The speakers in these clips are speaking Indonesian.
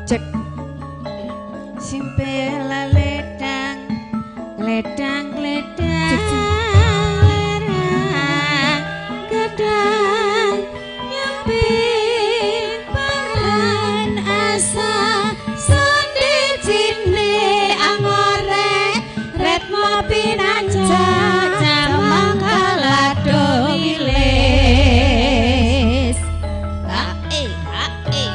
cek simpel ledang ledang ledang lerang gedang nyempil paran asa sonde cine angore retmo pinanja jamang kalado wilis hae hae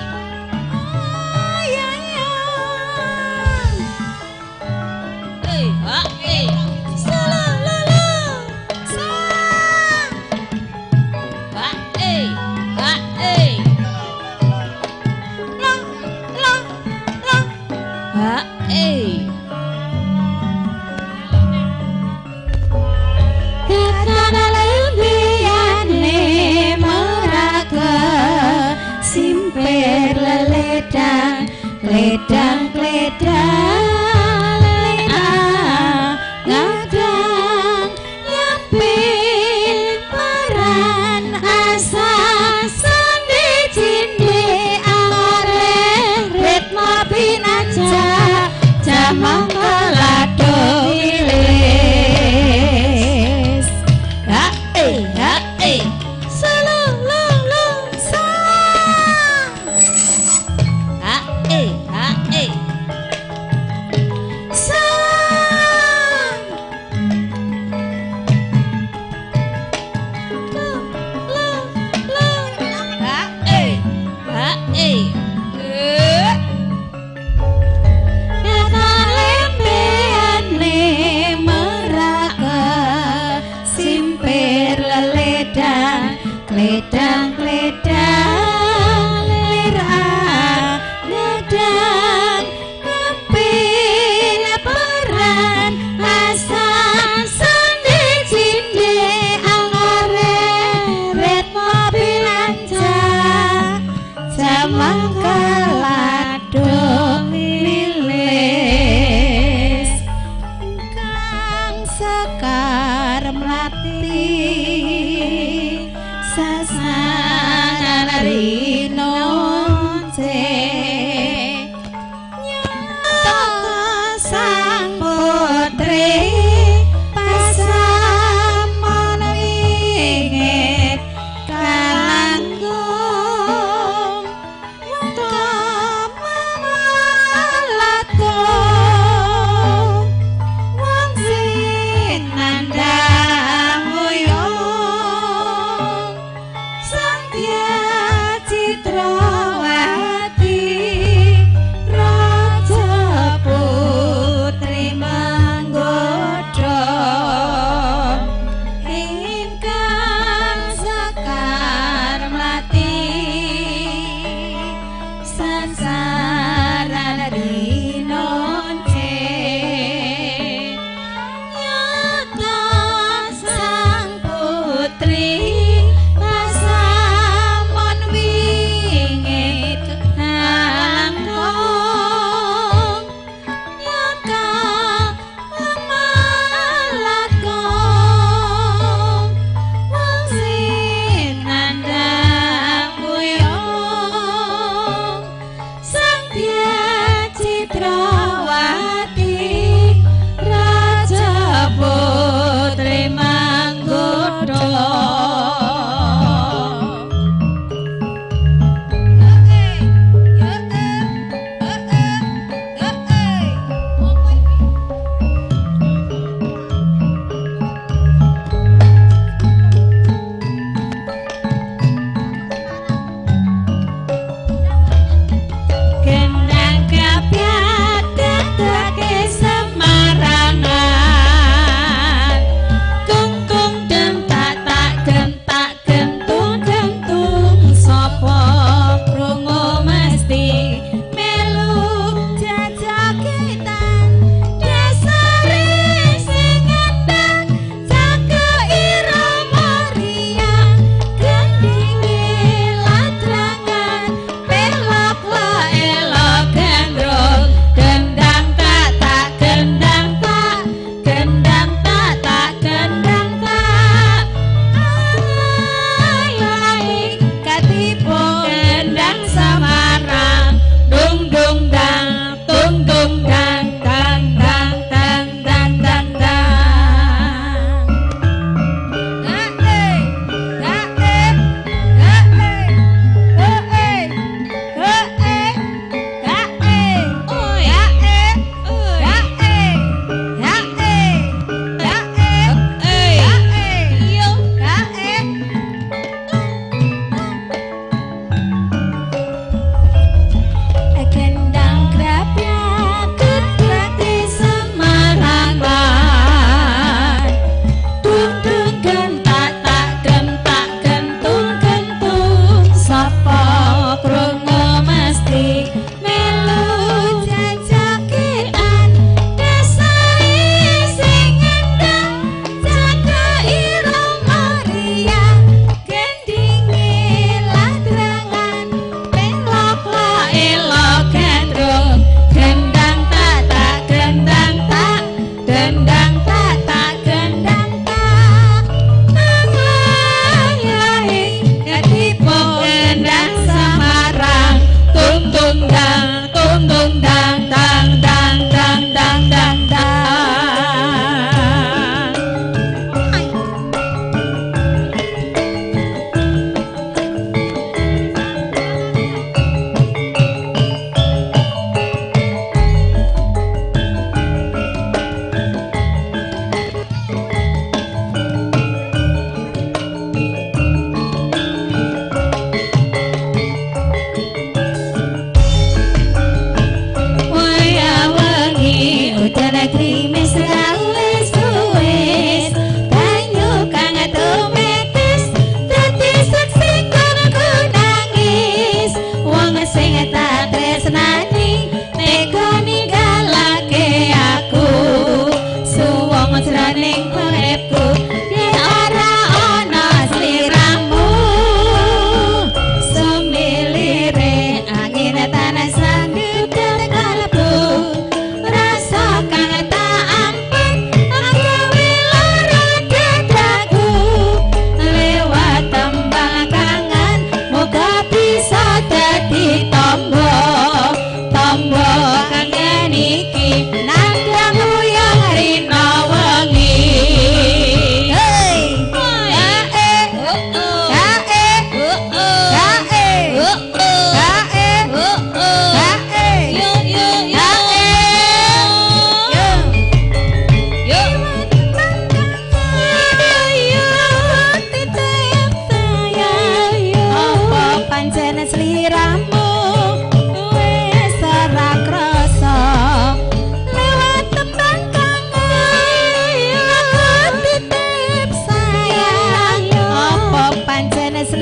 Ledang ledang ledang ngadang nyempil paran asa sonde cinde angore ritmo pinaja jamang kalado wilis hae hae solo lo lo sa hae hae sa lo lo lo hae hae Ledang ledang lerang gedang nyempil paran asa sonde cinde angore retmo pinanja jamang kalado wilis kang sekar mlati sasaran rino ce nyoto sang putri pasamon wingit kalanggung mamalatung wong sing nandang nguyung Santya Citrawati Raja Putri Manggoda ingkang sekar mlati sansaran rinonce nyata sang putri pasamon wingit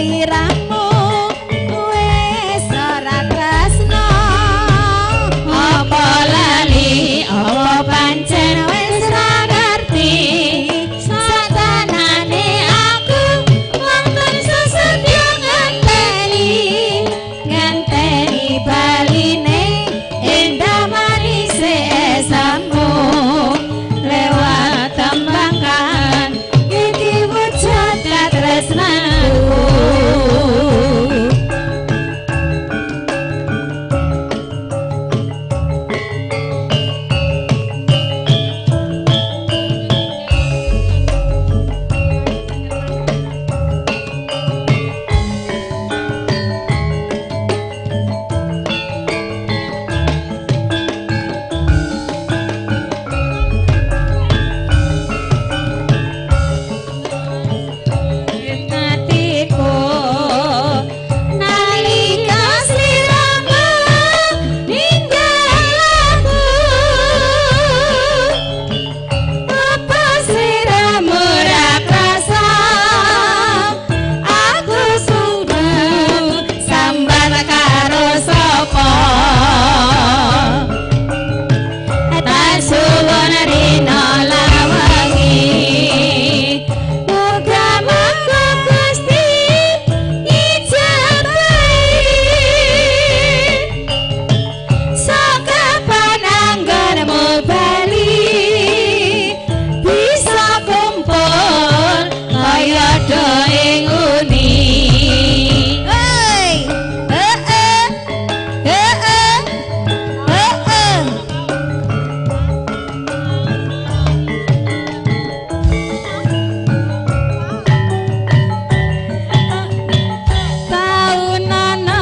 sliramu wis ora tresno apa lali apa pancen wis ra ngerti satanane aku wonten sesedya ngenteni baline endah marise esamu lewat tembakan iki wujud katresnanku. Hatiku nalika sliramu ninggal aku apa sliramu ra krasa aku sungguh sambat karo sapa tak suwun rina lawangi muga-muga Gusti ijabahi saka pananggonmu bali bisa kumpul kaya ing uni. Hei, taunana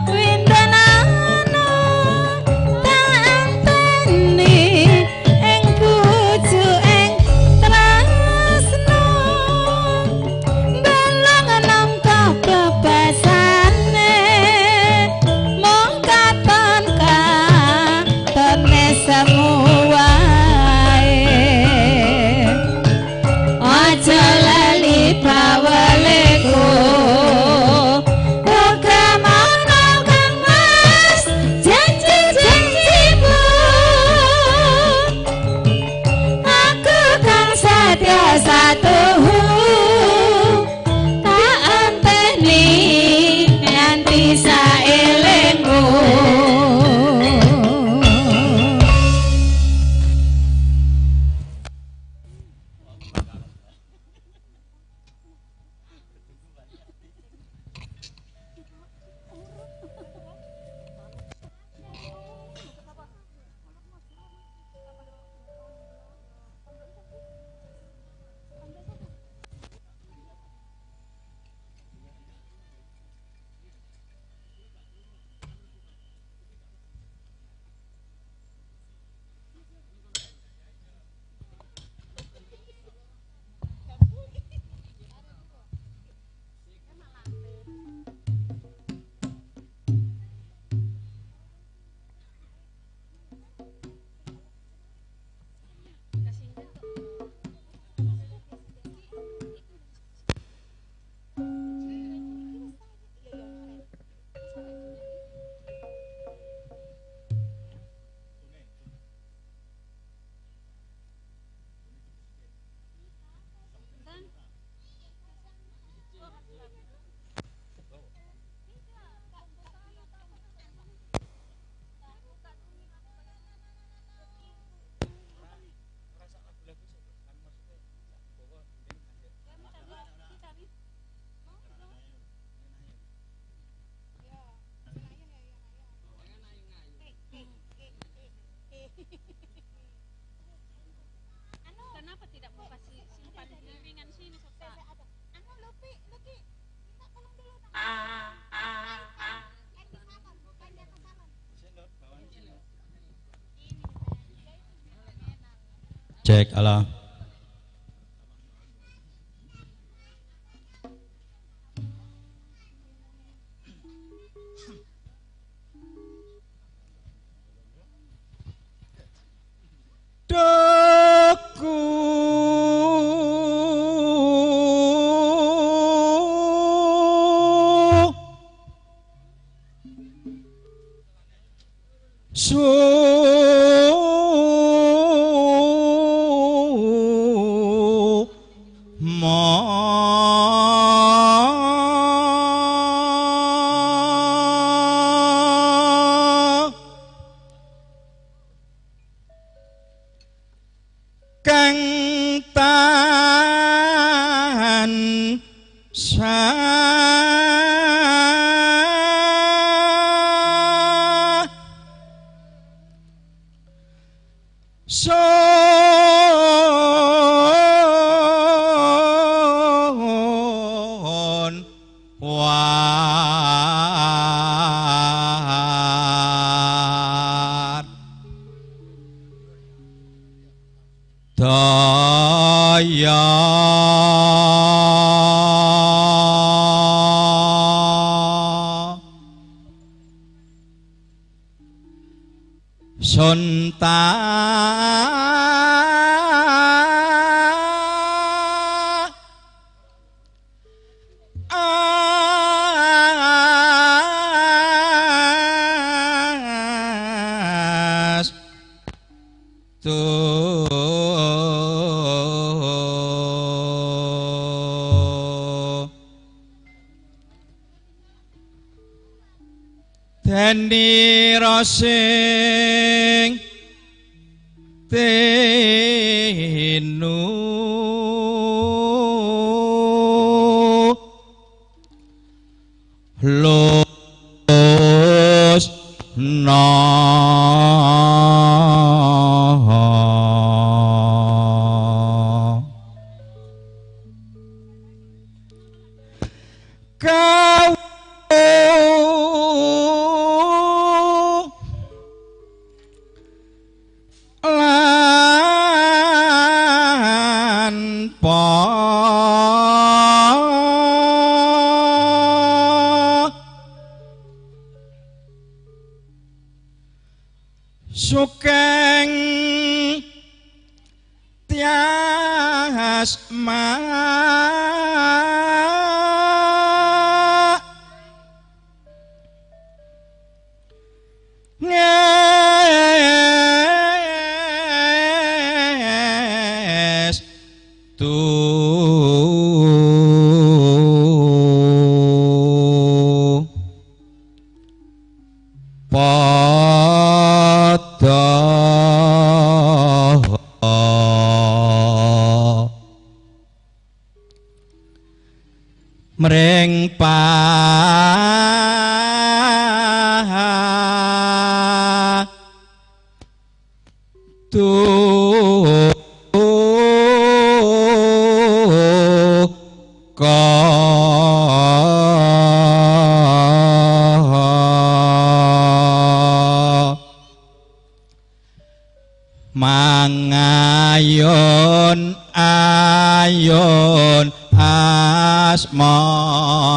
windanana tak anteni ing pucuking tresno belong nampa bebasane mung katon katone semua aja lali bawaleku uga mono kang mas janji-janjimu aku kang setia satuhu tak anteni nganti saelengku. Kenapa tidak mau kasih simpan di ringan sini serta anu Lupi minta tolong dulu Cek ala. Daku kang tan sa son wat daya sonta as Deni rosing tenu los na kau lan po sukeng tias ma nges tu pada mring tu ko mangayon ayon asmara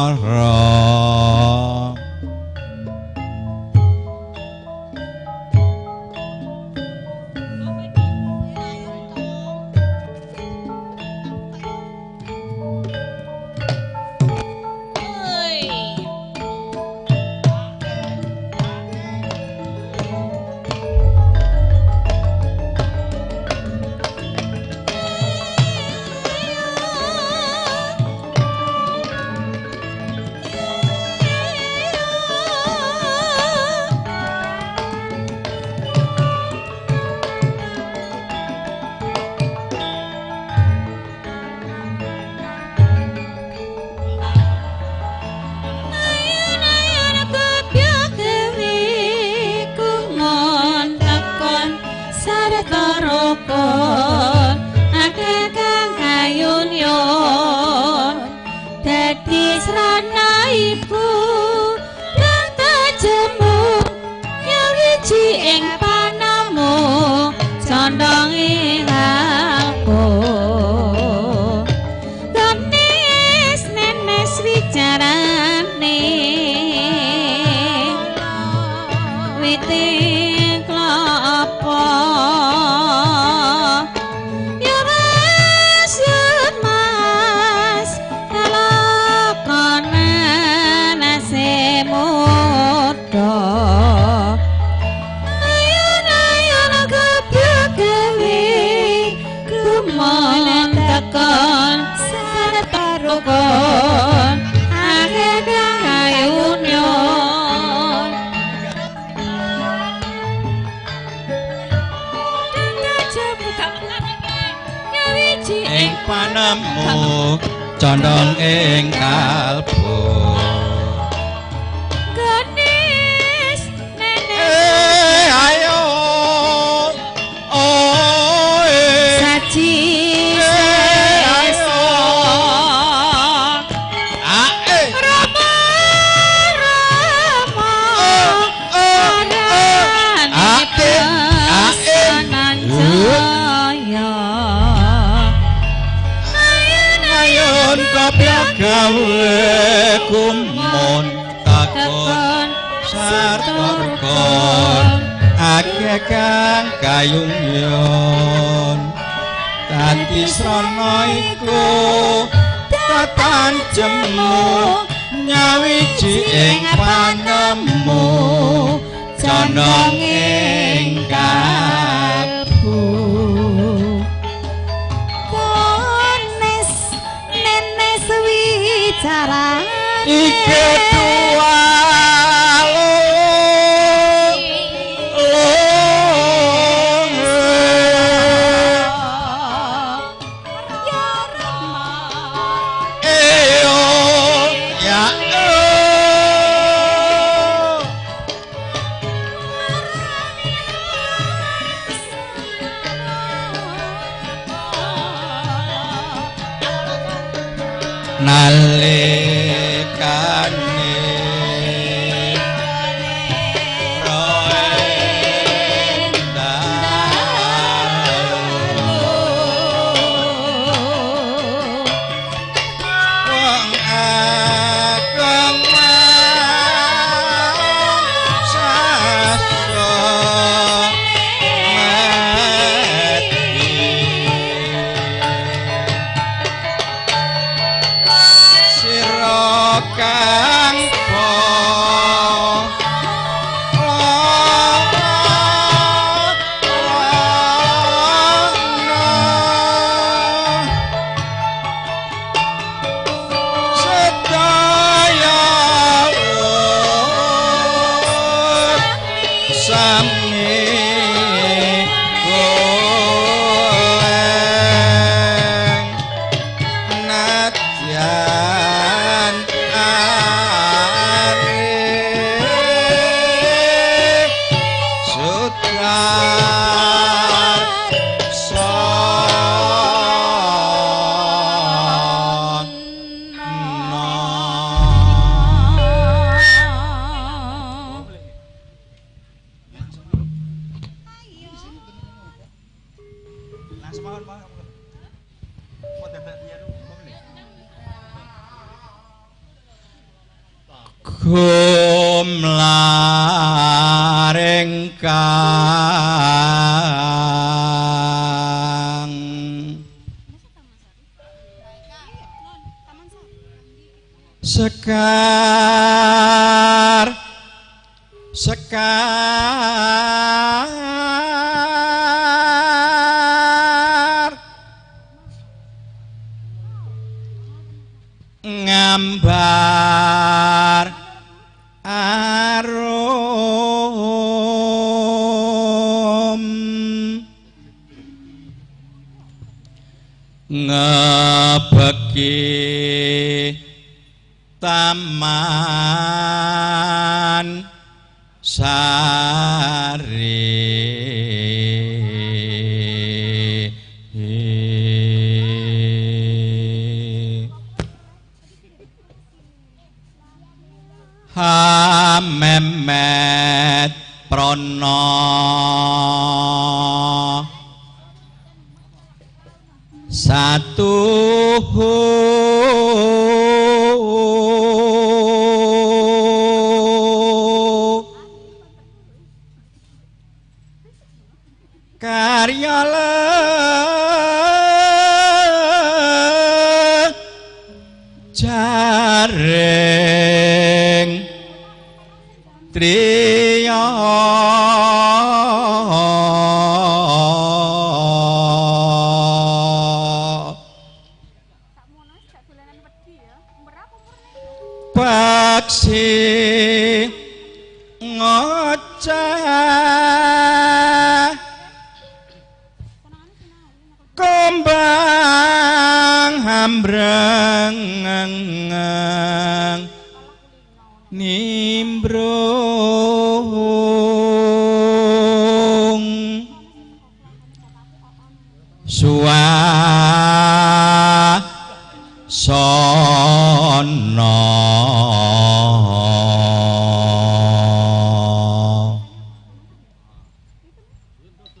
condong ing kalbu Genis ayo oh saji ayo Rama Pesanan jaya ayun koplok gawe kumun takon sartorkon akeh kang kayung yon tanti srana iku tatan jemu nyawiji ing panemu condong ing kalbu nenes wicara ike tua nalikane wong ageng sastra kang sedaya sami goleng nadyan gumlaring kang sekar ngambar arum ngebeki taman sari ha memet prana satuhu karya jaring triya paksi ngoceh kembang hambreng nimbrung suasana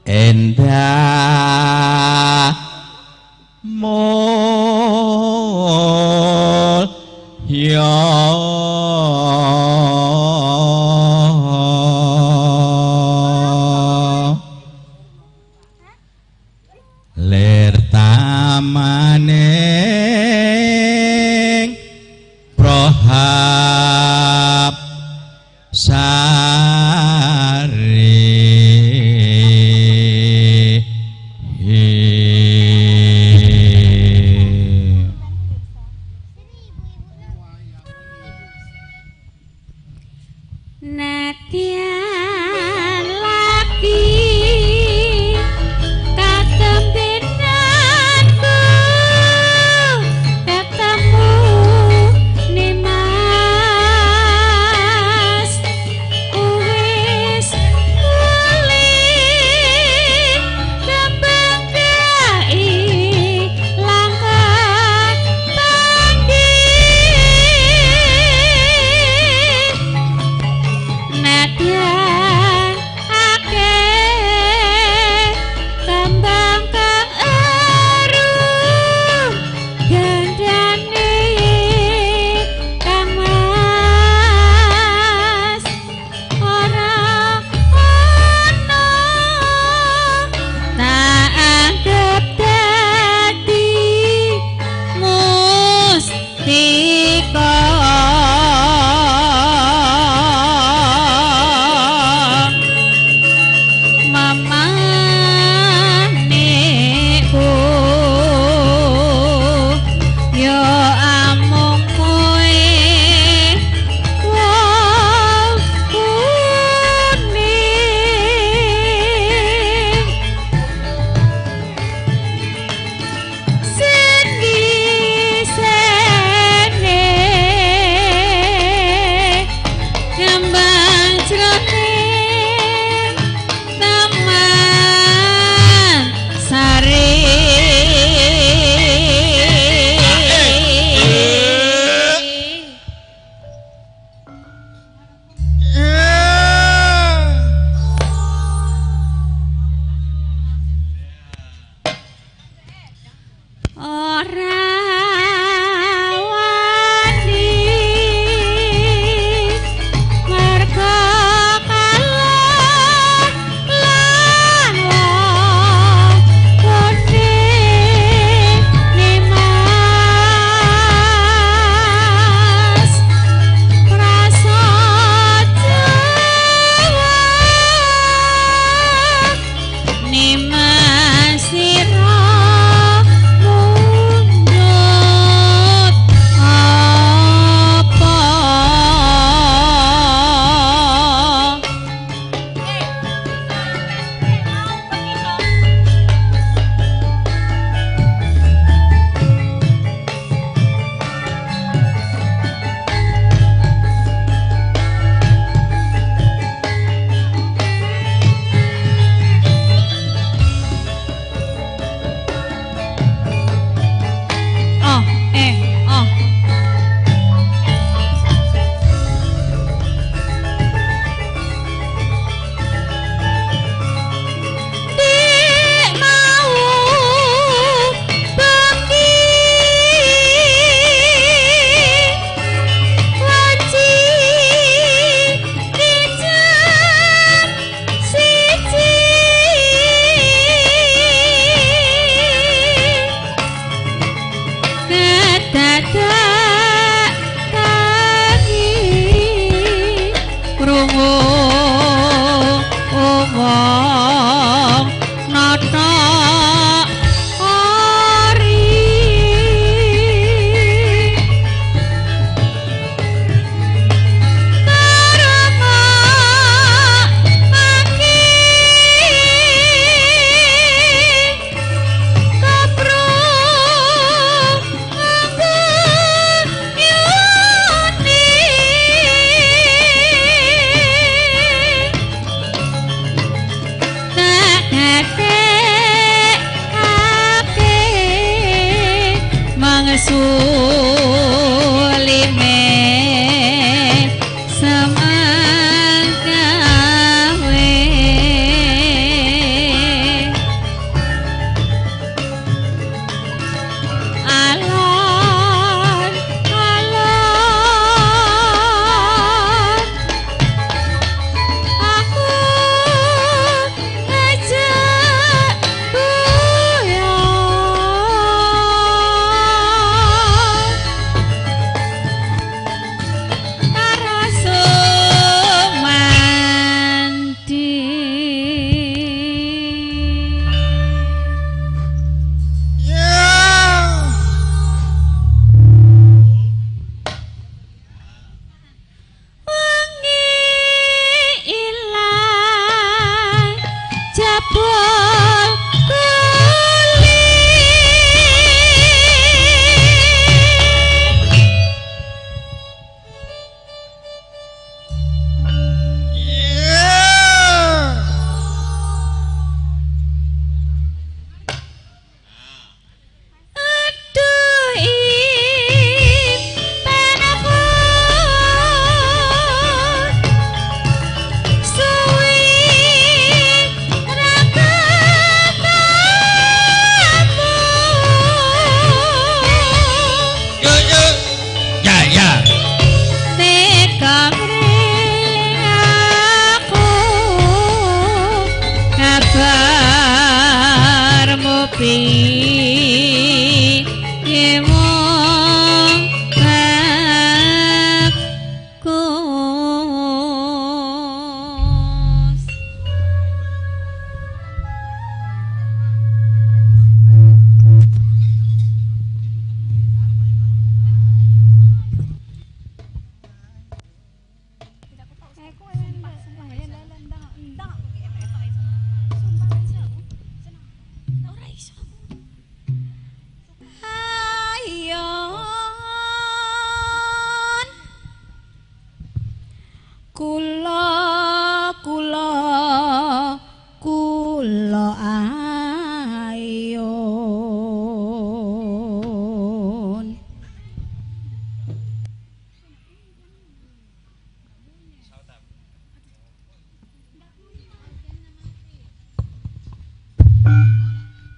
endah mulya lir tamaning prohab Nadyan lagi katembenanku ketemu Nimas wis mulih kembang gai langkah panggih Nadyan akeh kembang kang arum gandane kang mas ora ana tak anggap dadi mustika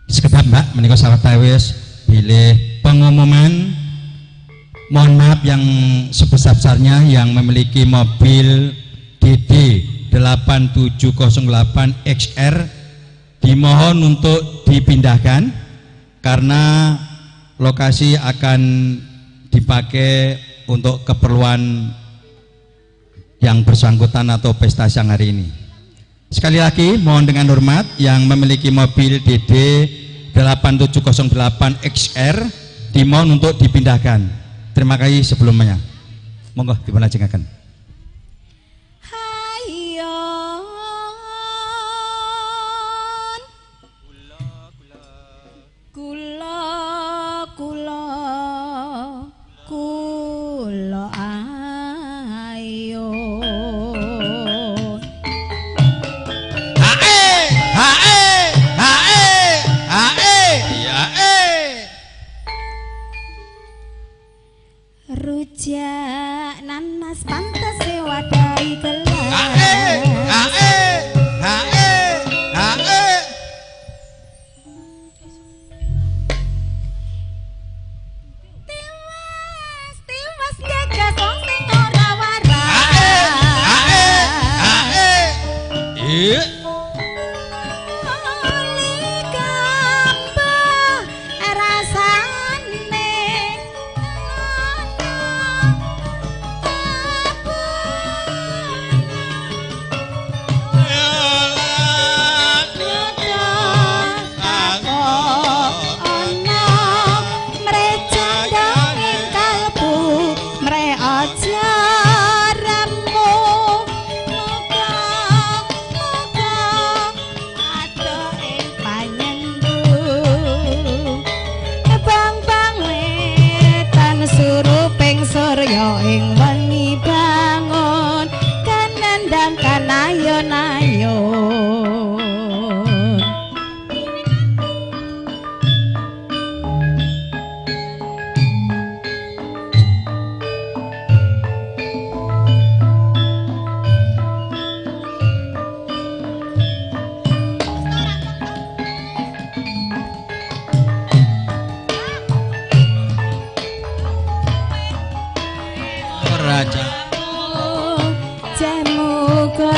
Sekedap Mbak, menika sawetawis wis bilih pengumuman. Mohon maaf yang sebesar-besarnya yang memiliki mobil DD 8708 XR dimohon untuk dipindahkan karena lokasi akan dipakai untuk keperluan yang bersangkutan atau pesta siang hari ini. Sekali lagi mohon dengan hormat yang memiliki mobil DD 8708 XR dimohon untuk dipindahkan. Terima kasih sebelumnya. Monggo dipunlajengaken. Rujak nanas pantai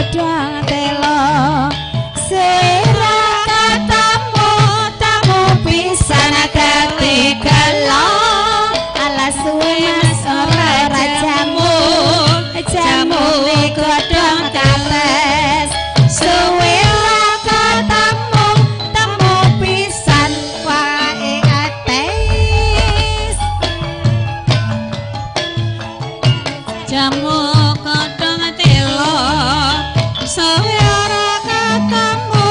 godhong telo sira ketemu tamu pisan gati gelo alas suwe mas ora rajamu jamune godhong kates suwe ora ketemu temu pisan wae ates jamu godhong telo suwe ora ketemu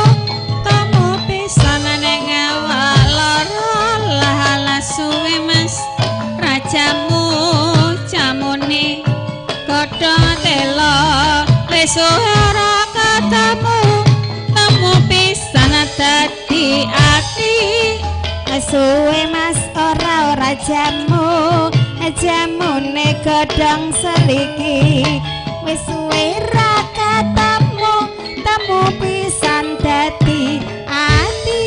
temu pisan ning awal lah suwe mas rajamu jamune godhong telo wis ora ketemu temu pisan dadi ati suwe mas ora jamune godhong seliki wis suwe ra ketemu temu pisan dadi ati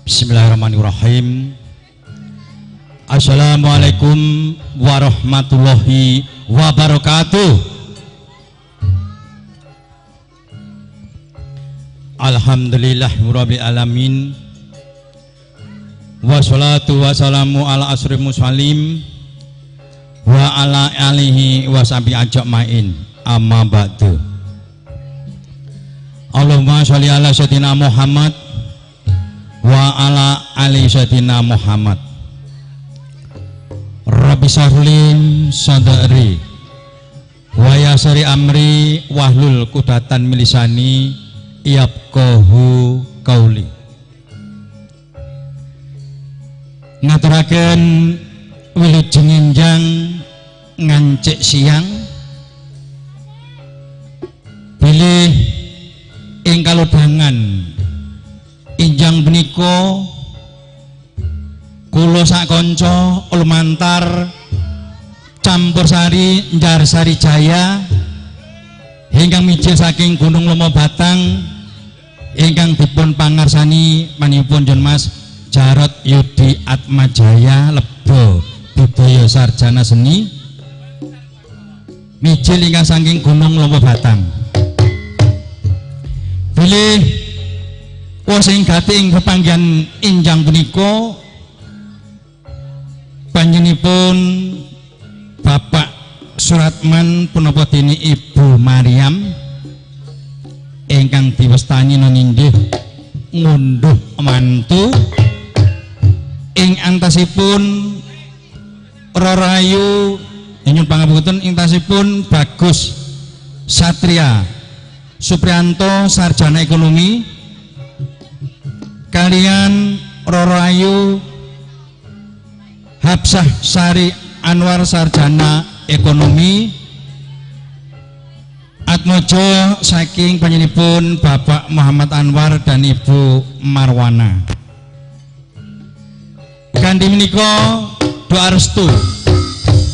Bismillahirrahmanirrahim. Assalamualaikum warahmatullahi wabarakatuh. Alhamdulillahirabbil alamin. Wassalatu wassalamu ala asrofil mursalin wa ala alihi wa sahbihi ajmain. Amma ba'du. Allahumma sholli ala sayyidina Muhammad wa ala ali sayyidina Muhammad. Rabbi shrahli sadri wa yassir amri wahlul 'uqdatam min lisani yafqahu qauli. Ngaturaken wilujeng enjang ngancik siang bilih ing kalodhangan injang punika kula sak kanca lumantar Campursari Njarsari Jaya ingkang mijil saking Gunung Lomo Batang ingkang dipun pangarsani panjenenganipun John Mas Jarot Yudi Atmajaya Lebo Budaya Sarjana Seni mijil ingkang saking Gunung Lomo Batang. Bilih wos ing gati ing pepanggihan injang punika panjenenganipun Bapak Suratman punapa dene Ibu Maryam ingkang diwastani nindih ngunduh mantu ing antasipun Rorayu nyuwun pangapunten ing antasipun Bagus Satria Supriyanto sarjana ekonomi kalian Rorayu Habsah Sari Anwar sarjana ekonomi atmojo saking panjenenganipun Bapak Muhammad Anwar dan Ibu Marwana. Kanthi menika doa restu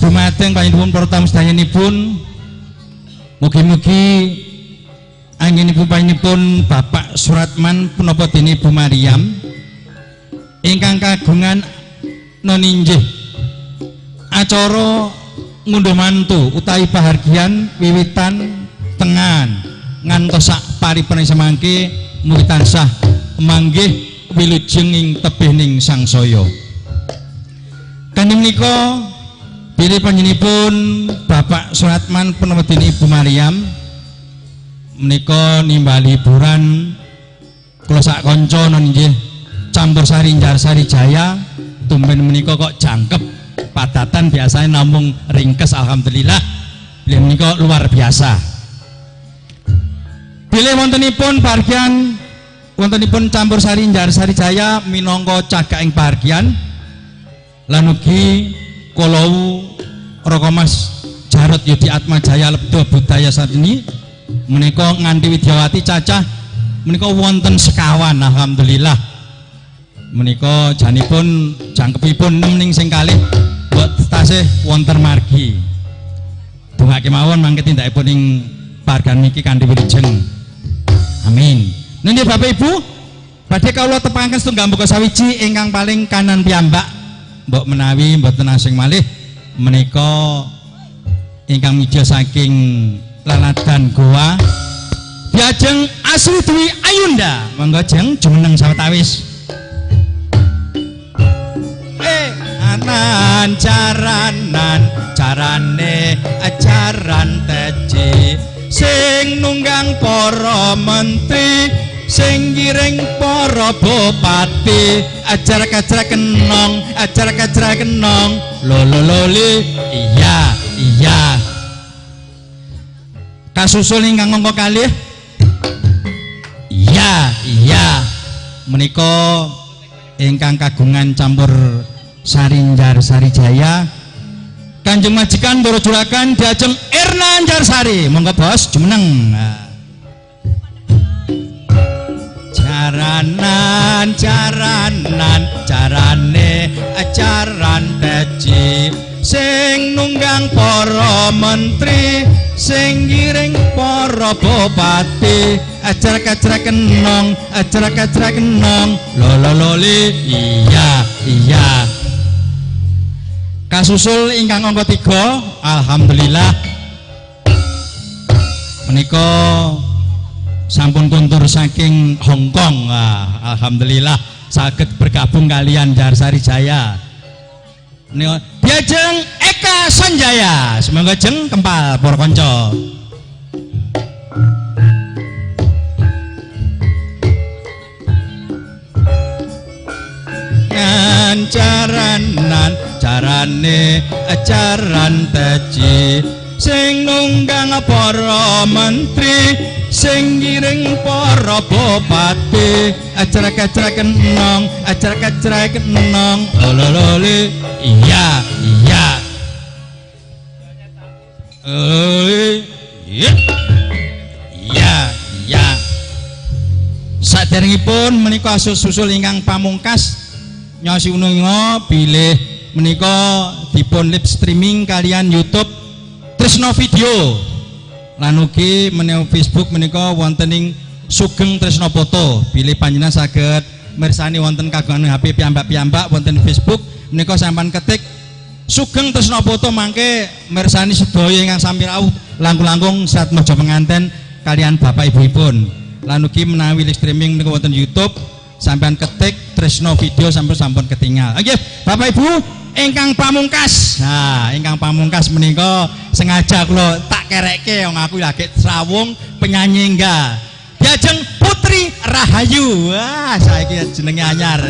dumateng panjenenganipun para tamu sedayanipun, mugi-mugi anggenipun panjenenganipun Bapak Suratman punapa dene Ibu Maryam ingkang kagungan noninjih acara ngunduh mantu utawi pahargyan wiwitan tengan ngantos sak paripurna semangke mugi tansah manggih wilujeng ing tebihning sangsaya. Kanthi menika bilih panjenenganipun Bapak Suratman punapa dene Ibu Maryam menika nimbali hiburan kula sak kanca nggih Campursari Njarsari Jaya tumben menika kok jangkep padatan biasanya namung ringkes. Alhamdulillah bilih menika luar biasa. Bilih wontenipun bagian wontenipun Campursari Njarsari Jaya minangka cagaking bagian lan ugi kula Raka Mas Jarot Yudi Atmajaya Lebda Budaya Seni menika nganti Widyawati cacah menika wonten sekawan. Alhamdulillah menika janipun jangkepipun ning sing kalih mbok tasih wonten margi. Dongake mawon mangke tindakipun ing pargan niki kanthi wilujeng. Amin. Nggih Bapak Ibu, badhe kawula tepangaken setunggal mbuka sawiji ingkang paling kanan piyambak mbok menawi mboten asing malih menika ingkang mijil saking Laladan Goa diajeng Asri Dwi Ayunda monggo jeng jumeneng sawetawis. Anan carane ajaran teci sing nunggang para menteri sing giring para bupati ajar-ajar kenong loli iya kasusul ingkang angka kalih iya menika ingkang kagungan Campursari Njarsari Jaya Kanjeng Majikan Ndoro Juragan diajeng Erna Njarsari monggo bos jumeneng. Carane ajaran teci sing nunggang para menteri sing giring para bupati ajrak-ajrak kenong, ajrak-ajrak kenong, lolololi, iya. Kasusul ingkang angka 3, alhamdulillah menika sampun kontur saking Hong Kong. Alhamdulillah saged bergabung kalian Jarsari Jaya. Menika diajeng Eka Sanjaya, semoga jeng kempal para kanca. Caranan carane ajaran teji sing nunggang para menteri sing ngiring para bupati ajrak-ajrak kenong ajrak-ajrak kenong lololi iya saderengipun menika susul ingkang pamungkas Nyosi Unungo bilih menika dipun live streaming kalian YouTube Tresno Video lan ugi menika Facebook menika wonten ing Sugeng Tresno Foto bilih panjenengan saged mirsani wonten kagungan HP piyambak-piyambak wonten Facebook menika sampean ketik Sugeng Tresno Foto mangke mirsani sedaya ingkang sami rawuh langkung-langkung saat meja penganten kalian bapak ibu-ibun lan ugi menawi live streaming menika wonten YouTube sampean ketik Tresno Video sampun ketinggal. Nggih, Bapak Ibu ingkang pamungkas. Nah, ingkang pamungkas menika sengaja kula tak kerekke wong aku lagi srawung penyanyi enggak. Diajeng Putri Rahayu. Wah, saiki jenenge anyar.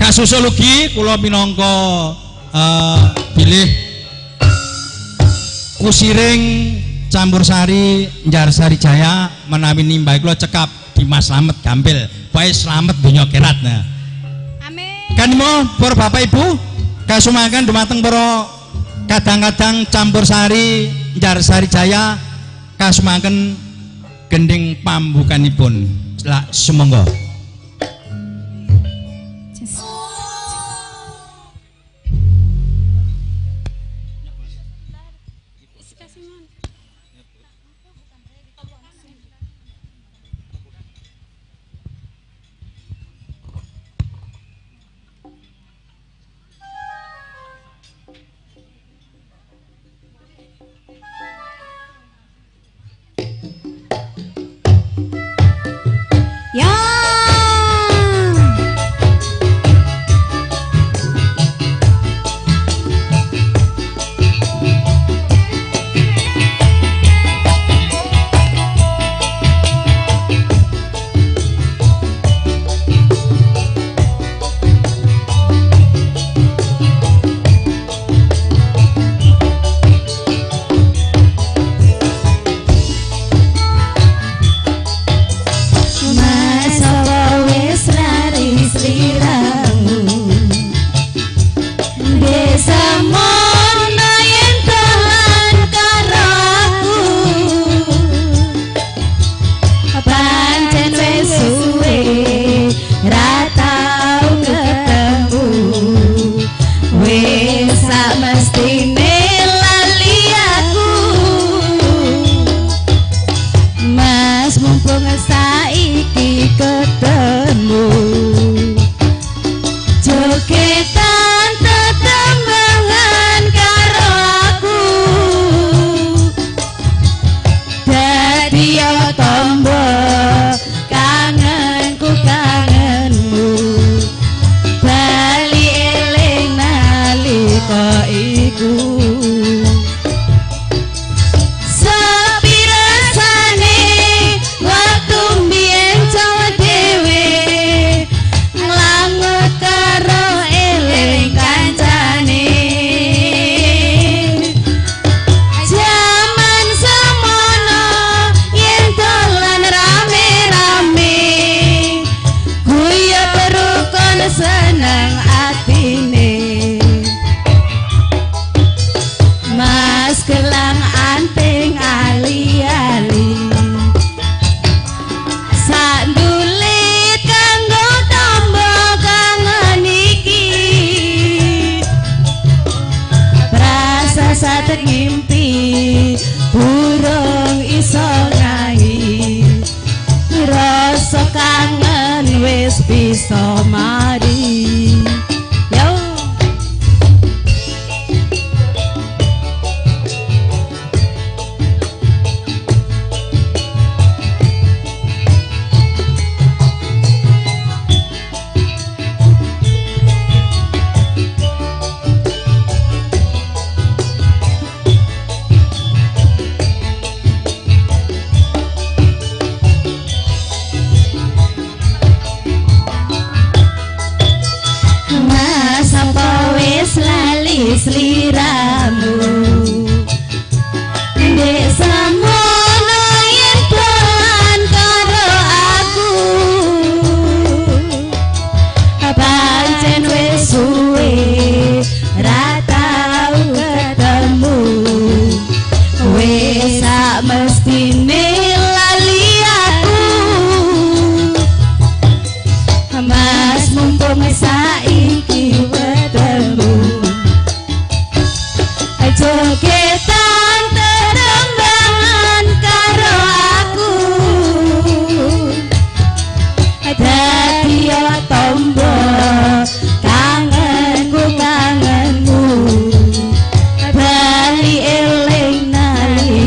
Kasusul ugi kula minangka bilih kusiring campursari Jarsari Jaya menawi nimbah kula cekap Dimas Slamet Gampil wae slamet donya kerat. Nah Amin. Kanimo para bapak ibu kasumaken dumateng para kadang-kadang campursari Jarsari Jaya kasumaken gending pambukanipun lah sumangga. Ya.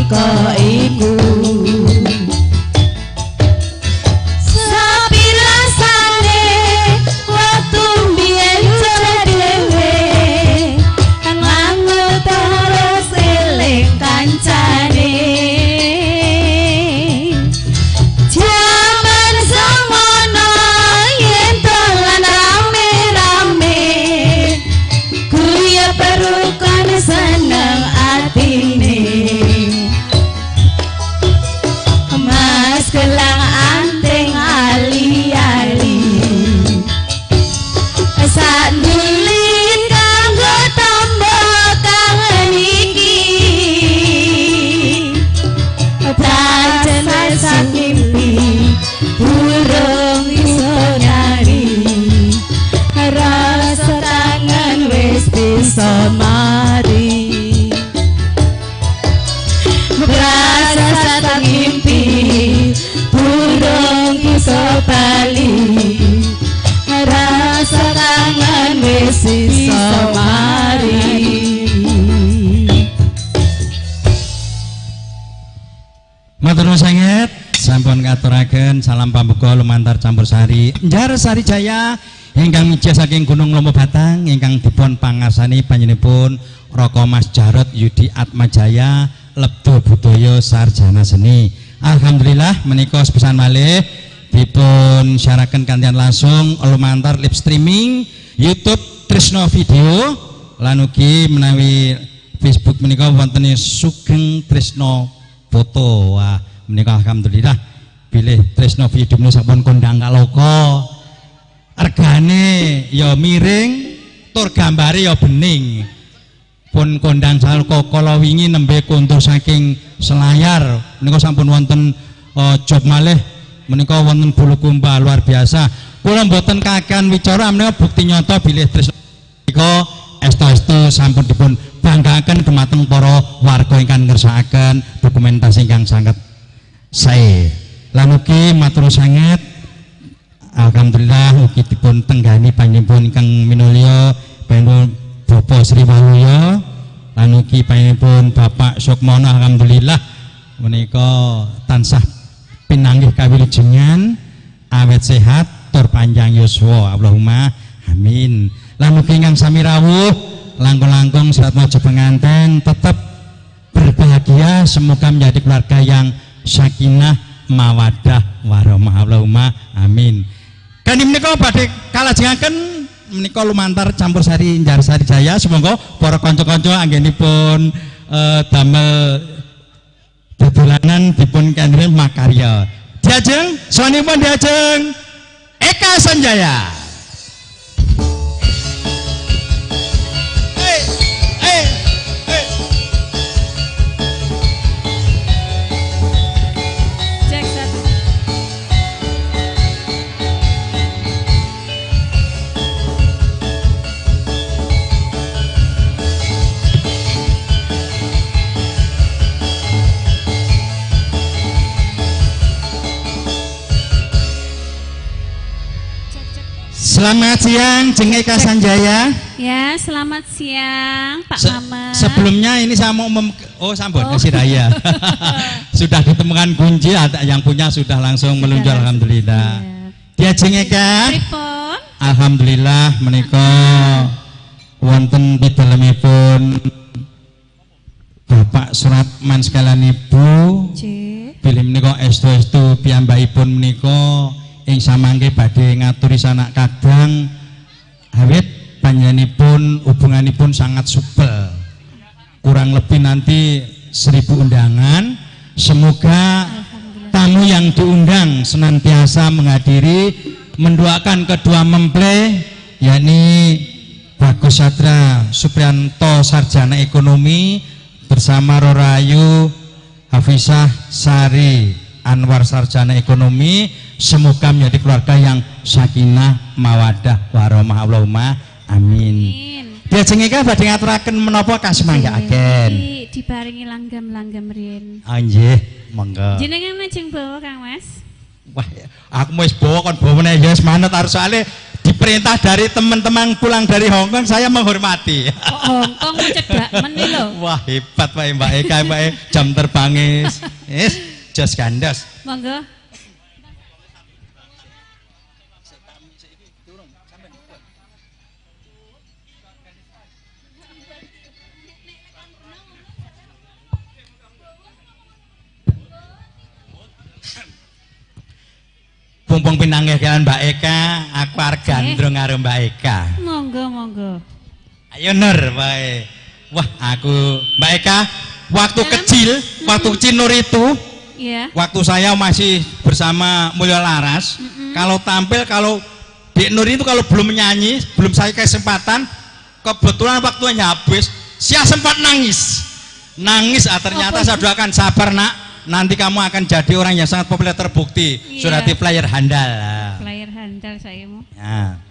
nalika iku sapirasane waktu biyen dhewe nganggo terus eling kancane jaman semono yen dolan rame-rame kuya perukon seneng atine mas gelang anting ali-ali sandulit kanggo tombo kangen iki pancen sakimpi burung iso nyari rasa tangan wis bisa mari rasa sakimpi burung iso bali rasa tangan wis iso mari. Matur nuwun sanget, sampun ngaturaken salam pambuka lumantar campursari Njarsari Jaya ingkang mijil saking Gunung Lomo Batang ingkang dipun pangarsani panjenenganipun Raka Mas Jarot Yudi Atmajaya Lebdo Budaya Sarjana Seni. Alhamdulillah menika sepisan malih dipun syaraken kantian langsung lumantar live streaming YouTube Trisno Video lan ugi menawi Facebook menika wonten Sugeng Trisno Foto. Wah menika alhamdulillah bilih Trisno Video menika sampun kondang kaloka regane ya miring tur gambare ya bening pun kondang kaloka kala wingi nembe kontur saking Selayar menika sampun wonten job malih menika wonten Bulukumba luar biasa kula mboten kakehan wicara menika bukti nyata bilih Trisno menika estu-estu sampun dipun banggaken dumateng para warga ingkang ngersakaken dokumentasi ingkang sanget sae. Lan ugi matur sanget alhamdulillah ugi dipun tenggani panjenengan ingkang minulya panjenengan Bapak Sri Waluya lan ugi panjenengan Bapak Sukmono alhamdulillah menika tansah pinanggih kawilujengan awet sehat tur panjang yuswa Allahumma amin. Lan ugi ingkang sami rawuh langkung-langkung saat maju pengantin tetap berbahagia semoga menjadi keluarga yang sakinah mawadah warahmah Allahumma amin. Kan menika badhe kalajengaken menika lumantar campursari Njarsari Jaya semoga para kanca-kanca anggenipun damel dodolanan dipun kendhen makarya diajeng sawanipun diajeng Eka Sanjaya. Selamat siang Jeng Eka Sanjaya. Ya, selamat siang Pak Mama. Sebelumnya ini saya mau sampun kasih raya. Sudah ditemukan kunci, ada yang punya sudah langsung meluncur alhamdulillah. Dia Jeng Eka. Pripun? Alhamdulillah menika wonten pitalemipun Bapak Suratman sekalian Ibu. Bilih menika estu-estu piyambakipun menika ing samangke badhe ngaturi sanak kadang awit panjenenganipun hubunganipun sangat supel kurang lebih nanti 1000 undangan semoga tamu yang diundang senantiasa menghadiri mendoakan kedua mempelai yakni Bagus Sadra Supriyanto Sarjana Ekonomi bersama Rorayu Hafizah Sari Anwar Sarjana Ekonomi semoga menjadi keluarga yang sakinah mawadah warahmah Allahumma amin. Diajeng Eka badhe ngaturaken menapa kasemanggaken diparingi langgam-langgam riyen. Ah nggih monggo. Jenengan ajeng bawa Kang Mas. Wah aku wis bawa kon bawa meneh ya wis manut arep soalé diperintah dari teman-teman pulang dari Hongkong, saya menghormati. Kok Hongkong cedak meni lho. Wah hebat Pak Mbak Eka, Mbak jam terbangnya jos gandos. Monggo. Pumpung pinanggih kalian Mbak Eka, aku arep gandrung karo Mbak Eka. Monggo, monggo. Ayo Nur, bae. Wah, aku Mbak Eka, waktu kecil Nur itu, Iya. waktu saya masih bersama Mulya Laras, kalau tampil, kalau Dek Nur itu kalau belum menyanyi, belum saya kesempatan, kebetulan waktunya habis, saya sempat nangis. Ternyata saya doakan sabar nak, nanti kamu akan jadi orang yang sangat populer terbukti. Iya. Surati player handal. Player handal saya mau. Ya.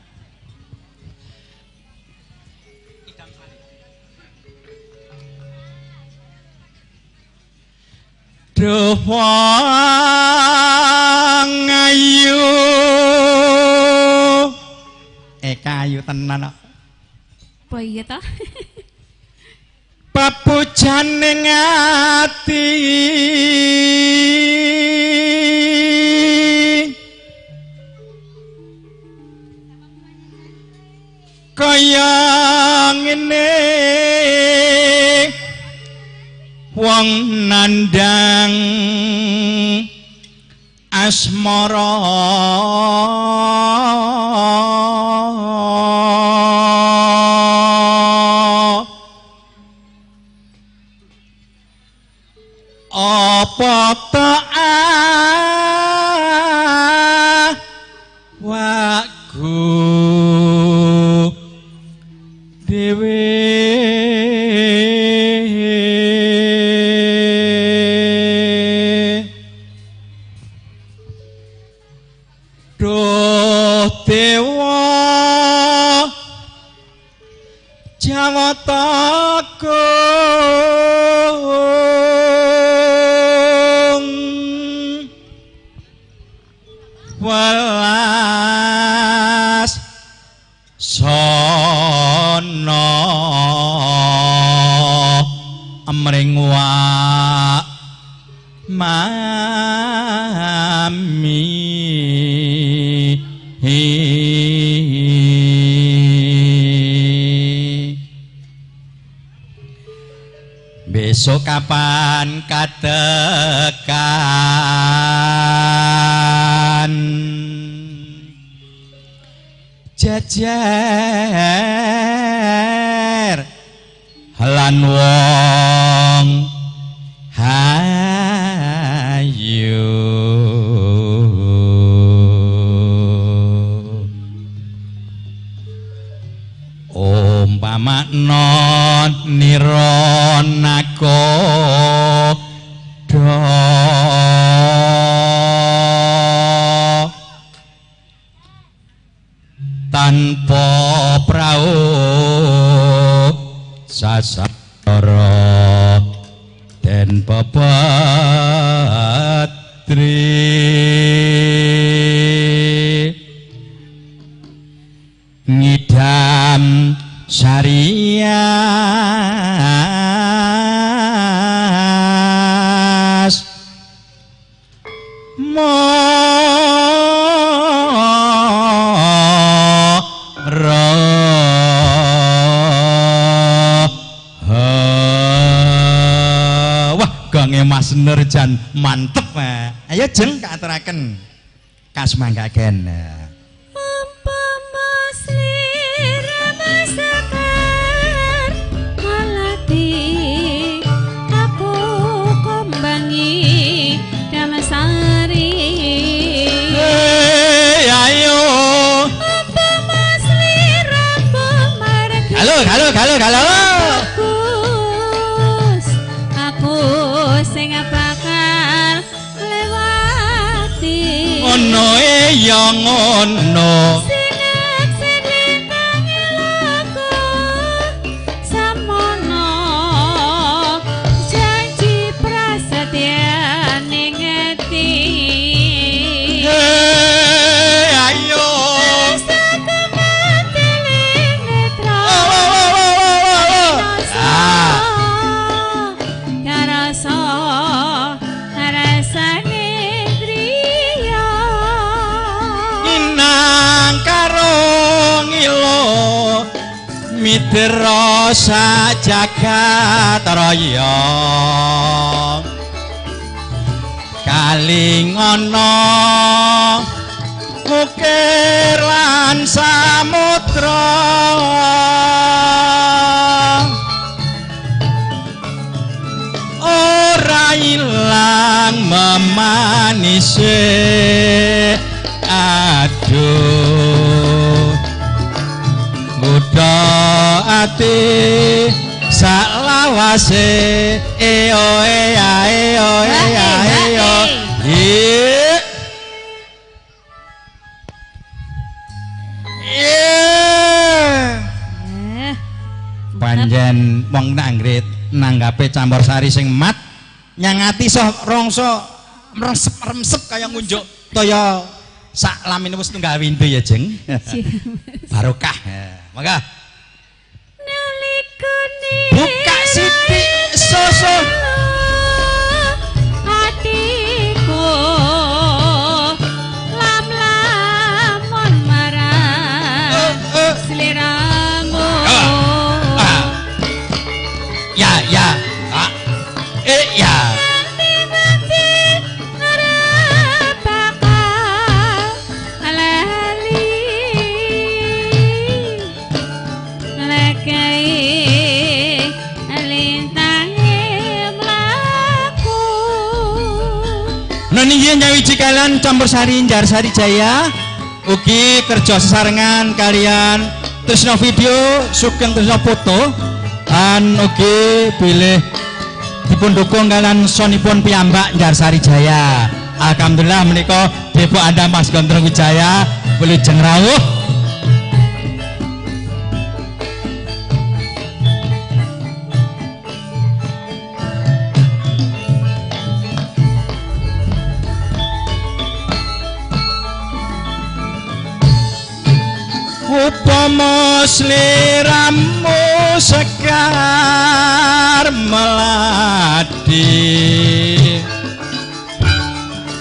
Doang ayu Eka ayu tenan kok. Apa iya toh? Papujan ning ati kaya ngene wong nandang asmara apa waku dewe Duh dewa jawataku welas sono amring wa mami besok kapan katekan jajar lan wong hayu umpama niranakoda tanpa prau sasara den pepatri ngidam syarias wah gange Mas Nurjan mantep. Ayo jeng kaaturaken kasmanggaken. Halo. Aku sing bakal lewati. Ngono ya ngono. Sinek sedentang laku samono janji prasetya ning ati. Ayo. ilo mitira sajagat raya kalingana ukir lan samudra ora ilang memanise aduh ngudha ati salawase eo ea eo ea eo panjen wong nanggrit nanggape campur sari sing mat nyangati soh rongso remsep kaya ngunjuk toya sak lamine wis tunggal windu ya jeng barokah mangga nalikane buka sithik susu hatiku lam-lamun marang sliramu ya ya ya Niki nyawiji kalian campur sari Njarsari Jaya ugi kerja sesarengan kalian Tresno Video Sugeng Tresno Foto dan ugi bilih dipun dukung kalian sonipun piyambak Njarsari Jaya. Alhamdulillah menika Depok Anda Mas Gondrong Wijaya wilujeng rawuh. Upama sliramu sekar melati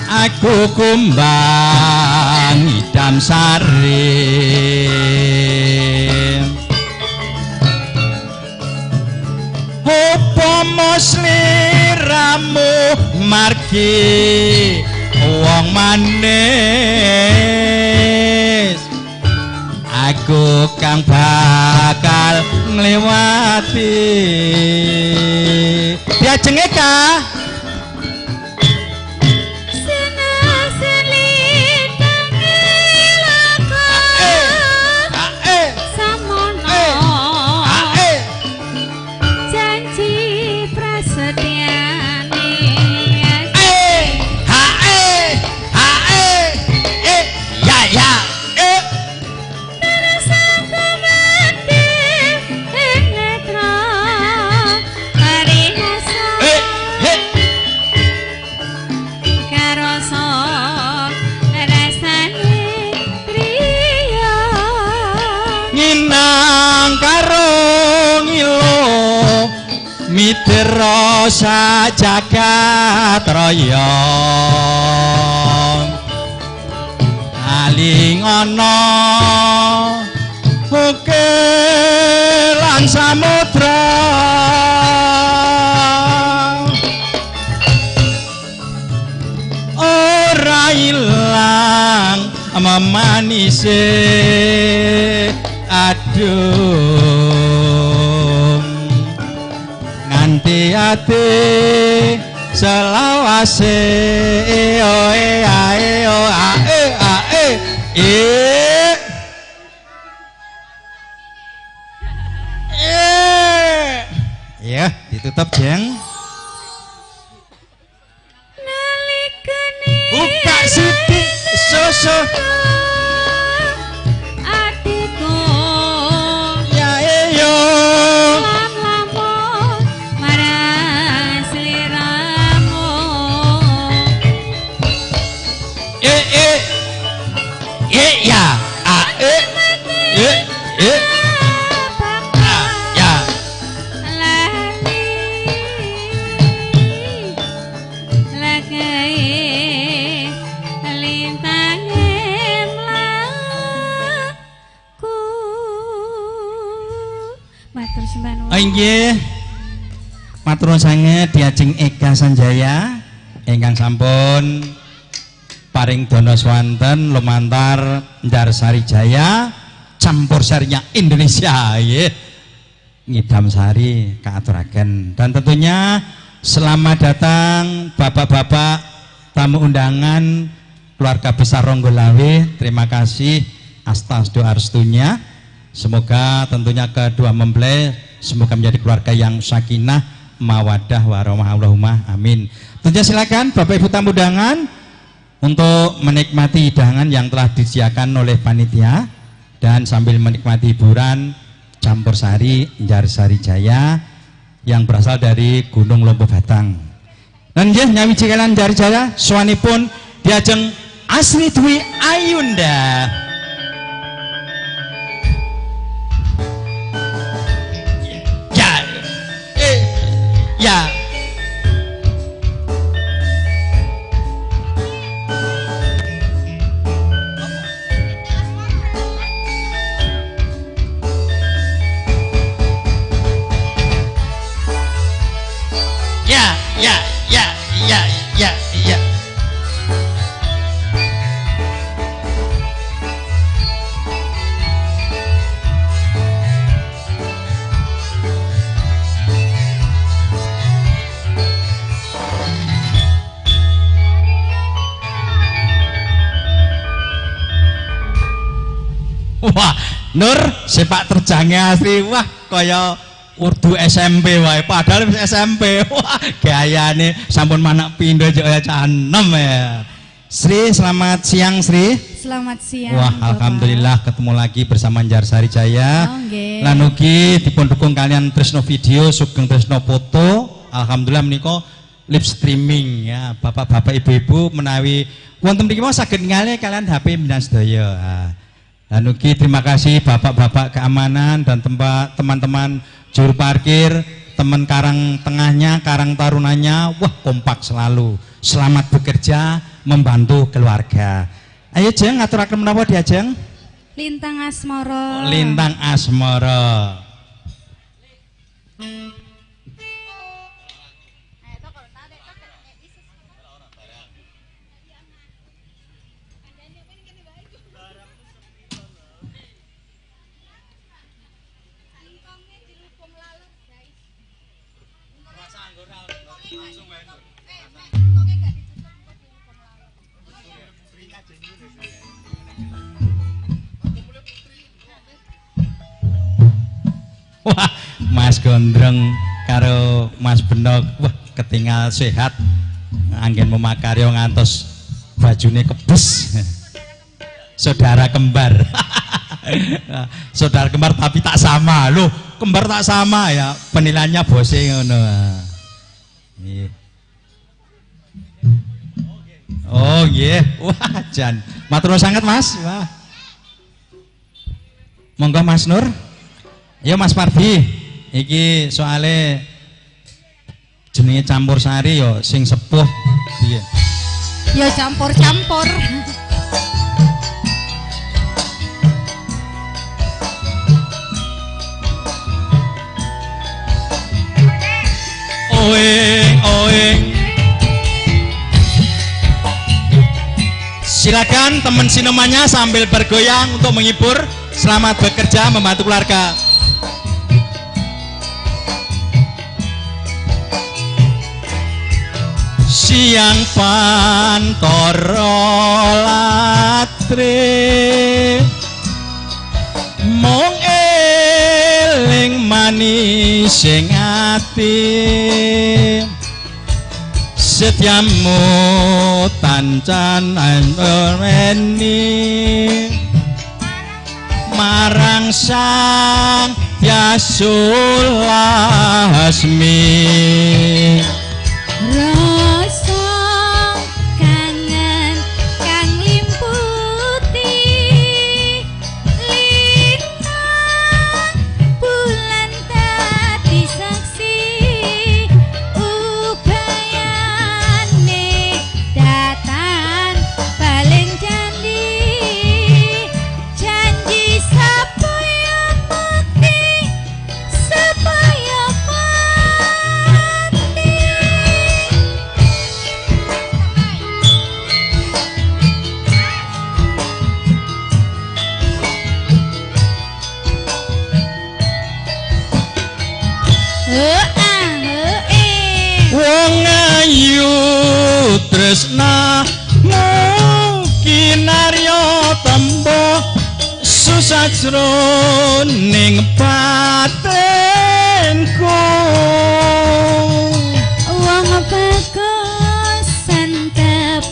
aku kumbang idam sari upama sliramu margi wong manis aku kang bakal ngliwati diajenge ka mitira sajagat raya kalingana ukir lan samudra ora ilang memanise aduh nganti ati selawase eo ea eo ae ae ya ditutup jeng buka sithik susu atiku ya yo ya a ya lagai lintange nggih. Matur sanget diajeng Eka Sanjaya ingkang sampun paring dana swanten lumantar Njarsari Jaya campur sarinya Indonesia nggih. Ngidam Sari kaaturaken. Dan tentunya selamat datang bapak-bapak tamu undangan keluarga besar Ronggolawe. Terima kasih atas doa restunya. Semoga tentunya kedua mempelai semoga menjadi keluarga yang sakinah mawadah warahmah Allahumma amin. Tentunya silakan Bapak Ibu tamu undangan untuk menikmati hidangan yang telah disediakan oleh panitia dan sambil menikmati hiburan campur sari Njarsari Jaya yang berasal dari Gunung Lompo Batang. Dan nggih nyawiji kalian Njarsari Jaya swanipun diajeng Asri Dwi Ayunda. Ya. Ya. Wah, Nur sepak terjangnya asli. Wah, kaya urdu SMP wae, padahal SMP. Wah, gayane sampun manak pindho kaya canem ya. Sri, selamat siang Sri. Selamat siang. Wah, Bapak. alhamdulillah ketemu lagi bersama Njarsari Jaya. Oh, nggih. Lan ugi dipun dukung kalian Tresno Video, Sugeng Tresno Foto. Alhamdulillah menika live streaming ya. Bapak-bapak ibu-ibu menawi wonten mriki mau saged ningali kalian HP minan sedaya. Dan ugi terima kasih bapak-bapak keamanan dan teman-teman juru parkir, teman karang tengahnya, karang tarunanya, wah kompak selalu. Selamat bekerja, membantu keluarga. Ayo Jeng, ngaturaken menapa diajeng? Lintang Asmara. Lintang Asmara. Wah, Mas Gondrong karo Mas Benok, wah ketinggal sehat, anggen memakaryo ngantos bajune kebes. Saudara kembar. Saudara kembar tapi tak sama. Loh, kembar tak sama ya, penilaiannya bose ngono. Oh nggih, wah jan. Matur sangat Mas. Wah. Monggo Mas Nur. Ya Mas Pardi, iki soale jenenge campur sari yo sing sepuh piye? Ya campur-campur. Oeng. Silakan teman sinemanya sambil bergoyang untuk menghibur. Selamat bekerja membantu keluarga. Siang pantoro latri mong eling manis sing ati setiamu tancan anweni marang sang Yasulah Hasmi Rasa kangen kang limputi lintang bulan tadi saksi ubayane datang paling janji supaya tresna kinarya tembo susajroning batinku wong bagus santep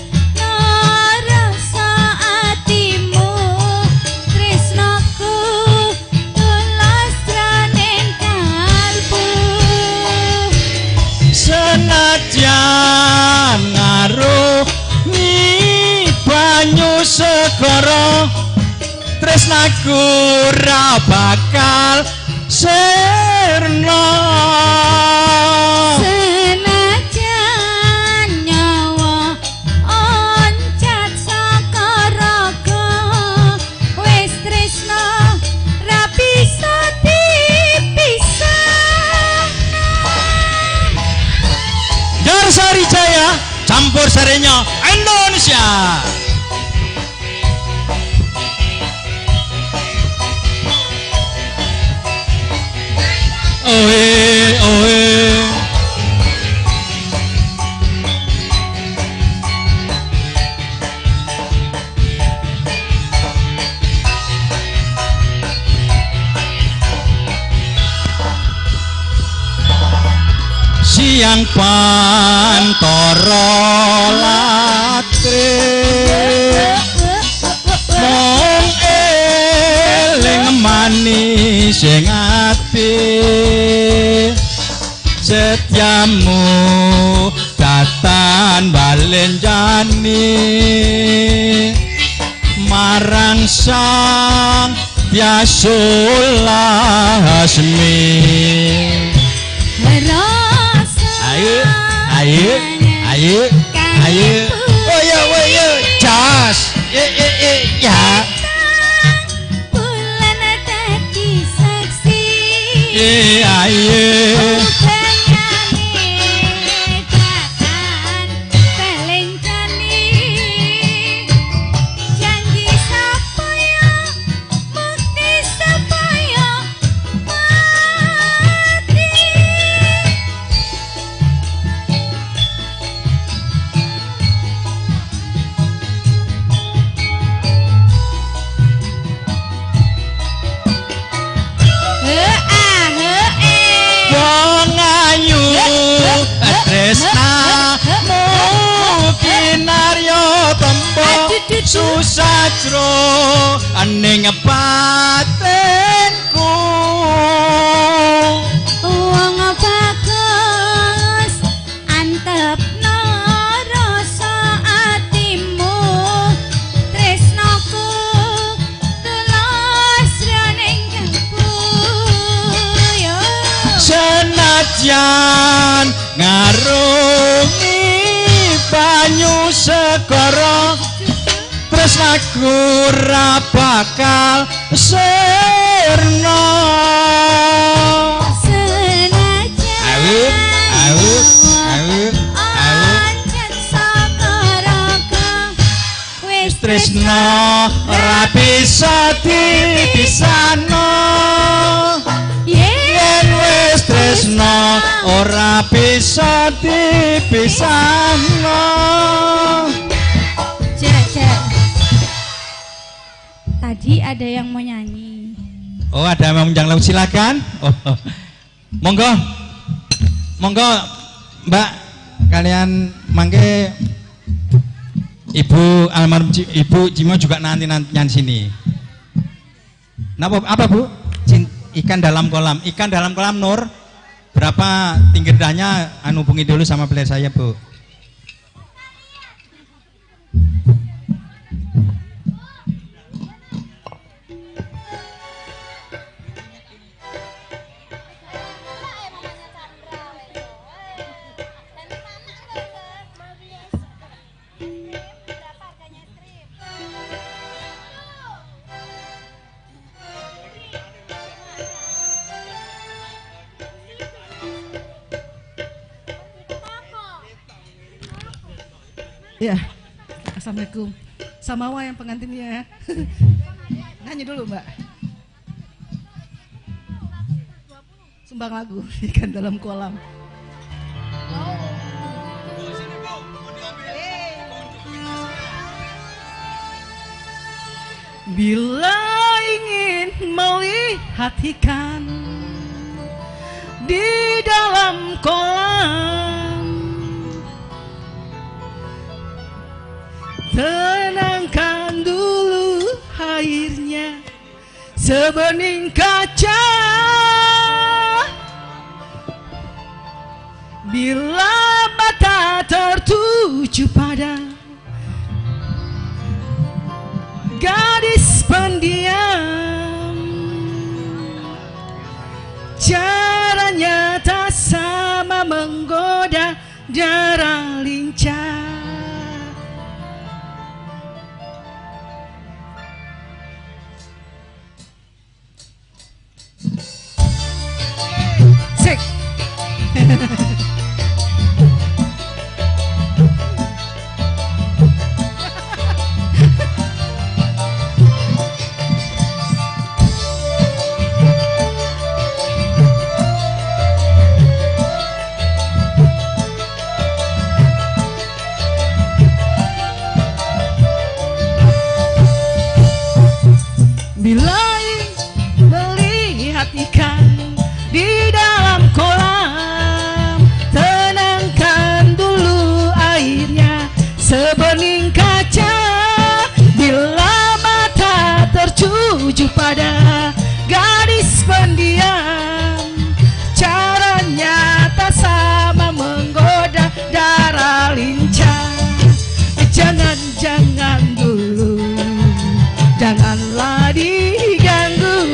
rasa atimu tresnaku tulus jroning kalbu senajan ngarungi banyu segara tresnaku ra bakal sirna senajan nyawa oncat saka raga wis tresna ra bisa dipisah Darsari Jaya campur sarenya Indonesia. Oe oe siang pantoro latre mong eling manis sing ati setiamu datan balenjani marang sang Yasulasmi ayo ayo ayo ayo woyo jas ya bulan dadi saksi ayo susajro aning batinku wong bagus antepno rasa atimu tresnaku tulus jroning kalbu yo senajan ngarungi banyu segara tresnaku ra bakal sirna senajan awit oncat saka raga wis tresna ora bisa dipisahno yen wis tresna ora bisa dipisahno. Tadi ada yang mau nyanyi. Oh, ada yang mau menjanglau, silakan. Oh. Monggo. Monggo Mbak, kalian mangke Ibu almarhum Ibu Jimo juga nanti nyanyi sini. Napa apa Bu? Ikan dalam kolam. Ikan dalam kolam Nur. Berapa tinggi rendahnya? Hubungi dulu sama player saya, Bu. Ya, assalamualaikum. Samawa yang pengantinnya. Nyanyi dulu Mbak. Sumbang lagu ikan dalam kolam. Bila ingin melihat ikan di dalam kolam, tenangkan dulu airnya sebening kaca. Bila mata tertuju pada gadis pendiam, caranya tak sama menggoda darah lincah. Sik. Bila melihat ikan di dalam kolam, tenangkan dulu airnya sebening kaca. Bila mata tertuju pada gadis pendiam, caranya tak sama menggoda darah lincah. Jangan dulu, janganlah diganggu,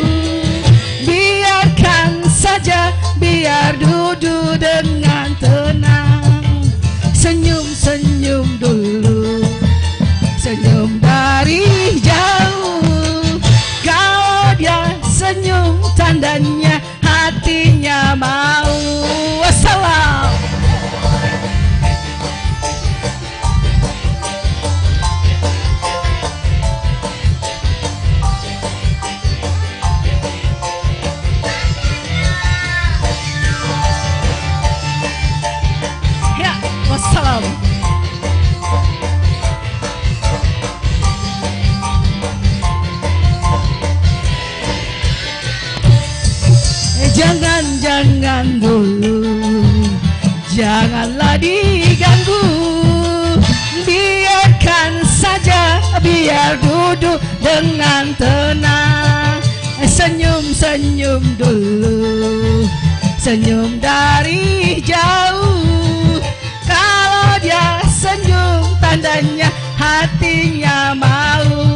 biarkan saja, biar duduk dengan tenang. Senyum-senyum dulu, senyum dari jauh. Kalau dia senyum, tandanya hatinya mau. Wassalam. Wassalam. Jangan dulu, janganlah diganggu, biarkan saja, biar duduk dengan tenang. Senyum-senyum dulu, senyum dari jauh. Kalau dia senyum, tandanya hatinya mau.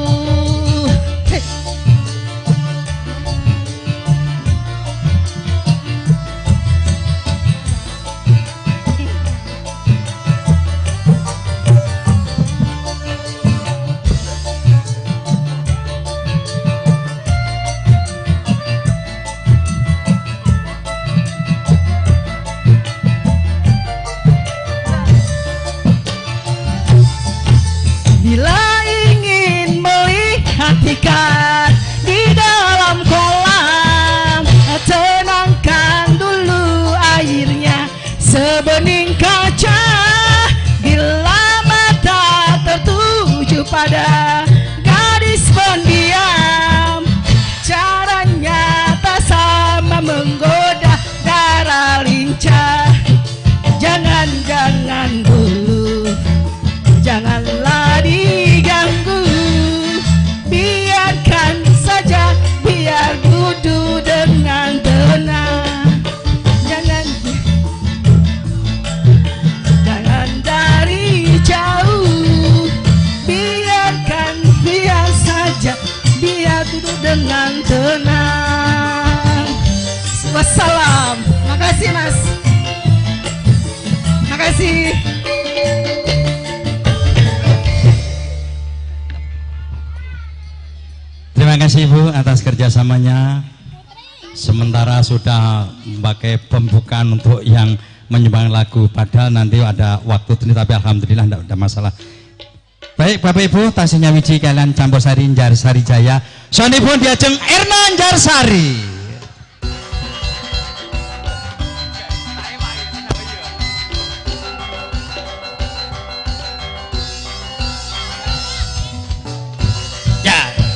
Bila ingin melihat ikan di dalam kolam, tenangkan dulu airnya sebening kaca. Bila mata tertuju pada gadis pendiam, caranya tak sama menggoda darah lincah. Jangan dulu, janganlah diganggu, biarkan saja, biar duduk dengan tenang. Jangan dari jauh, biar saja, biar duduk dengan tenang. Wassalam. Makasih Mas. Makasih. Terima kasih Ibu atas kerjasamanya. Sementara sudah memakai pembukaan untuk yang menyumbang lagu, padahal nanti ada waktu ini, tapi alhamdulillah tidak ada masalah. Baik Bapak Ibu, tasihnya wiji kalian campur sari Jarsari Jaya. Sonipun diajeng Erna Jarsari.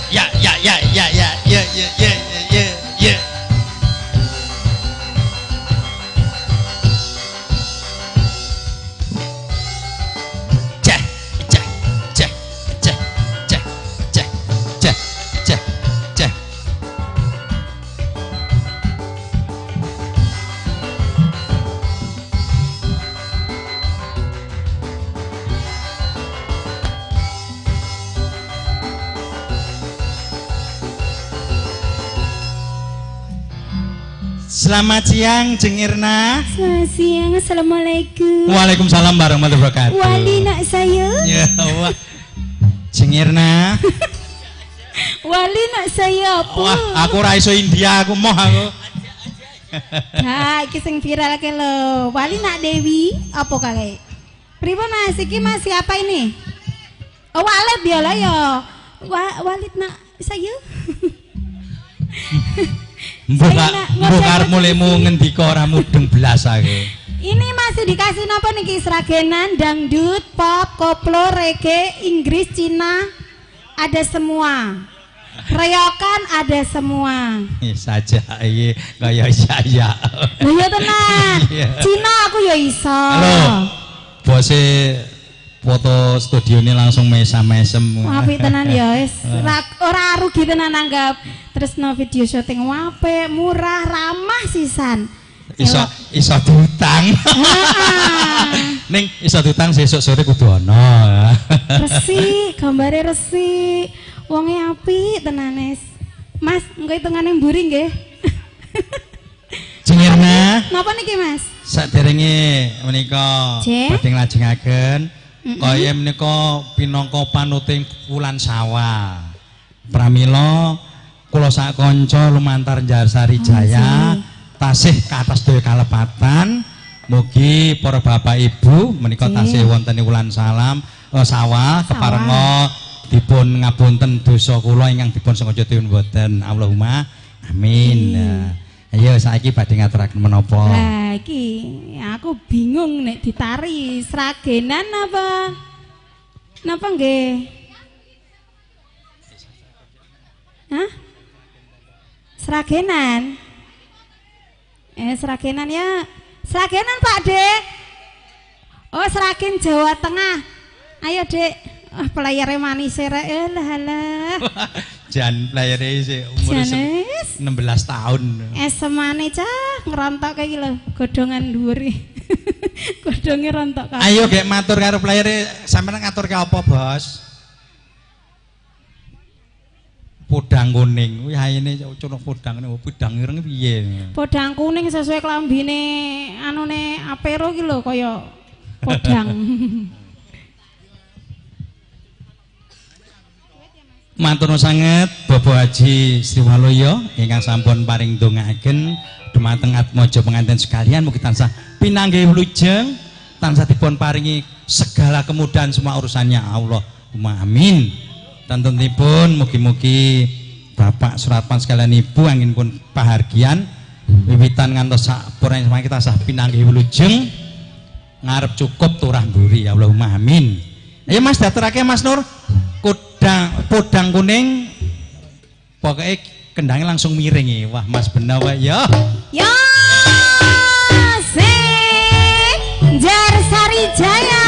Ya, Selamat siang, Jeng Irna. Selamat siang, assalamualaikum. Waalaikumsalam warahmatullahi wabarakatuh. Wali nak saya. Ya Allah. Jeng Irna. Wali nak saya apa? Wah, aku ra iso India, aku moh aku. Nah, iki sing viral ke lo. Wali nak Dewi apa kali? Pripun Mas, iki Mas siapa ini? Oh, Walid ya lah ya. Walid nak saya. Mbok mulaimu ngendika ora mudeng blas aku. Ini masih dikasih napa niki seragenan, dangdut, pop, koplo, reggae, Inggris, Cina, ada semua. Reyokan ada semua. Saja iki kaya saya. Lho ya tenan. Cina aku ya iso. Halo. Bose foto studio ini langsung mesem-mesem. Apik tenan ya wis. Ora rugi tenan anggap. Terus no video syuting wape, murah, ramah sisan. Iso diutang. Ning iso diutang sesuk sore kudu ana. Resi, gambare resi. Wonge apik tenanes. Mas, engko hitungane mburi nggih. Jeng Irna. Napa niki, Mas? Saderenge menika badhe nglajengaken kaya menika pinangka panuting Wulan Sawah. Pramila kula sak kanca lumantar Jarsari Jaya tasih kathah sedaya kalepatan. Mugi para bapak ibu menika tasih wonten Wulan Sawah keparenga dipun ngapunten dosa kula ingkang dipun sengaja dipun boten. Allahumma amin. Ayo saiki badhe ngaturaken menapa? Lah iki aku bingung nek ditari sragenan apa? Napa nggih? Hah? Sragenan? Sragenan ya. Sragenan Pak Dek. Oh, Sragen Jawa Tengah. Ayo Dek. Pelayare manis rek lah. Jan pelayare isih umur 16 tahun. Esemane cah ngerontok kayak lho, godhongan dhuwur. Godhonge rontok kabeh. Ayo gek matur karo pelayare, sampeyan ngaturke apa, Bos? Podang kuning. Kuwi ayene culuk podang ngene, podang ireng piye? Podang kuning sesuai klambine anune apero ki lho kaya podang. Matur nuwun sanget Bapak Haji Sriwaloyo ingkang sampun paring ndongaaken dhumateng atmaja pengantin sekalian, mugi tansah pinanggih wilujeng, tansah dipun paringi segala kemudahan semua urusannya Allahumma amin. Tantunipun mugi-mugi Bapak Suratpan sekalian Ibu anggenipun pahargyan wiwitan ngantos sampurna kita tansah pinanggih wilujeng ngarep cukup turah mburi Allahumma amin. Ayo Mas daturake Mas Nur. Podang kuning pokoknya kendangnya langsung miring. Wah Mas bener wae ya. Ya Jarsari Jaya.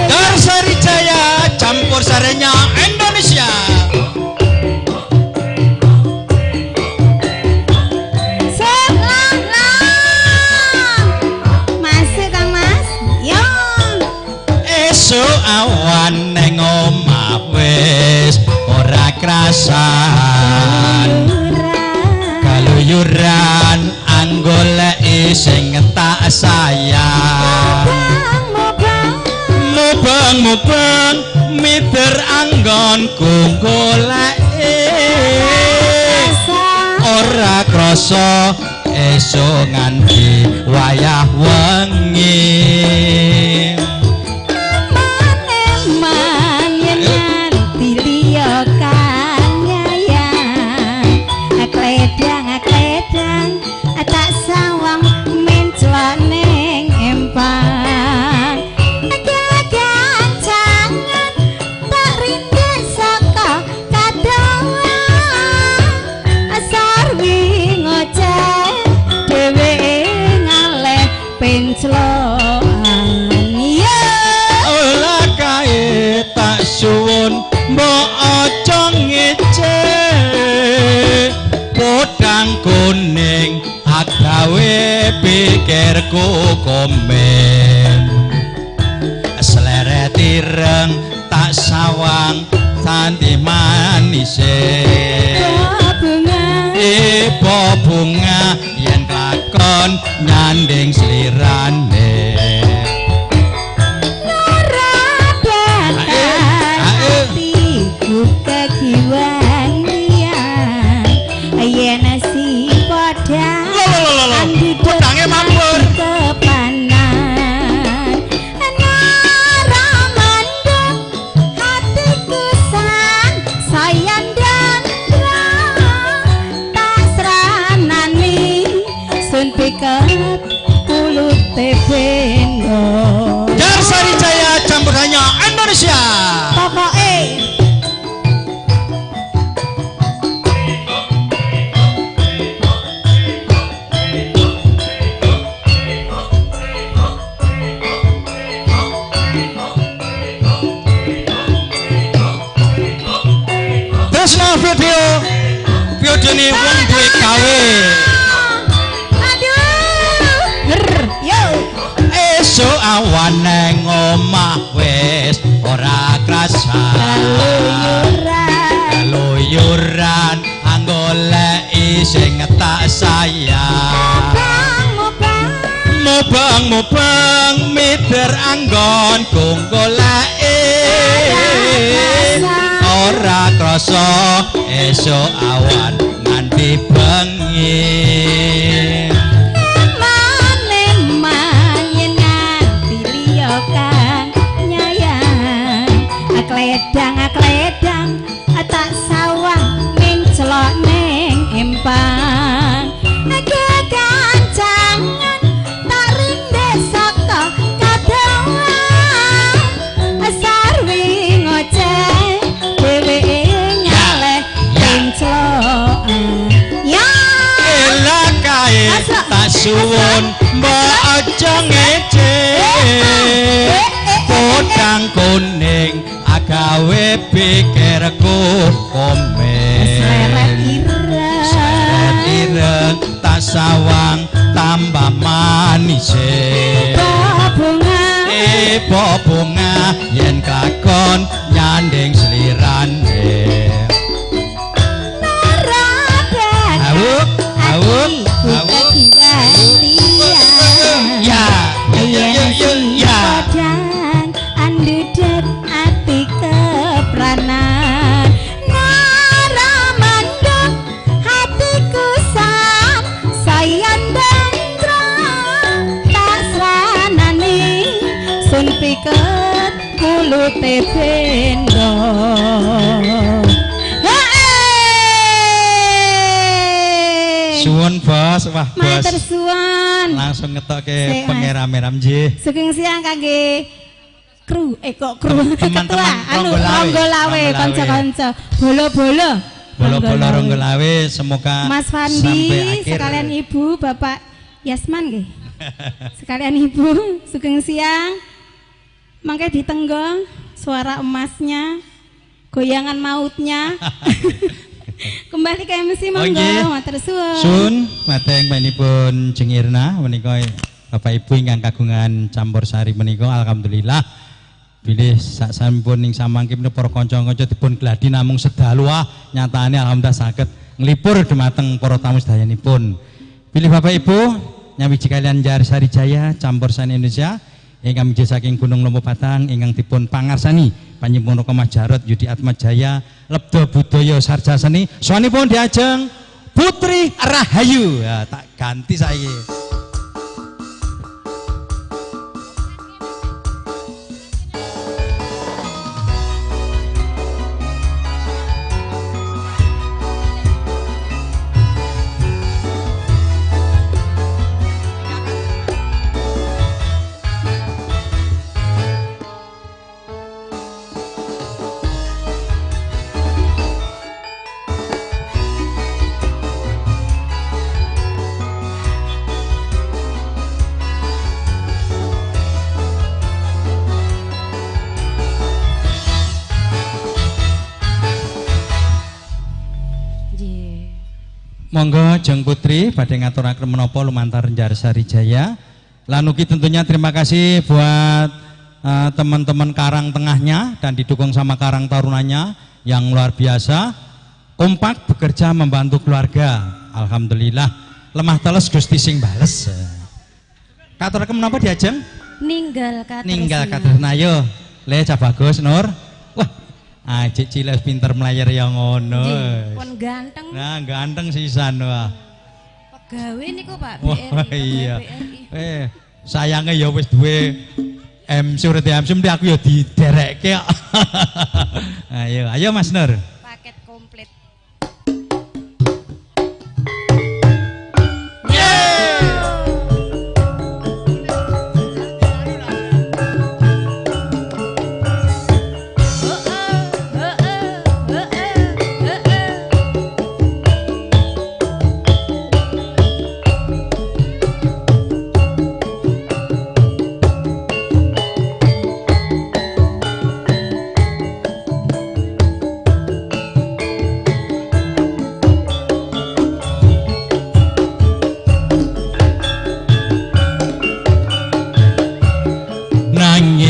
Jarsari Jaya campur sarenya Indonesia. Awan neng omah wis ora krasan kaluyuran anggoleki sing tak sayang mubeng-mubeng mider anggonku goleki ora krasa esuk nganti wayah wengi. Pencloan pikirku komen seleret ireng tak sawang tanti manise bunga yen lakon nyanding slirane pedangnya mamur kepanan naramandung hatiku sang sayang dan tak seranani sun piket kulut tebendo Jar Sarijaya campur hanya Indonesia pokoknya video ini wong duwe gawe aduh yo esuk awan nang omah wis ora krasa luyuran anggoleki sing tak sayang mubang mider anggon goleki ora krasa esuk awan nganti bengi maning yen nganti liya kang nyayang akledang tak sawang ning celok ning empang kekancangan tak rindek saka kadoan sarwi ngoceh dheweke nyaleh ing celokan ya elah kae tak suwun mbok aja ngece podang kuning agawe pikirku komen seret ireng tak sawang tambah manise bunga yen kakon nyanding slirane awuk ya andudet ati kepranan naramandung hatiku sang sayang dendra tak sranani sun piket kulute bendo suwun bos wah bos matur suwun langsung ngetokke pengeram-eram nggih sugeng siang kangge kru kok kru teman-teman Ronggolawe kanca-kanca bolo-bolo Ronggolawe semoga Mas Fandi sampai akhir sekalian Ibu Bapak Yasman nggih sekalian Ibu sugeng siang mangke ditenggo suara emasnya goyangan mautnya kembali ke MC monggo matur suwun sun mateng panjenenganipun Jengirna menika Bapak Ibu ingkang kagungan campur sari menika alhamdulillah bilih sasampun ning samangke para kanca-kanca dipun gladi namung sedalu nyatane alhamdulillah saged nglipur dhumateng para tamu sedayanipun bilih Bapak Ibu nyawiji kalian Jar Sarijaya campur sari Indonesia ingkang mijil saking Gunung Lompo Batang ingkang dipun pangarsani Panjenengan Koma Jarot Yudi Atmajaya Lebda Budaya Sarja Seni sawanipun diajeng Putri Rahayu ya, tak ganti saiki monggo Jeng Putri badhe ngaturaken menapa lumantar Jar Sarijaya Lanuki tentunya terima kasih buat teman-teman Karang Tengahnya dan didukung sama Karang Tarunanya yang luar biasa, kompak bekerja membantu keluarga. Alhamdulillah, lemah teles Gusti sing bales. Katur menapa diajeng? Ninggal katresna. Ninggal katresna yo. Le cah bagus Nur. Wah, ajik cilik pinter melayar ya ngono. Pun ganteng. Nah, ganteng sisan wah. Pegawai niku Pak Wah, BRI. iya. Sayangnya ya wis duwe MC urete MC mesti aku ya diderekke kok. Ayo Mas Nur. Paket komplit.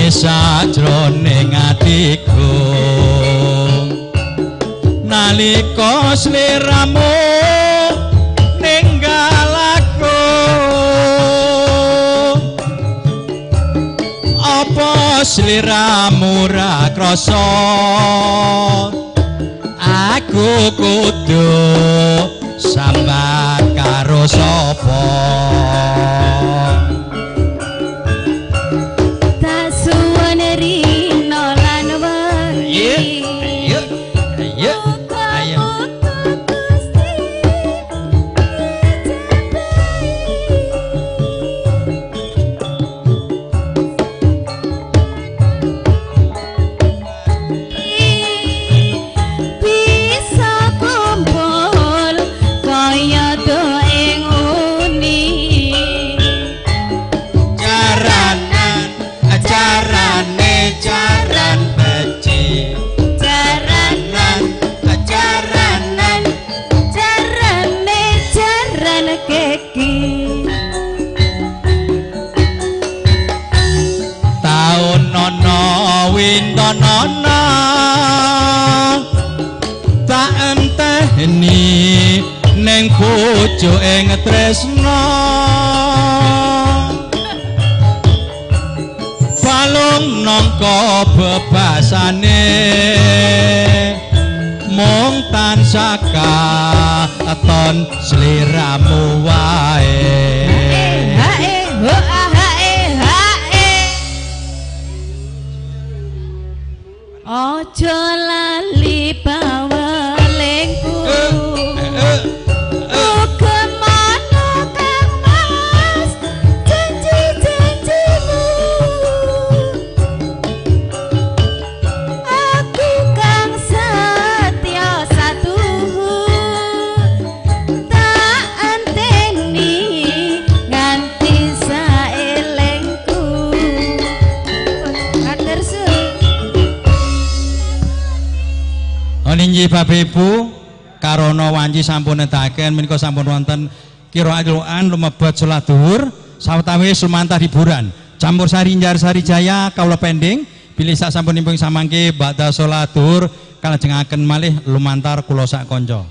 Sajroning atiku nalika sliramu ninggal aku, apa sliramu ra krasa aku kudu sambat karo sapa? Wintonana tak enteni ning pucuking tresna, balung nangka bebasane mung tansah katon sliramu wae. Ojo lali bawalengku kemana Kang Mas janji-janjimu, aku Kang Setya satu tak anteni nganti saelengku. Kadersu Ninggih Bapak Ibu, karana wanci sampun nedahaken menika sampun wonten kira-kiraan lumebet salat dhuwur sawetawis lumantar hiburan. Campur sari Njar Sari Jaya kawula pending bilih sak sampunipun samangke badha salat dhuwur kalajengaken malih lumantar kula sak kanca.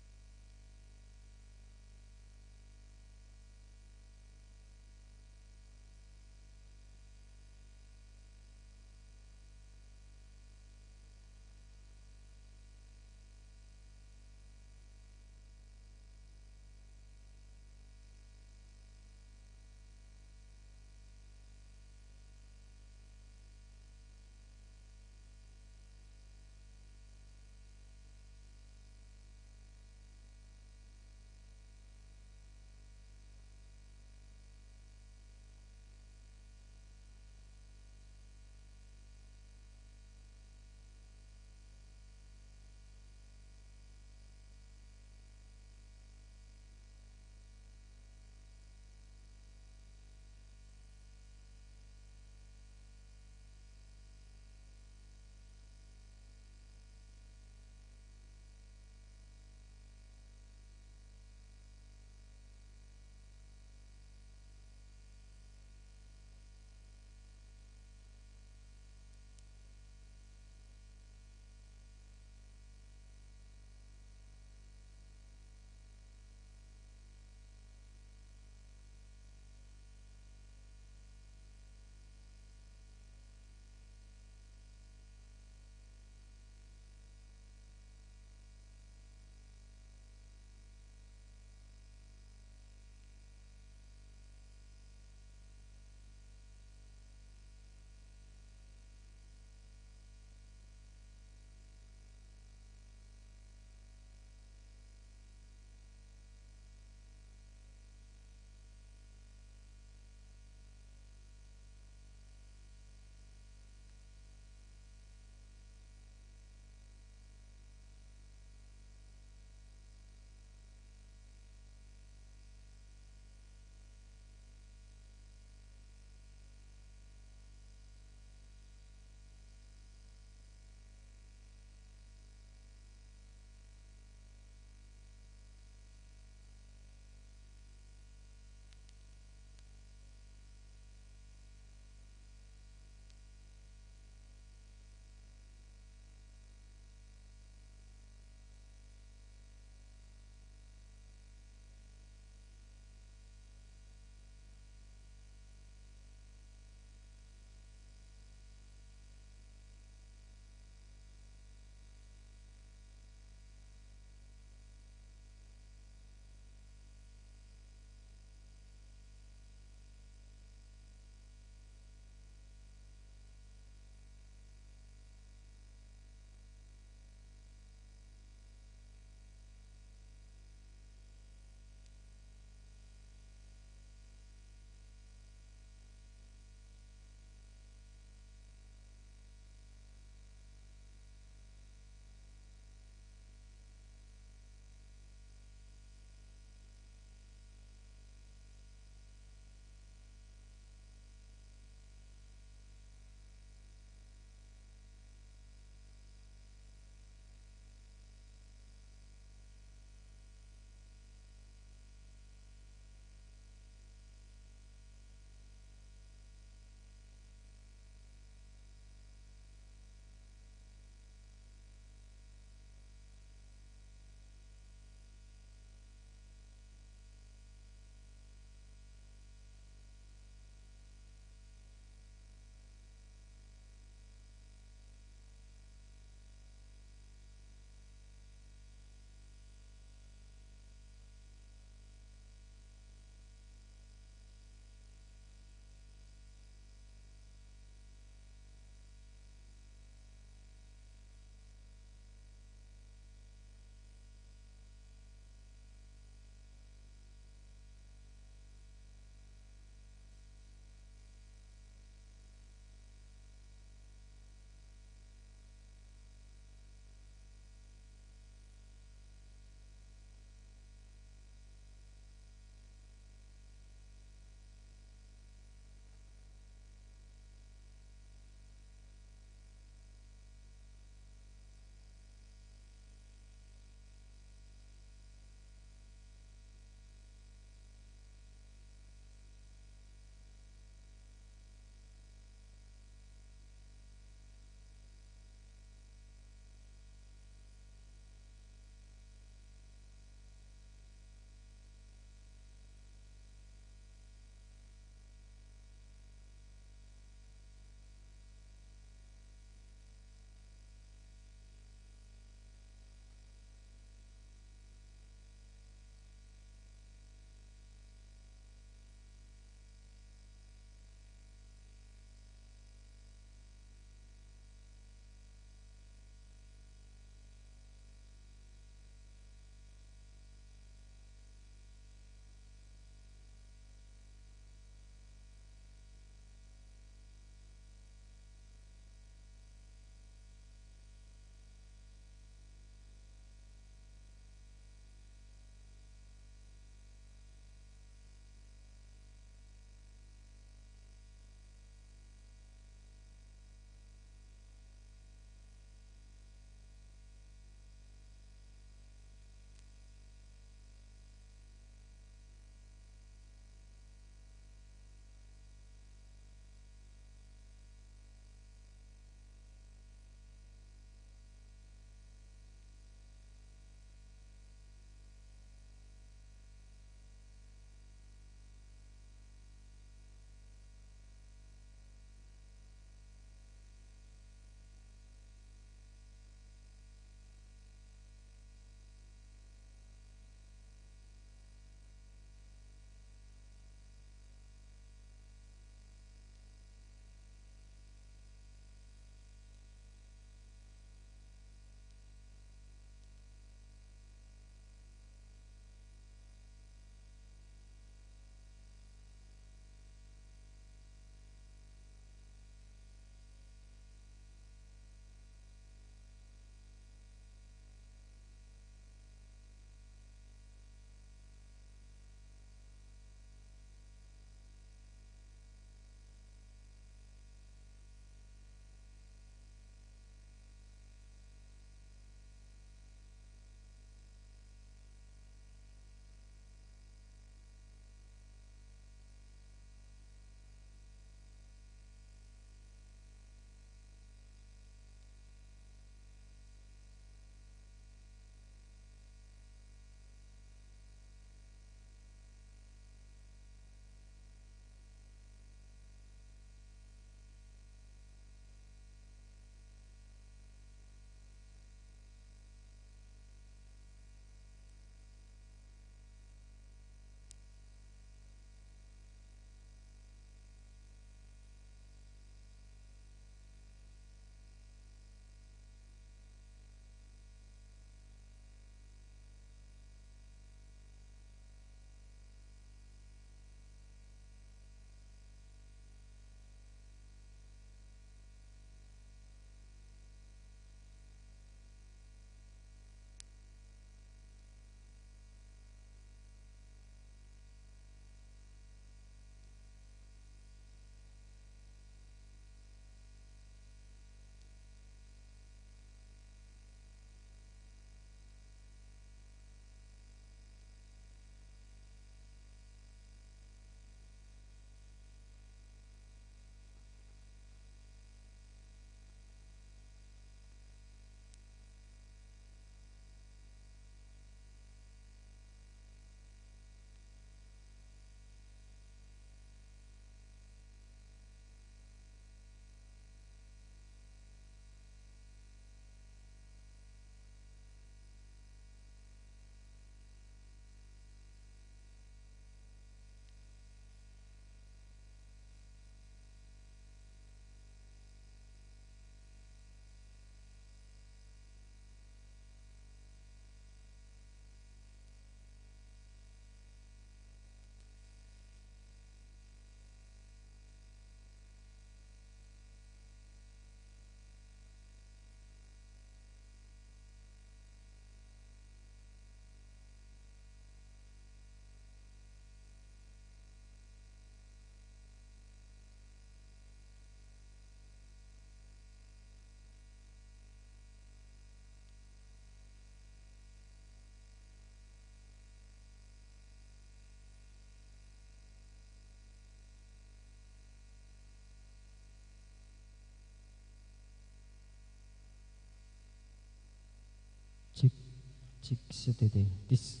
Cik setete tis.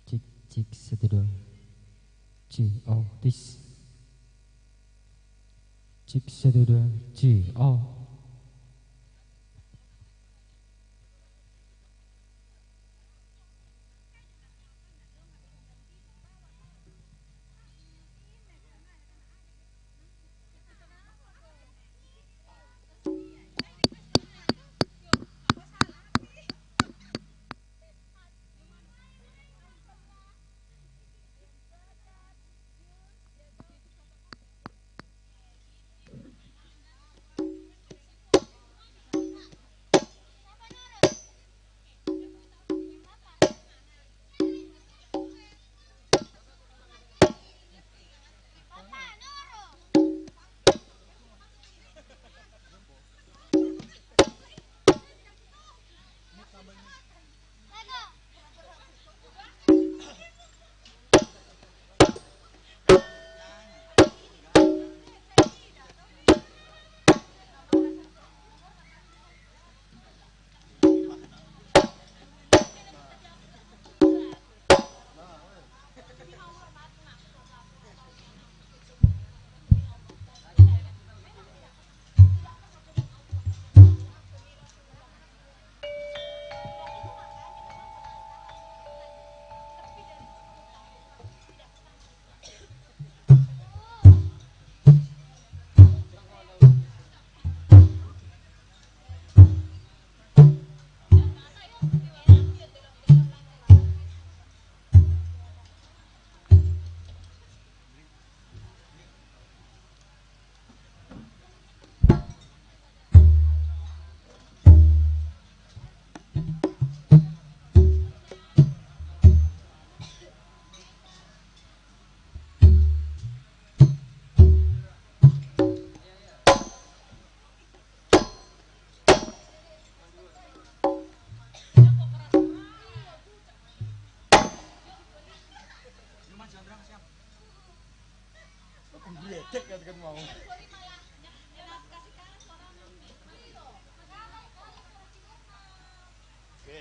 Cik cik setete. Ci oh tis. Cik setete ci oh.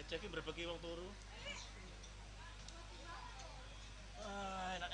Cek berbagi wong turu. Enak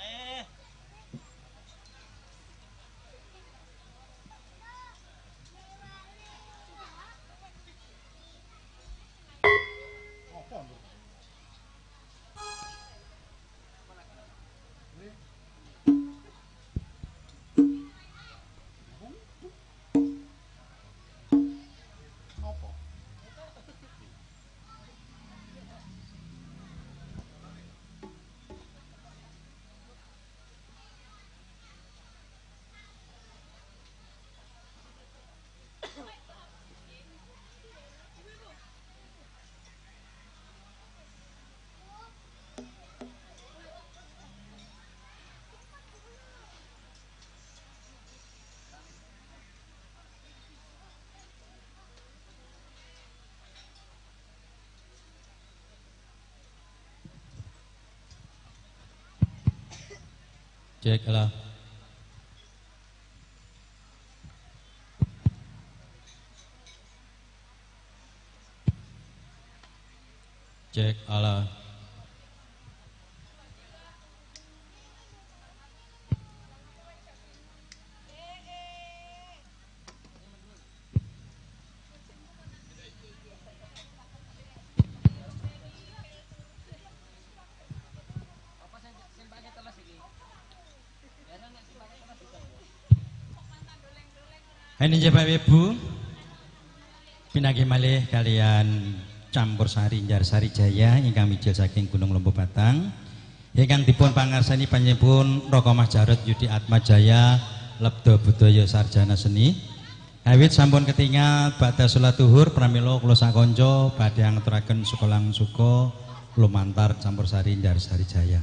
Cek lah. Cek ala. Ini Bapak Ibu pinagi malih kalian campur sari Njarsari Jaya ingkang mijil saking Gunung Lombo Batang ingkang dipun pangarsani panjenenganipun Raka Mas Jarot Yudi Atma Jaya Lebda Budaya Sarjana Seni awit sampun ketingal badhe salat zuhur pramila kula sakonco badhe ngaturaken sukolang suka lumantar campur sari Njarsari Jaya.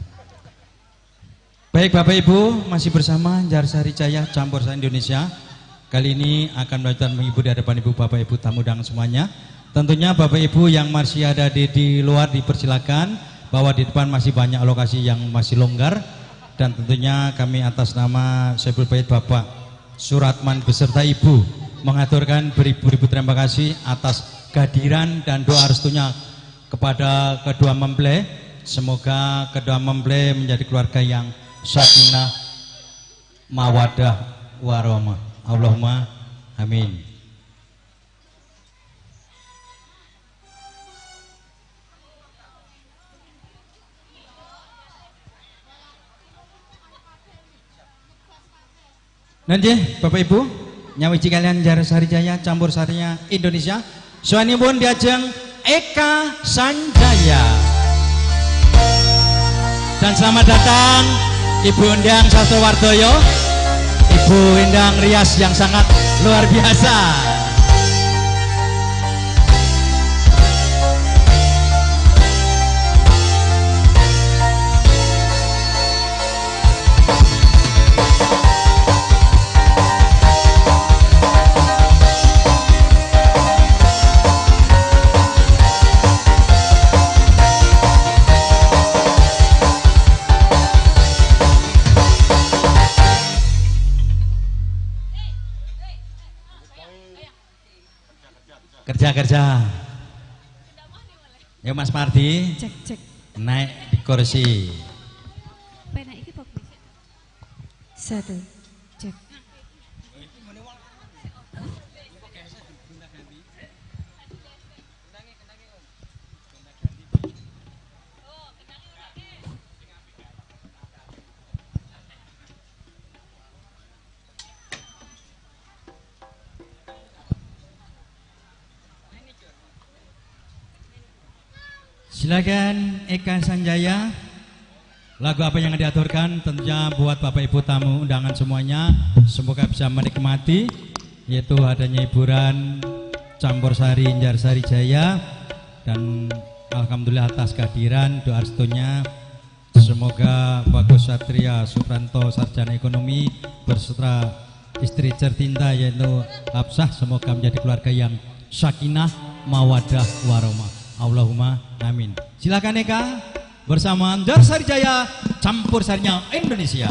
Baik Bapak Ibu, masih bersama Njarsari Jaya Campur Sari Indonesia. Kali ini akan melanjutkan menghibur di hadapan Ibu Bapak Ibu tamu undangan semuanya. Tentunya Bapak Ibu yang masih ada di luar dipersilakan, bahwa di depan masih banyak lokasi yang masih longgar. Dan tentunya kami atas nama Saiful Bait Bapak Suratman beserta Ibu mengaturkan beribu-ribu terima kasih atas kehadiran dan doa restunya kepada kedua mempelai, semoga kedua mempelai menjadi keluarga yang sakinah, mawadah, warahmah. Allahumma amin. Nanti Bapak Ibu nyawiji kalian Jar Sari Jaya campur sarinya Indonesia suanipun diajeng Eka Sanjaya. Dan selamat datang Ibu Endang Sastrowardoyo, Ibu Endang Rias yang sangat luar biasa. Kerja. Ya Mas Mardi. Cek. Naik di kursi. Pena iki fokus. 1. Cek. Silakan Eka Sanjaya. Lagu apa yang diaturkan tentunya buat Bapak Ibu tamu undangan semuanya, semoga bisa menikmati, yaitu adanya hiburan campur sari Jar Sari Jaya. Dan alhamdulillah atas kehadiran doa restunya, semoga Bagus Satria Supranto sarjana ekonomi berserta istri tercinta yaitu Hafsah, semoga menjadi keluarga yang sakinah, mawadah, warahmah. Allahumma amin. Silakan Eka bersama Jar Sari Jaya campur sarinya Indonesia.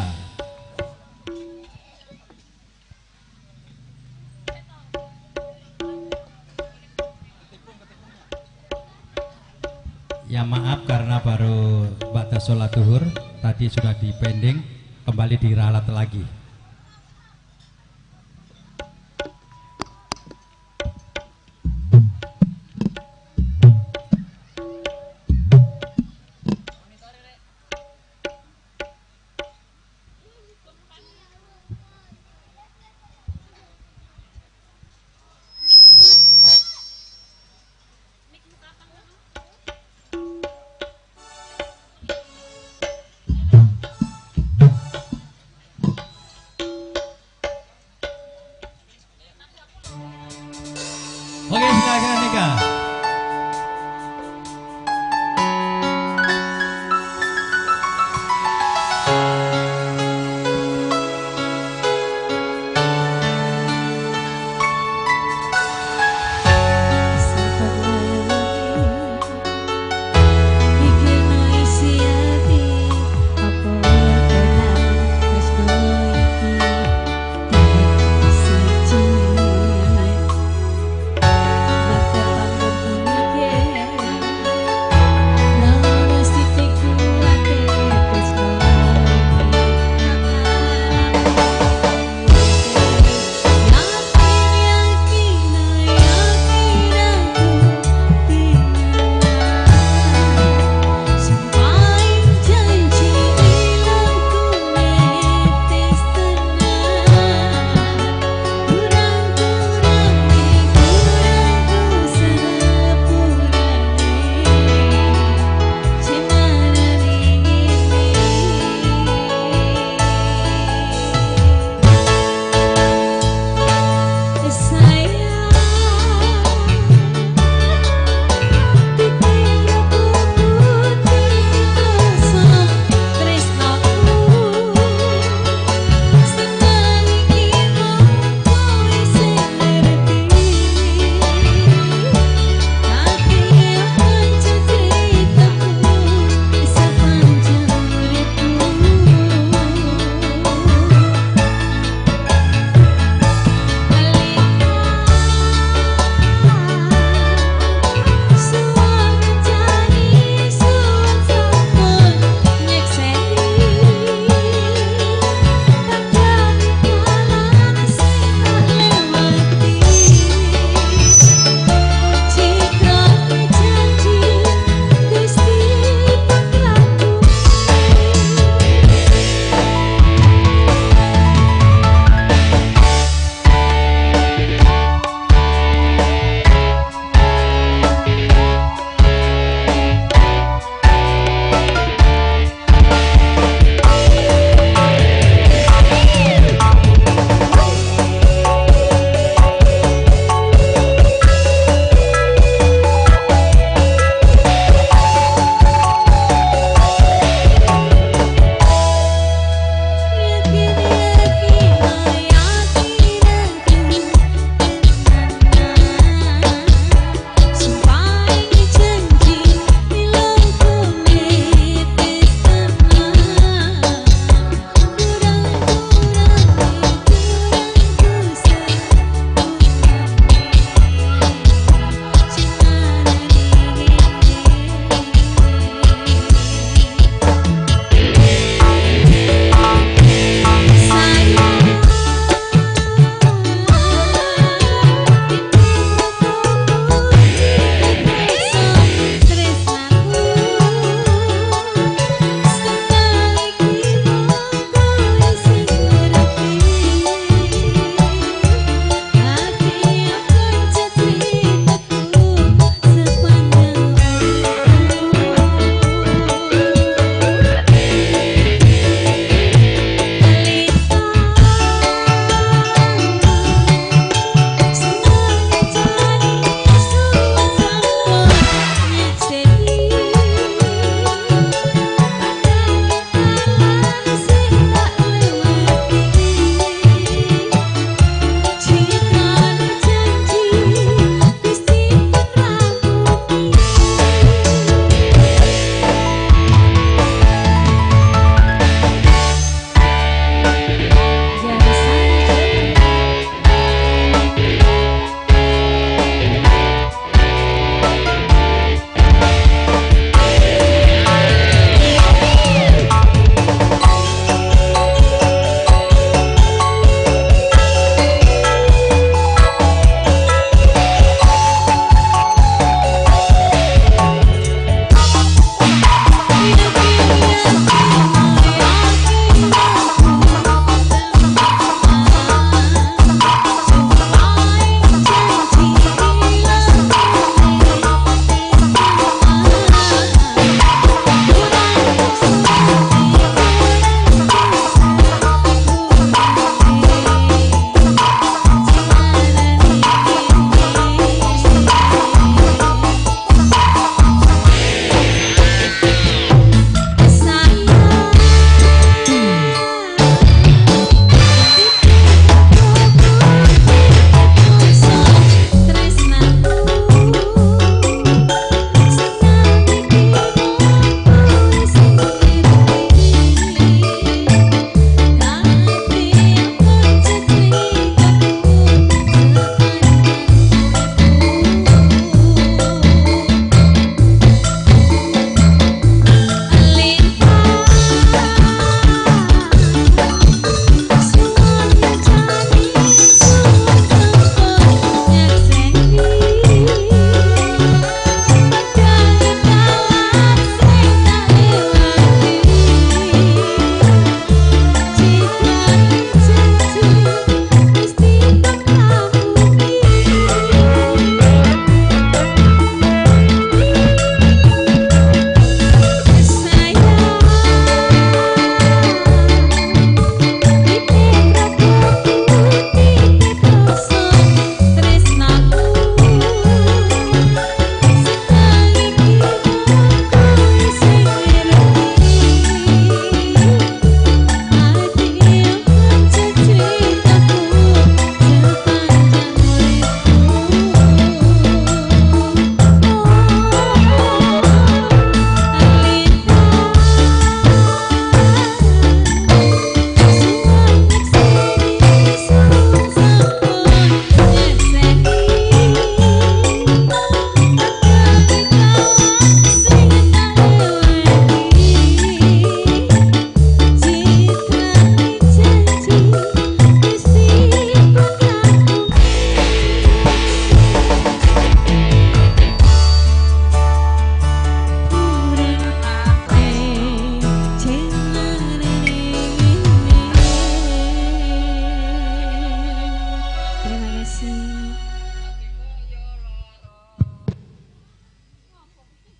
Ya maaf karena baru batas sholat duhur tadi sudah dipending, kembali diralat lagi.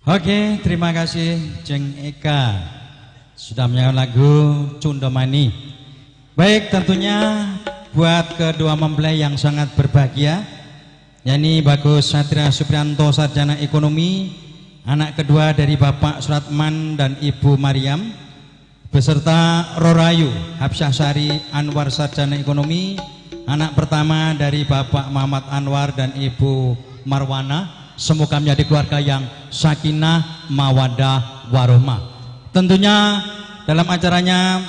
Oke, terima kasih Jeng Eka sudah menyanyikan lagu Cundomani. Baik, tentunya buat kedua mempelai yang sangat berbahagia, yakni Bagus Satria Suprianto Sarjana Ekonomi, anak kedua dari Bapak Suratman dan Ibu Mariam, beserta Rorayu Habsyah Sari Anwar Sarjana Ekonomi, anak pertama dari Bapak Muhammad Anwar dan Ibu Marwana. Semoga menjadi keluarga yang sakinah, mawadah, warohmah. Tentunya dalam acaranya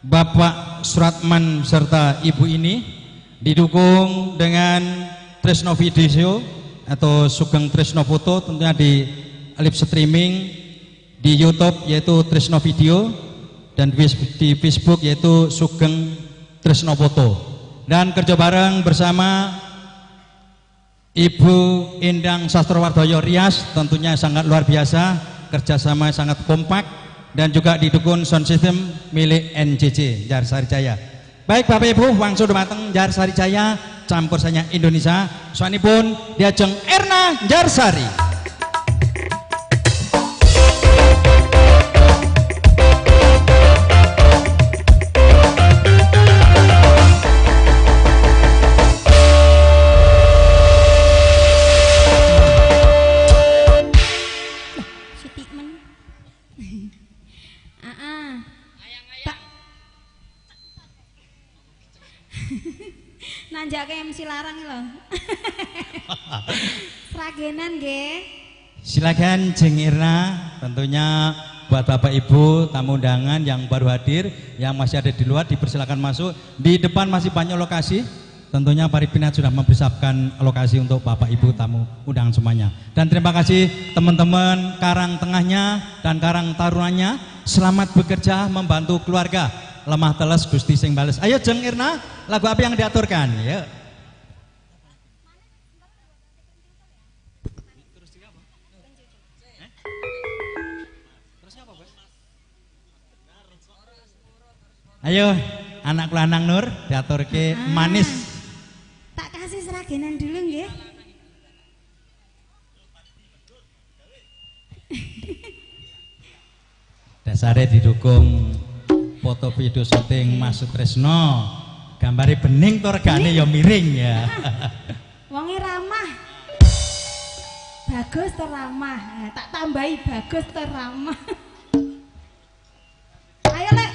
Bapak Suratman serta Ibu ini didukung dengan Tresno Video atau Sugeng Tresno Foto, tentunya di live streaming di YouTube yaitu Tresno Video, dan di Facebook yaitu Sugeng Tresno Foto, dan kerja bareng bersama Ibu Indang Sastrowardoyo Rias, tentunya sangat luar biasa, kerjasama sangat kompak, dan juga didukung sound system milik NJJ Jar Sarijaya. Baik Bapak Ibu, wangsul dumateng Jar Sarijaya campur sanya Indonesia, soalipun diajeng Erna Jarsari. Nanjak ke MC larang loh. Sragenan nggih. Silakan Jeng Irna, tentunya buat Bapak Ibu tamu undangan yang baru hadir, yang masih ada di luar dipersilakan masuk. Di depan masih banyak lokasi. Tentunya Paripinat sudah mempersiapkan lokasi untuk Bapak Ibu tamu undangan semuanya. Dan terima kasih teman-teman Karang Tengahnya dan Karang Tarunanya, selamat bekerja membantu keluarga. Lemah teles Gusti sing bales. Ayo Jeng Irna, lagu apa yang diaturkan? Ya. Ayo anak lanang Nur diaturke manis. Tak kasih seragenan dulu nggih. Dasare didukung foto video syuting Mas Tresno, gambare bening to regane ya miring ya. Wonge ramah. Bagus to ramah. Tak tambahi bagus to ramah. Ayo Lek.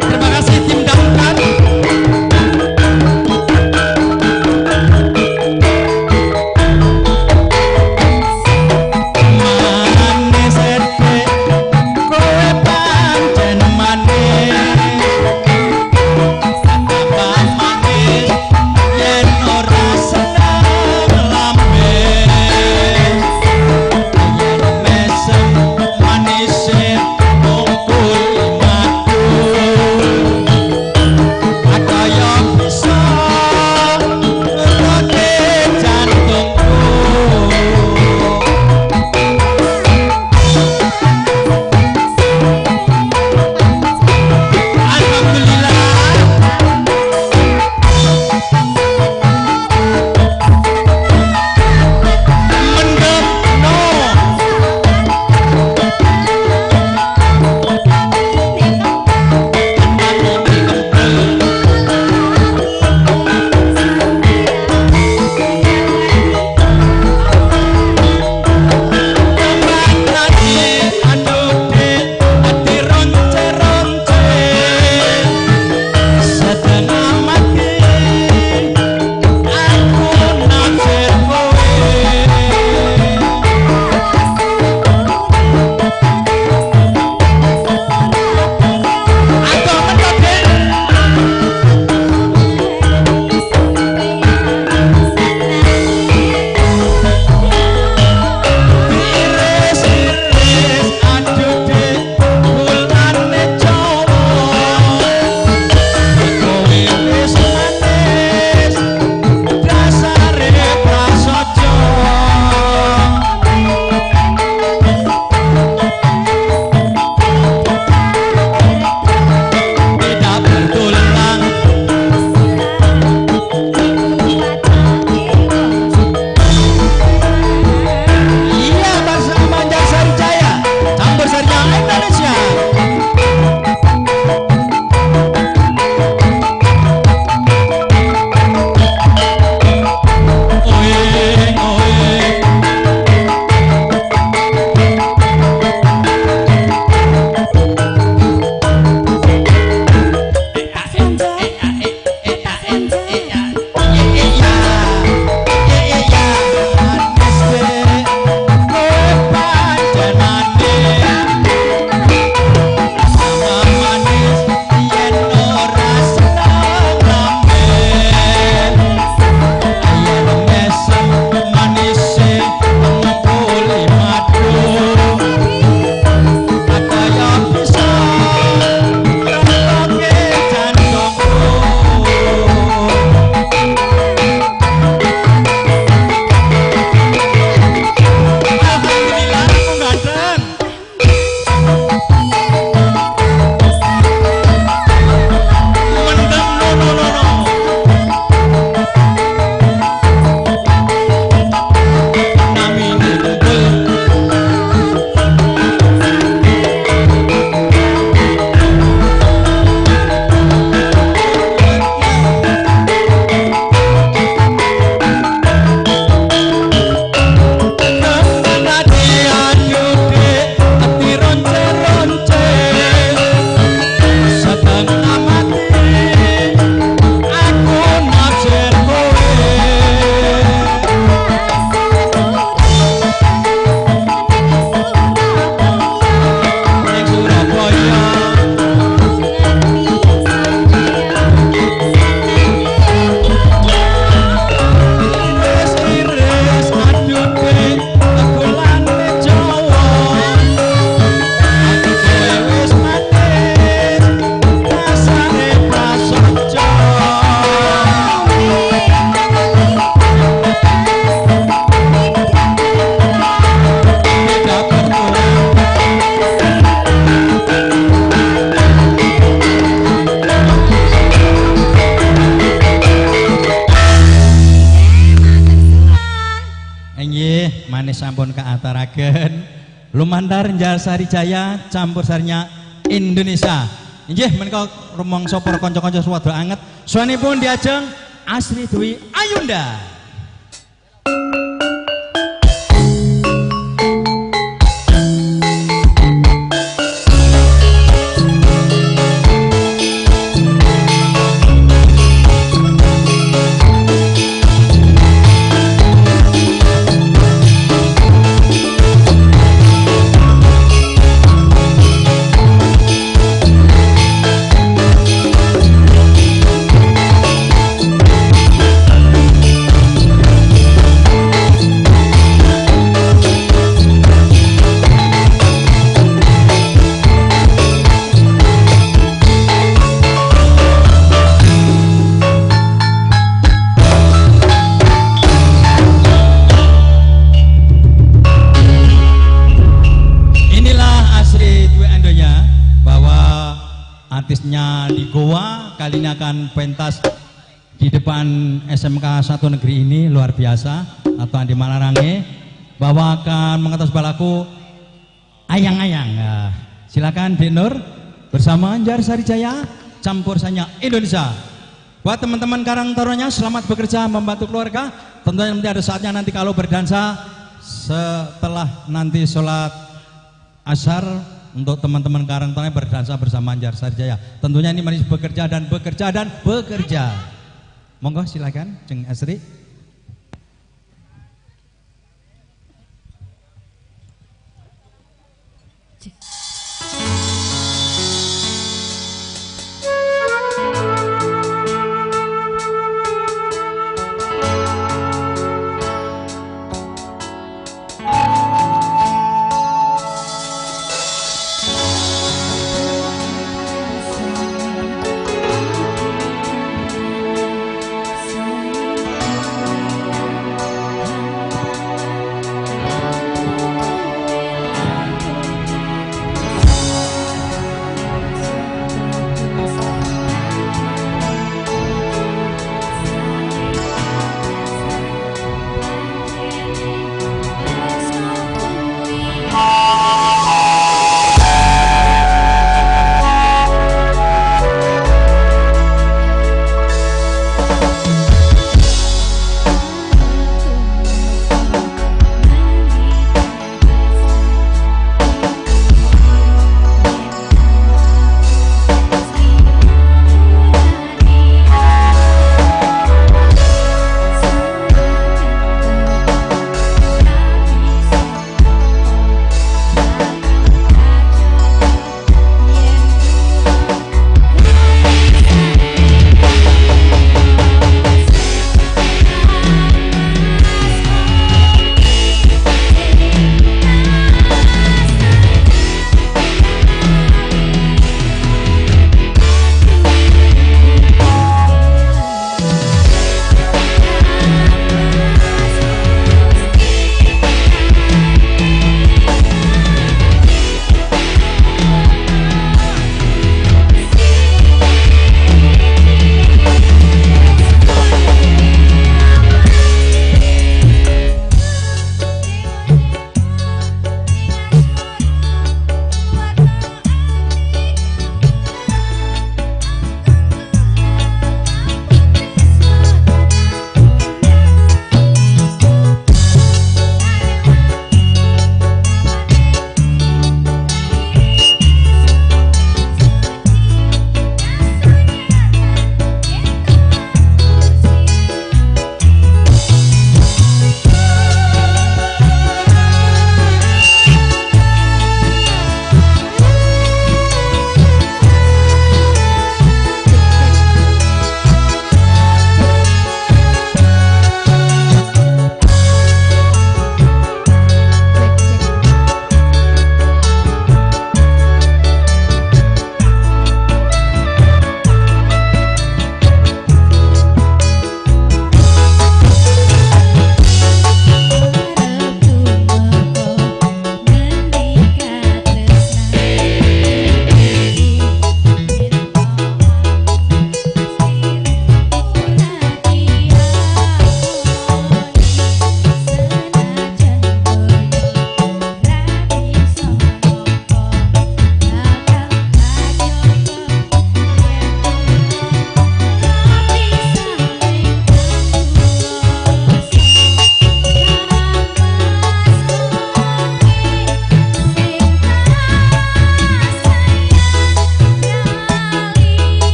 Terima kasih tim sampun kaataraken lumantar Jarsari Jaya campur sarinya Indonesia. Inggih menika rumangsa para kanca-kanca swadra anget suwanipun diajeng Asri Dwi Ayunda. Artisnya di Goa kali ini akan pentas di depan SMK 1 negeri ini luar biasa atau di Malarange bawakan mengatas balaku ayang-ayang. Nah, silakan Dek Nur bersama Jarsari Jaya campur sanya Indonesia. Buat teman-teman Karang Tarunanya selamat bekerja membantu keluarga. Tentunya nanti ada saatnya nanti kalau berdansa setelah nanti sholat asar untuk teman-teman Karang Tarunanya berdansa bersama Jarsari Jaya. Tentunya ini masih bekerja dan bekerja dan bekerja. Monggo silakan Jeng Asri. Sayang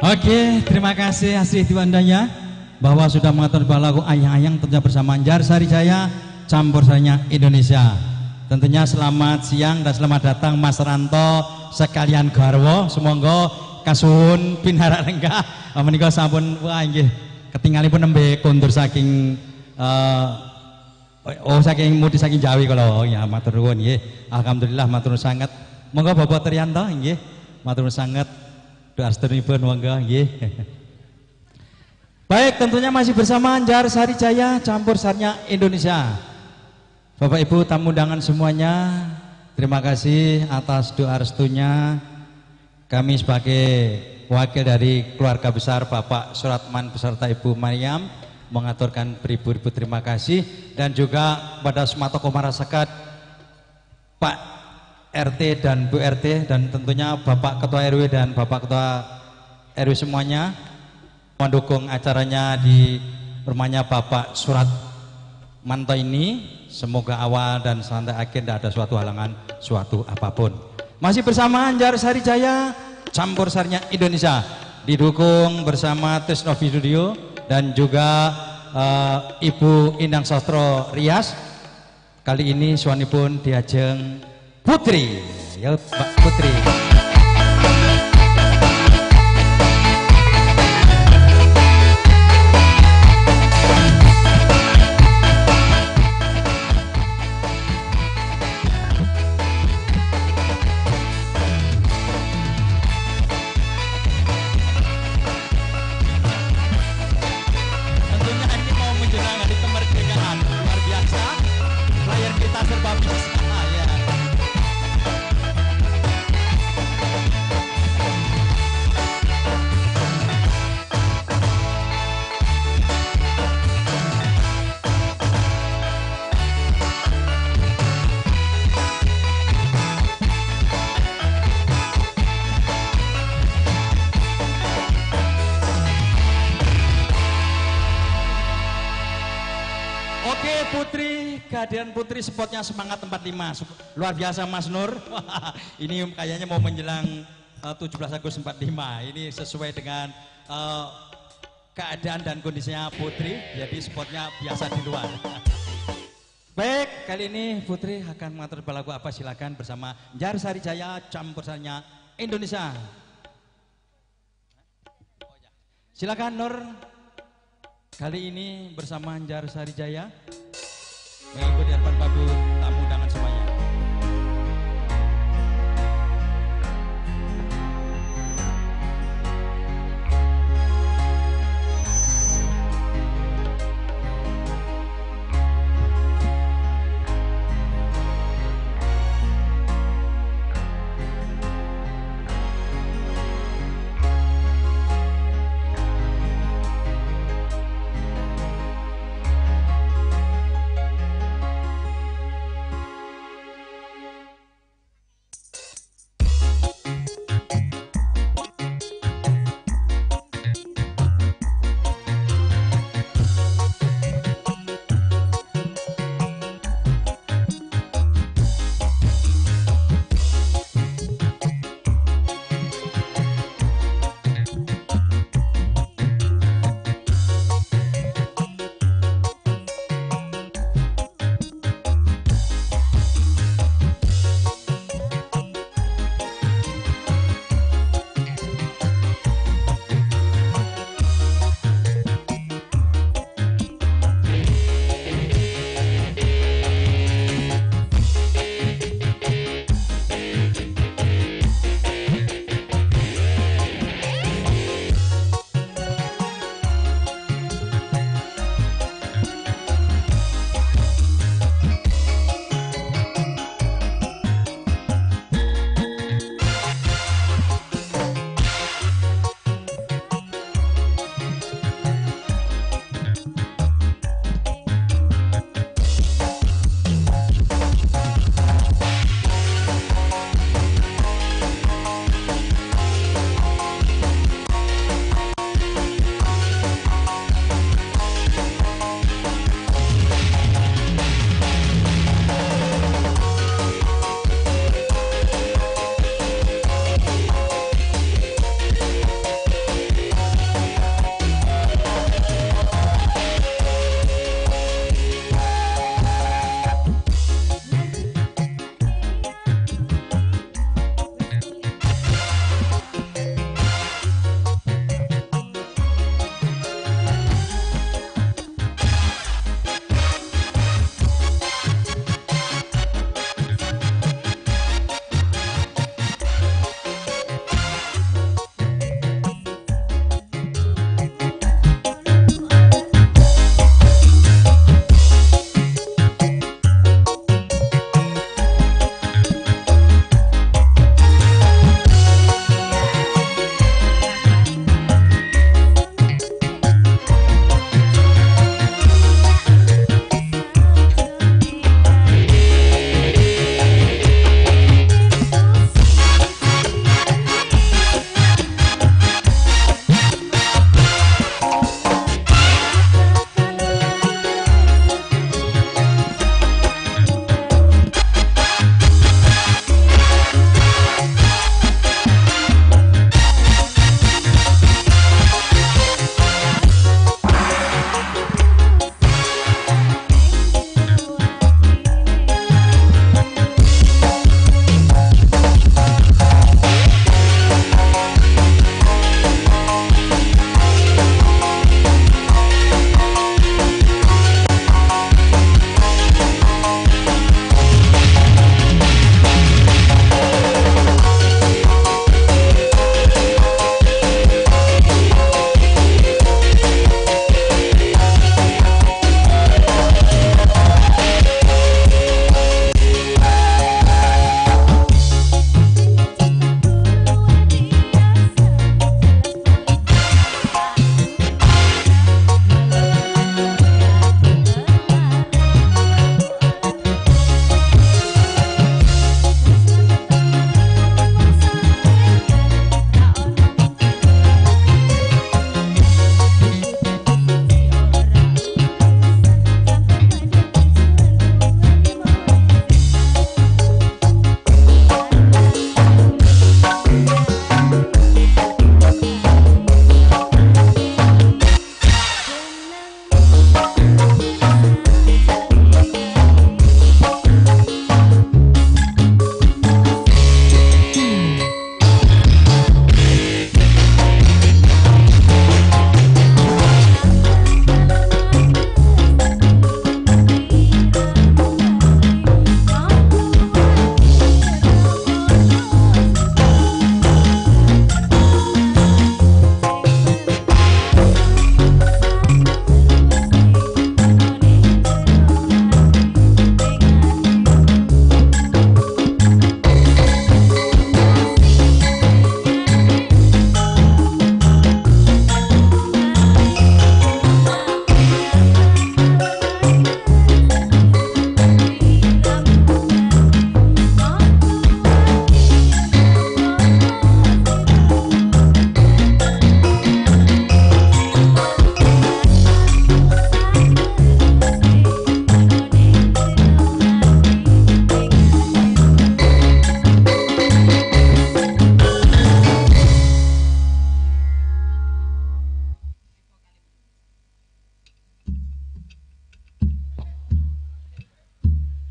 Oke, terima kasih asli Diwandanya bahwa sudah mengatur lagu Ayang-Ayang tentunya bersama Anjar Sari Jaya campur sarinya Indonesia. Tentunya selamat siang dan selamat datang Mas Ranto sekalian garwo. Semoga kasuhun pinara renggah menika sampun wah nggih ketinggalipun nembe kondur saking saking mudi saking Jawi kalau ya matur nuwun nggih. Alhamdulillah matur nuwun sanget. Monggo Bapak Triyanto nggih matur nuwun sanget. Doa astunipun monggo nggih. Baik, tentunya masih bersama Anjar Sari Jaya campur sarinya Indonesia. Bapak Ibu tamu undangan semuanya, terima kasih atas doa restunya. Kami sebagai wakil dari keluarga besar Bapak Suratman beserta Ibu Maryam mengaturkan beribu-ribu terima kasih, dan juga pada Sumato Komara Sekat Pak RT dan Bu RT, dan tentunya Bapak Ketua RW dan Bapak Ketua RW semuanya mendukung acaranya di rumahnya Bapak Suratmanto ini. Semoga awal dan sampai akhir tidak ada suatu halangan suatu apapun. Masih bersama Anjar Sari Jaya campur sarinya Indonesia, didukung bersama Tesnovi Studio dan juga Ibu Indang Sastro Rias. Kali ini suanipun diajeng Putri, ya Mbak Putri. Tentunya ini mau menjelang hari kemerdekaan luar biasa. Layar kita serba bisa ya. Oke Putri, kehadiran Putri spotnya semangat 45 luar biasa Mas Nur. Wah, ini kayaknya mau menjelang 17 Agustus 45. Ini sesuai dengan keadaan dan kondisinya Putri, jadi spotnya biasa di luar. Baik, kali ini Putri akan mengatur lagu apa, silakan bersama Anjar Sari Jaya campur sarinya Indonesia. Silakan Nur. Kali ini bersama Anjar Sari Jaya mengikuti harapan Bapak tamu undangan semuanya.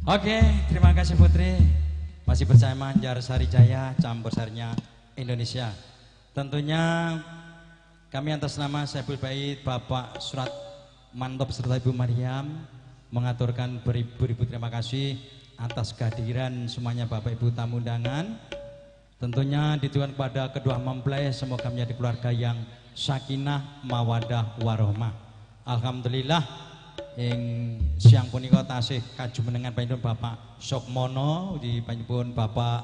Oke, terima kasih Putri. Masih bersama Anjar Sarijaya, campur sarinya Indonesia. Tentunya kami atas nama Saiful Bait, Bapak Surat Mantop serta Ibu Maryam mengaturkan beribu-ribu terima kasih atas kehadiran semuanya Bapak Ibu tamu undangan. Tentunya ditujukan kepada kedua mempelai, semoga menjadi keluarga yang sakinah, mawadah, warohmah. Alhamdulillah ing siang punika tasih kajumenengan panjenengan Bapak Sokmono di panjenengan Bapak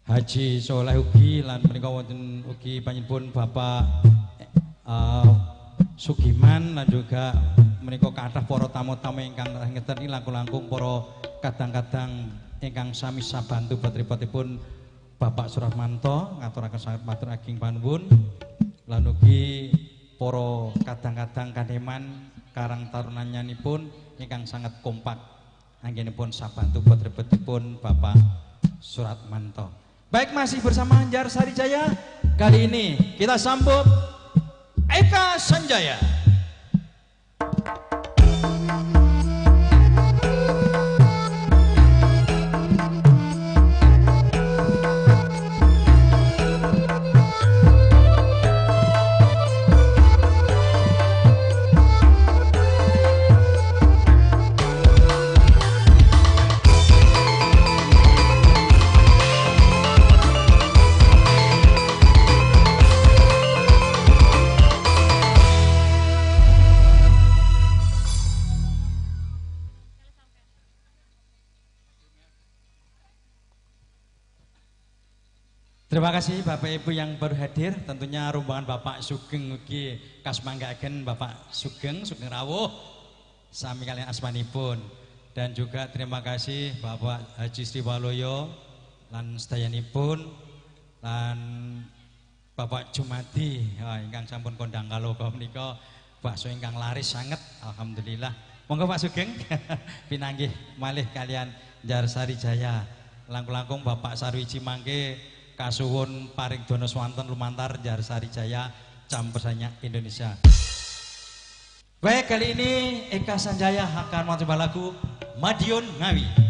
Haji Soleh ugi lan menika wonten ugi panjenengan Bapak Sugiman lan juga menika kathah para tamu-tamu ingkang ngeten langkung-langkung para kadang-kadang ingkang sami sabantu putripun Bapak Suratmanto ngaturaken sanget matur ageng panuwun lan ugi para kadang-kadang kaneman karang tarunanyanipun ingkang sangat kompak anggenipun sabantu putripun Bapak Suratmanto. Baik, masih bersama Anjar Sarijaya. Kali ini kita sambut Eka Sanjaya. Terima kasih Bapak Ibu yang baru hadir. Tentunya rombongan Bapak Sugeng ugi kasmanggaken Bapak Sugeng Rawuh sami kalian asmanipun. Dan juga terima kasih Bapak Haji Sriwaloyo lan sedayanipun lan Bapak Jumadi ingkang sampun kondang kaloka menika bakso ingkang laris sanget alhamdulillah. Monggo Pak Sugeng pinanggih malih kalian Anjar Sarijaya. Langkung-langkung Bapak Sarwiji mangke kasuwun paring dono swanten lumantar Anjar Sarijaya campursanya Indonesia. Baik, kali ini Eka Sanjaya akan mencoba lagu Madiun Ngawi.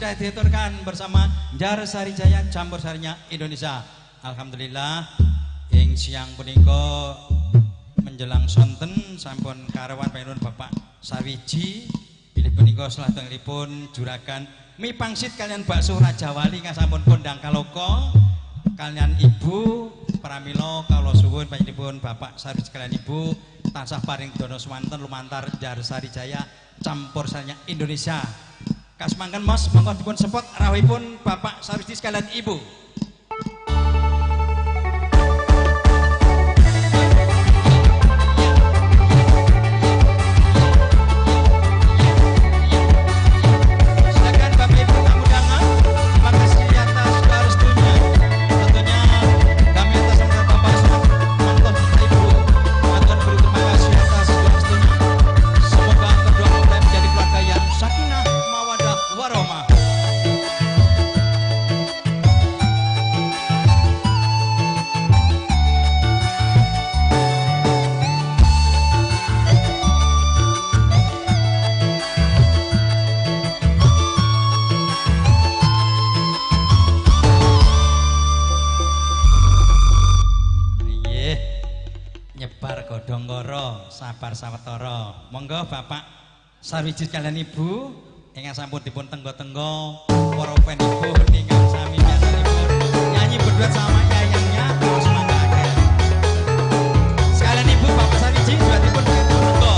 sudah diaturkan bersama Jar Sarijaya campur sarinya Indonesia. Alhamdulillah ing siang punika menjelang sonten sampun karawan panjenengan Bapak Sarwiji bilih punika salajengipun juragan mi pangsit kalian bakso Raja Wali sampun kondang kaloka kalian Ibu pramila kula suwun panjenenganipun Bapak Sarwiji kalian Ibu tansah paring dono swanten lumantar Jar Sarijaya campur sarinya Indonesia. Kasmangken Mas monggo dipun sepot rawuhipun Bapak Sarwiji sekalian Ibu. Silakan Bapak Ibu tamu undangan. Terima kasih atas restunya. Tentunya kami atas nama Bapak Mantan Ibu Mantan beri terima kasih atas restunya. Semoga kedua mempelai menjadi keluarga yang sakinah mawaddah warahmah. Nggih, nyebar godhong kara, sabar sawetara. Monggo Bapak Sarwiji kalian Ibu ingkang sampun dipun tenggo-tenggo para penipun ingkang sami biasanipun nyanyi berdua sama yayangnya terus mangkake. Sekalian Ibu Bapak Sarwiji sudah dipun tenggo.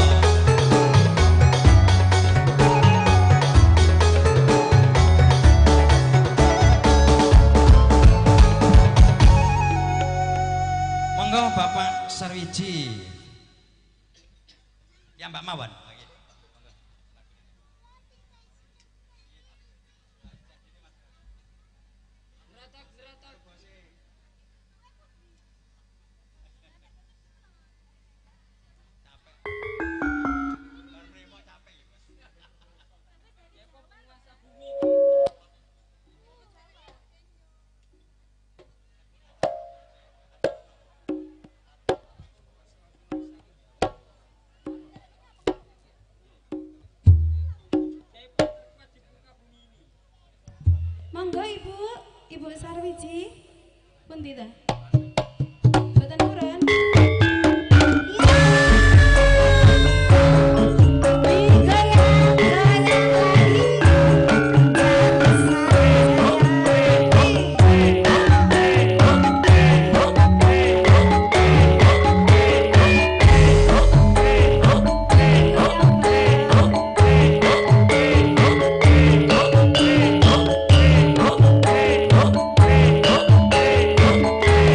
Monggo Bapak Sarwiji. Ya Mbak Mawon. Monggo Ibu Sarwiji. Pundi ta? Mboten nurun. Hey!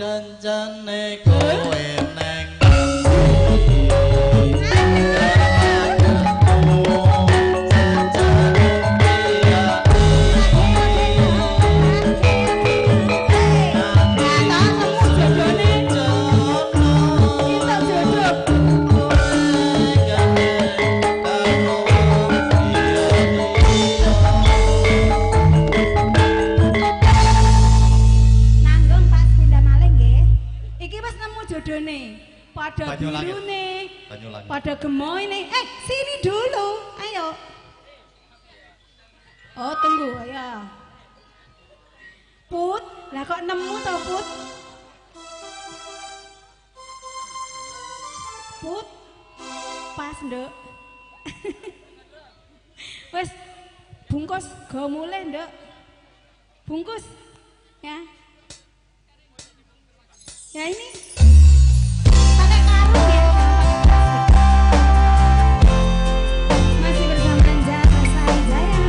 janjane kowe neng pada birune, pada gemoyne. Sini dulu, ayo. Oh tunggu, ayo. Put, lah kok nemu toh Put? Put, pas nduk. Wes, bungkus, go mulai nduk. Bungkus, ya. Ya ini. Masih bersama Anjata Sarijaya.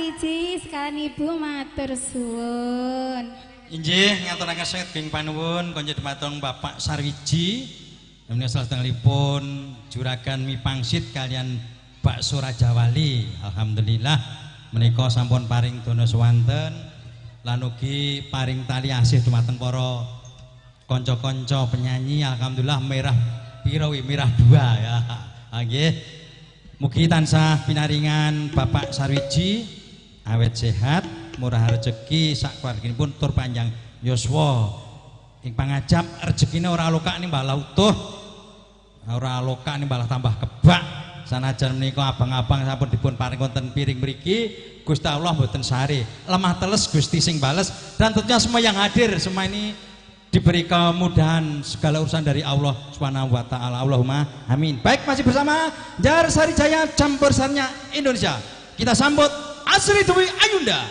Sarwiji sekalian Ibu matur suwun. Inggih ngaturaken sanget geng panuwun kanca dumateng Bapak Sarwiji menika salajengipun juragan mie pangsit kalian bakso Raja Wali. Alhamdulillah menika sampun paring dono swanten lan ugi paring tali asih dumateng para kanca-kanca penyanyi. Alhamdulillah merah piro merah 2 ya. Nggih. Mugi tansah pinaringan Bapak Sarwiji awet sehat, murah rezeki sak keluarganipun tur panjang yuswa. Ing pangajap rezekine ora lokak ning balah utuh. Ora lokak ning balah tambah kebak. Sanajan menika abang-abang sampun dipun paring wonten piring mriki, Gusti Allah mboten sare. Lemah teles Gusti sing bales dan tentunya semua yang hadir semua ini diberi kemudahan segala urusan dari Allah Subhanahu wa taala. Allahumma amin. Baik, masih bersama Jar Sarijaya Campur Sarinya Indonesia. Kita sambut Asri Dwi Ayunda.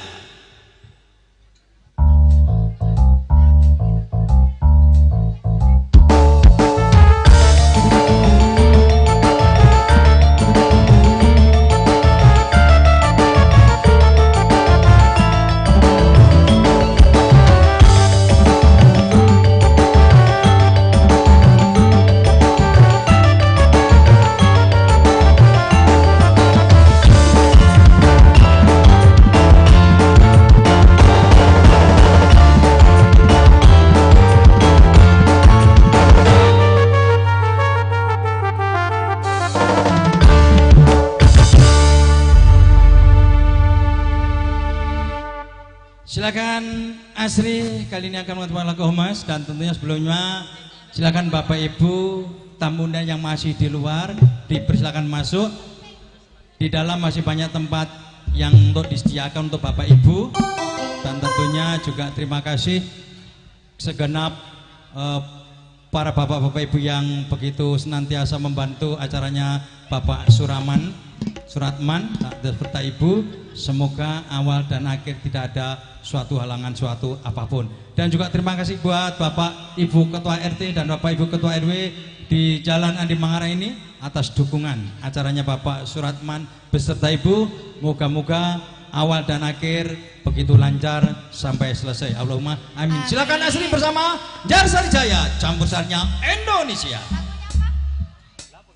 Silakan Asri kali ini akan mengaturkan lagu Humas dan tentunya sebelumnya silakan Bapak Ibu tamu undangan yang masih di luar dipersilakan masuk. Di dalam masih banyak tempat yang untuk disediakan untuk Bapak Ibu dan tentunya juga terima kasih segenap para bapak-bapak ibu yang begitu senantiasa membantu acaranya Bapak Suratman serta Ibu. Semoga awal dan akhir tidak ada suatu halangan suatu apapun. Dan juga terima kasih buat Bapak Ibu Ketua RT dan Bapak Ibu Ketua RW di Jalan Andi Mangara ini atas dukungan acaranya Bapak Suratman beserta Ibu. Moga-moga awal dan akhir begitu lancar sampai selesai. Allahumma amin. Silakan Asri bersama Jar Sarijaya Campur Sarinya Indonesia. Karo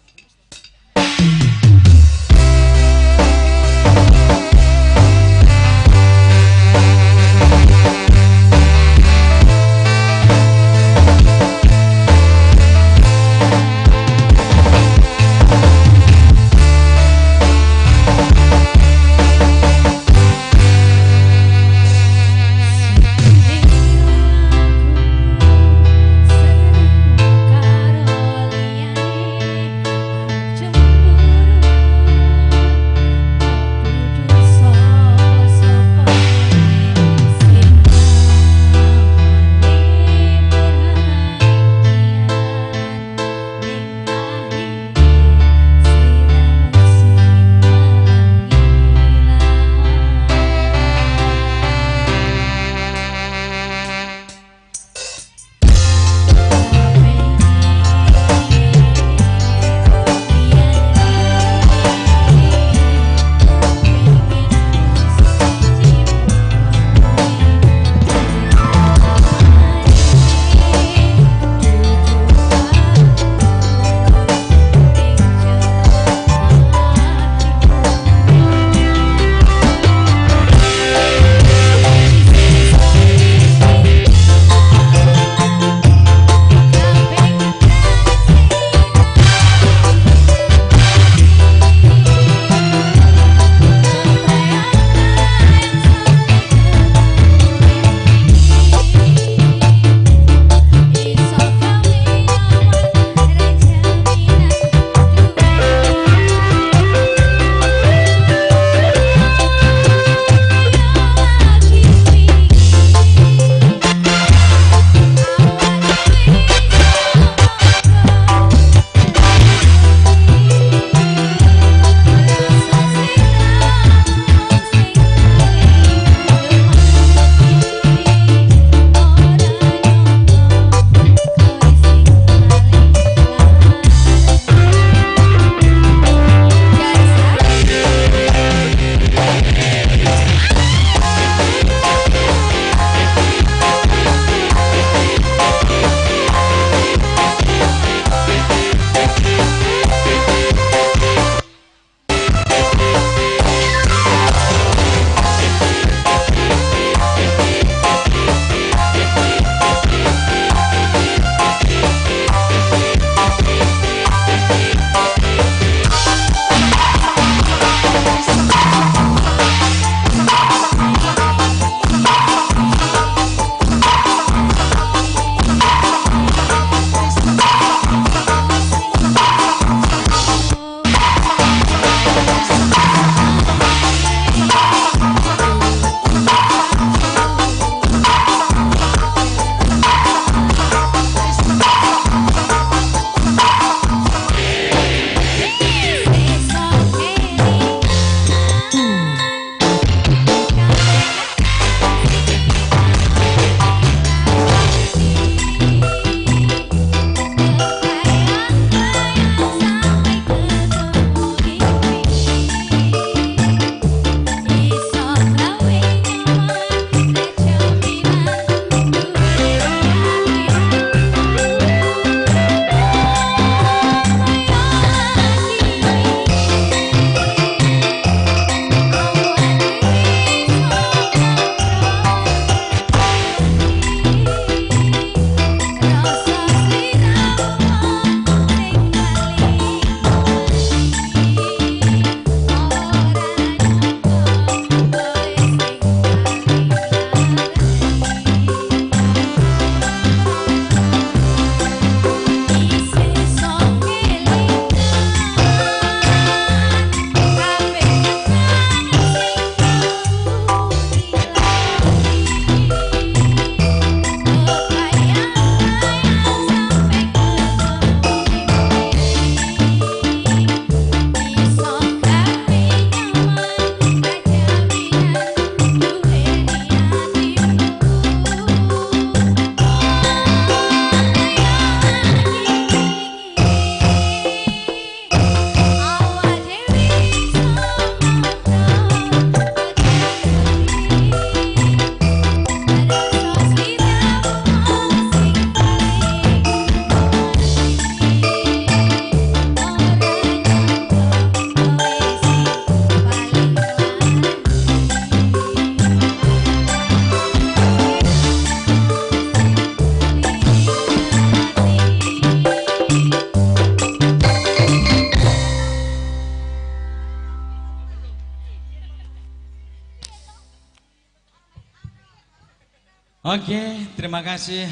Oke, terima kasih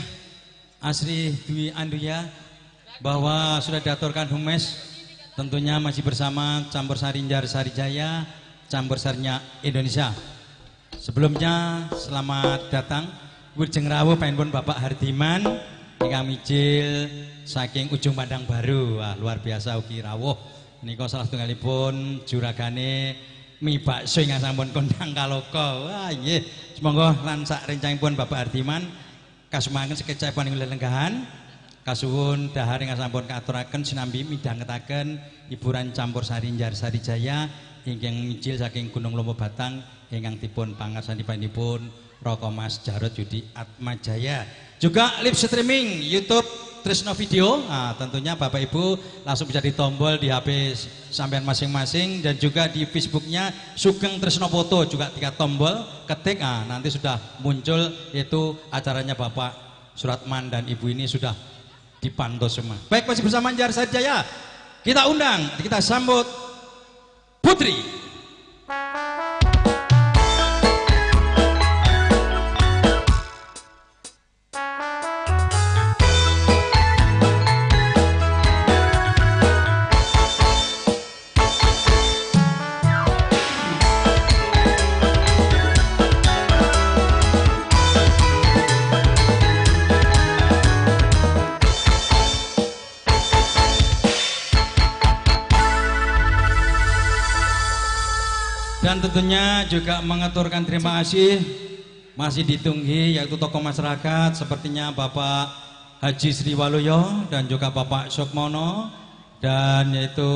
Asri Dwi Anduya bahwa sudah diaturkan Humes, tentunya masih bersama Campur Sari Jar Sarijaya, Campur Sarinya Indonesia. Sebelumnya selamat datang Wilujeng rawuh panjenengan Bapak Hardiman ingkang mijil saking Ujung Pandang Baru. Wah, luar biasa ugi rawuh nika salah setunggalipun juragane mi bakso ingkang sampun kondang kaloka. Wah, nggih. Semoga lan sak rencangipun Bapak Hardiman kasumangen sekecapun ing lelenggahan. Kasuwun dahar ingkang sampun katuraken sinambi midhangetaken hiburan Campur Sari Jar Sarijaya ingkang mijil saking Gunung Lomo Batang ingkang dipun pangarsanipun Roko Mas Jarot Yudi Atmajaya. Juga live streaming YouTube Tresno Video. Nah, tentunya Bapak Ibu langsung bisa ditombol di HP sampean masing-masing dan juga di Facebooknya Sugeng Tresno Foto juga 3 tombol ketik. Nah, nanti sudah muncul itu acaranya Bapak Suratman dan Ibu ini sudah dipantau semua. Baik, masih bersama Jar Sarijaya. Kita undang, kita sambut Putri. Dan tentunya juga mengaturkan terima kasih masih ditunggu yaitu tokoh masyarakat sepertinya Bapak Haji Sri Waluyo dan juga Bapak Sukmono dan yaitu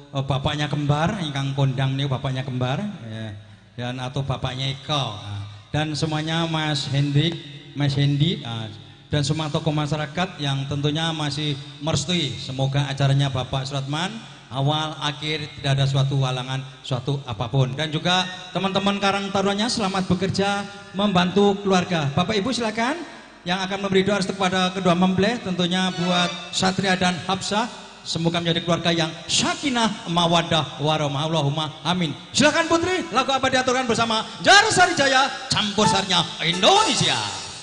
bapaknya kembar ingkang kondang nih bapaknya kembar ya, dan atau bapaknya Eko dan semuanya Mas Hendi dan semua tokoh masyarakat yang tentunya masih merestui semoga acaranya Bapak Suratman awal akhir tidak ada suatu halangan suatu apapun dan juga teman-teman Karang Tarunanya selamat bekerja membantu keluarga. Bapak Ibu silakan yang akan memberi doa restu kepada kedua mempelai tentunya buat Satria dan Hafsah semoga menjadi keluarga yang sakinah mawaddah warahmah Allahumma amin. Silakan Putri, lagu apa diaturkan bersama Jar Sarijaya Campur Sarinya Indonesia. Kepada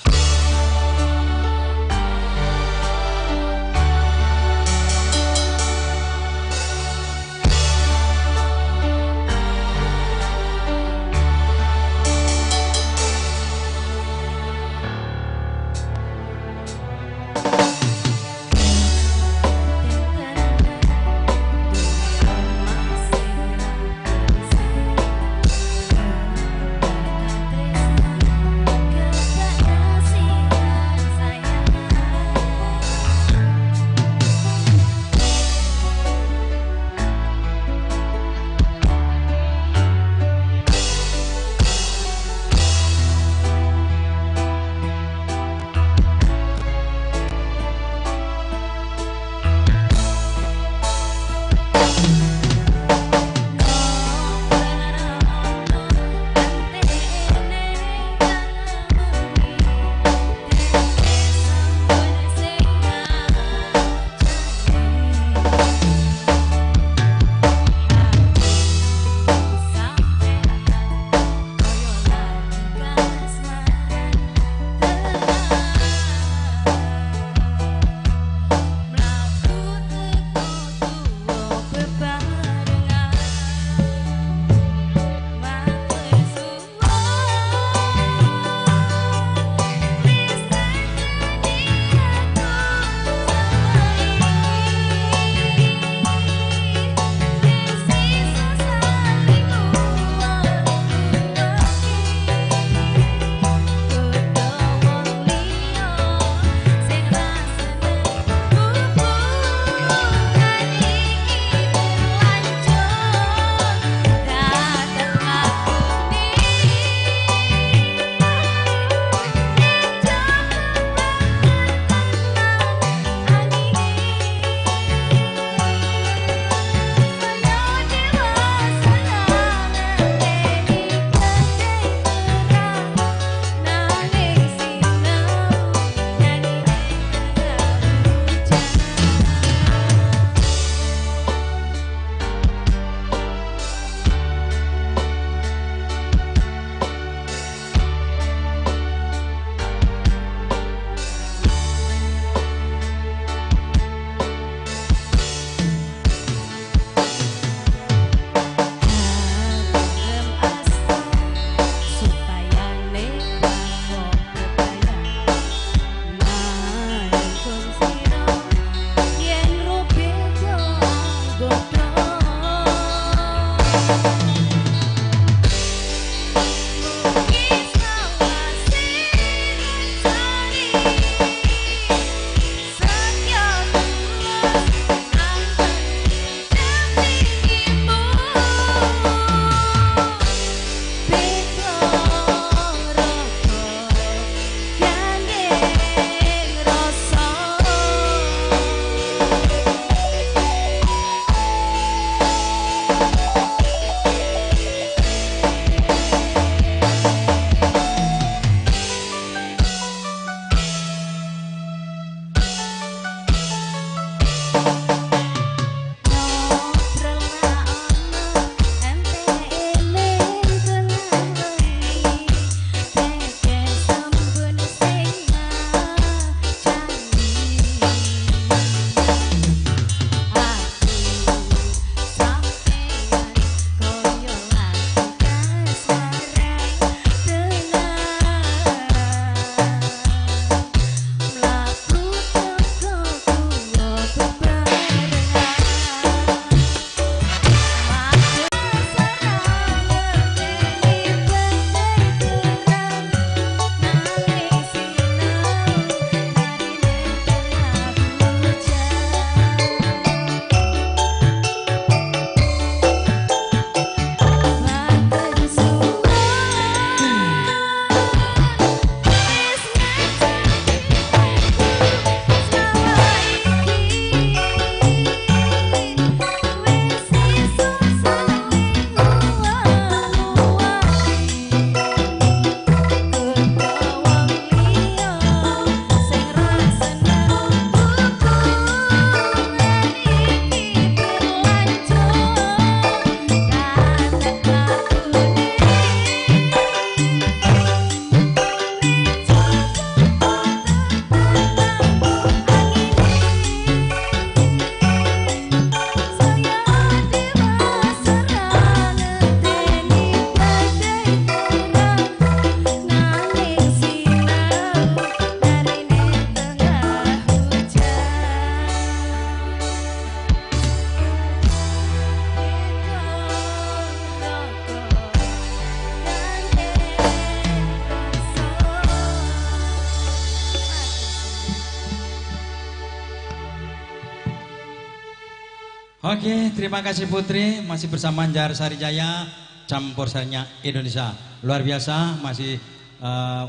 Oke, terima kasih Putri, masih bersama Jar Sarijaya, campur sarinya Indonesia. Luar biasa, masih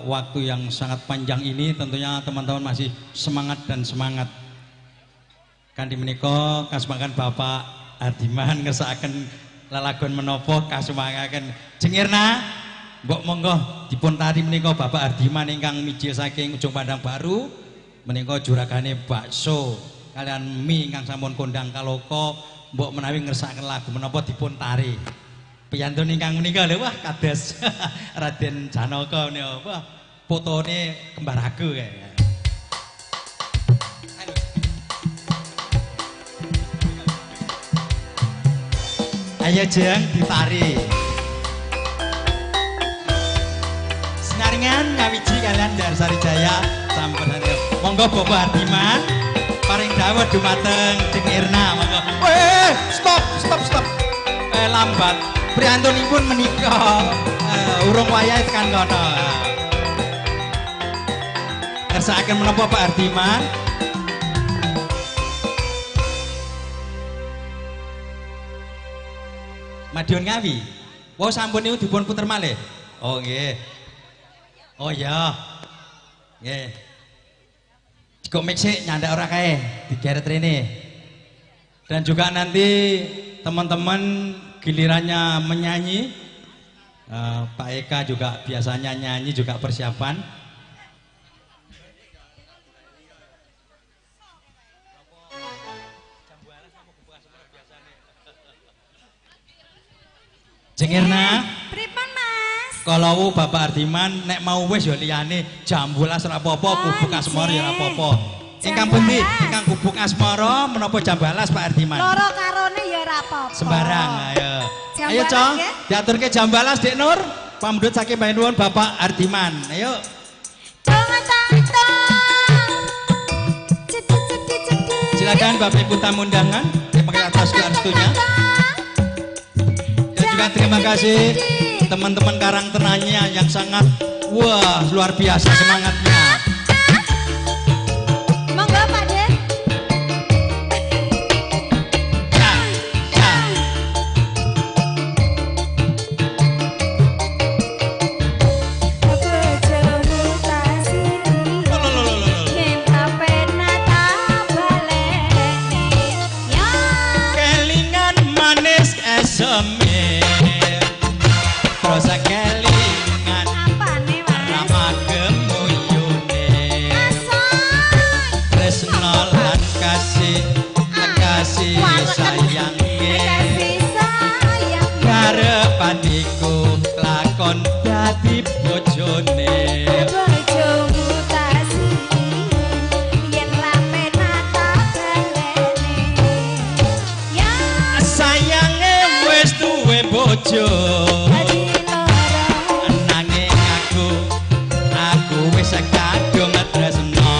waktu yang sangat panjang ini, tentunya teman-teman masih semangat dan semangat. Kandi menika kasumangan Bapak Ardiman ngersakaken lelagon menapa kasumangaken Jengirna. Mbok monggo dipun tari menika Bapak Ardiman ingkang miji saking Ujung Pandang Baru menika juragane bakso kalian mie ingkang sampun kondang kaloka mbok menawi ngersakaken lagu menapa dipun tari. Piyantun ingkang menika lho wah kados Raden Janaka menika wah fotone kembar aku kae. Ayo Jeng ditari. Senaringan ngawiji kalian Jar Sarijaya sampun monggo Bapak Ardiman paring dawuh dumateng Jengirna monggo. Stop. Lambat. Priyantunipun menika urung wayah tekan kono. Kersakaken menapa Pak Ardiman? Madiun Ngawi. Wau sampun niku dipun puter malih. Oh nggih. Oh iya. Nggih. Kok mixik nyandak ora kae, digeret rene. Dan juga nanti teman-teman gilirannya menyanyi. Pak Eka juga biasanya nyanyi juga persiapan. Jengirna. Pripun Mas? Kalau Bapak Ardiman nek mau wis ya liyane jambulas ora apa-apa, kubuk asmara ya ora apa-apa. Ingkang pundi? Ingkang kubuk asmara menapa jambalas Pak Ardiman? Loro karone ya ora apa-apa. Sembarang ayo. Jambalas, Ayo Cong, ya? diaturke jambalas Dik Nur. Pamdhut saking Mbah Nuwun Bapak Ardiman. Ayo. Silakan Bapak Ibu tamu undangan pakai atas restunya. Dan juga terima kasih teman-teman Karang Ternanya yang sangat wah luar biasa semangatnya. Monggo Pak Den. Kelingan manis eseme terus kelingan rama gemuyune tresno lan kasih sayange karepaniku lakon dadi bojone sayange wis duwe bojo nanging aku wis kadung tresno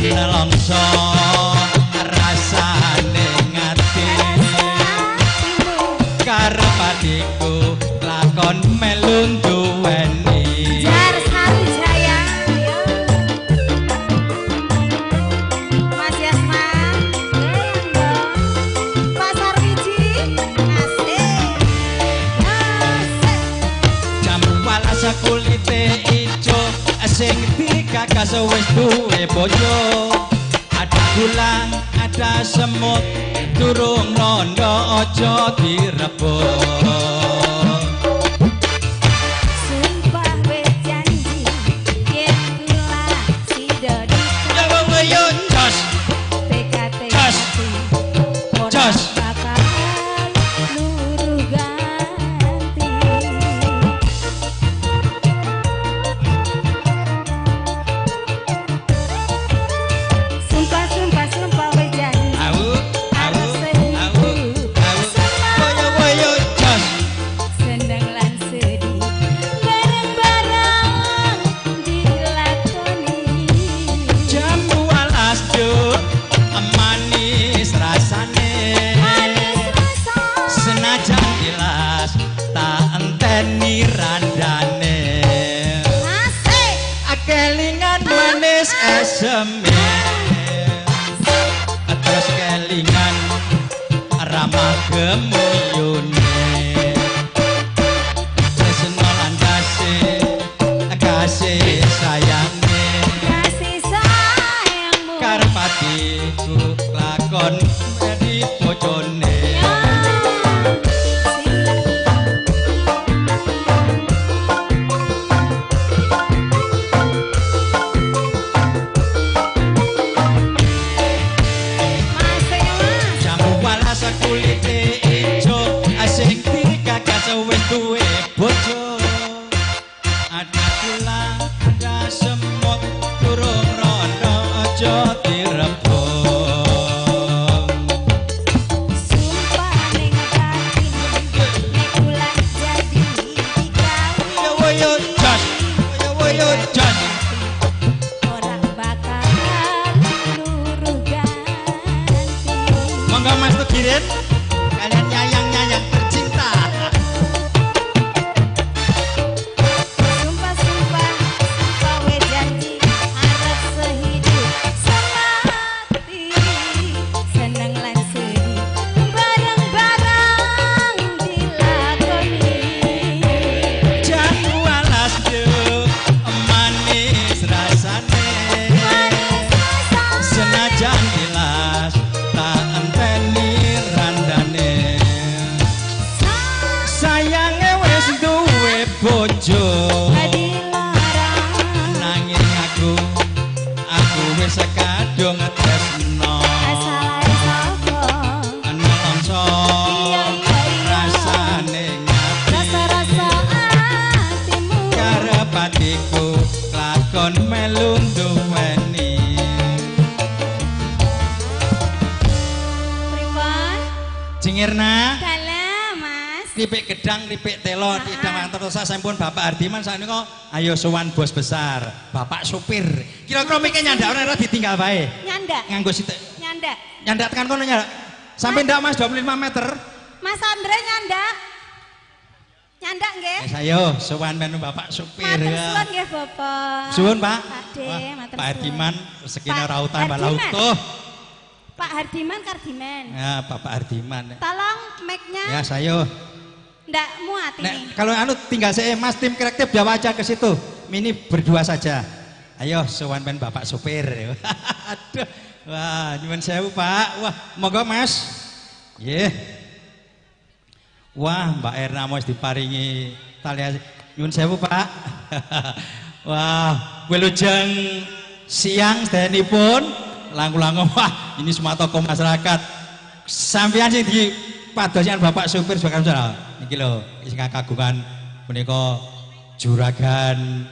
nelongso rasane ngati karepaniku lakon melu duweni Jar Sarijaya. Mas Yasman. Pasar Wiji. Asik. jambalas kulite ijo sing digagas wis duwe bojo ada bulan ada semut durung londo aja direbut Sumpah wis janji yen kula sida yo jos PKT Jos. Jos. bakal luruh ganti. Sumpah wis janji au harus woyo jos gemuyune tresno lan kasih sayange kasih sayangmu karepatiku lakon di bojone kulite ijo asing dikagas wis duwe bojo ada kula ada semut durung rono aja direbut sumpah ning batin nek kula jadi dikawin yo woyo jas yo woyo jas orang bakal luruh ganti monggo Mas Tegirin kalian nyayang tercinta sumpah we janji harap sehidup semati seneng lan sedih bareng-bareng dilakoni jan walas duk manis rasane senajan jelas tak enteni randane sayange wis duwe bojo nanging aku wis kadung tresno nelongso rasane ngati karepatiku lakon melu duweni Jingirna dalam mas kripik gedang, kripik telo, tidak mantosa sampun Bapak Hardiman sanika ayo sowan bos besar, Bapak supir. Kira-kira mikir nyandak ora ditinggal bae. nyandak Nganggo sithik. nyandak Nyandak tekan kono nyandak. Sampai ndak Mas 25 meter. Mas Andre nyandak nggih Ayo sowan menu Bapak supir. matur suwun nggih Bapak Suwun Pak. Pakde Wah, matur Pak Hardiman rezekine Pak ora utang mbak laut Hardiman. tuh. Pak Hardiman Kardiman Ya, Bapak Hardiman. tolong mic-nya Ya, sayo. ndak muat ini Nek, kalau anu tinggal saya Mas tim kreatif bawa aja ke situ. Mini berdua saja. Ayo sowan men Bapak supir. Aduh. Wah, nyuwun sewu Pak. Wah, monggo Mas. Nggih. Wah, Mbak Erna wis diparingi tali nyuwun sewu Pak. Wah, wilujeng siang sedayanipun langkung-langkung wah ini semua tokoh masyarakat. Sampeyan sing di padosian Bapak supir sebagai saudara. Niki lho, sing kagungan menika juragan.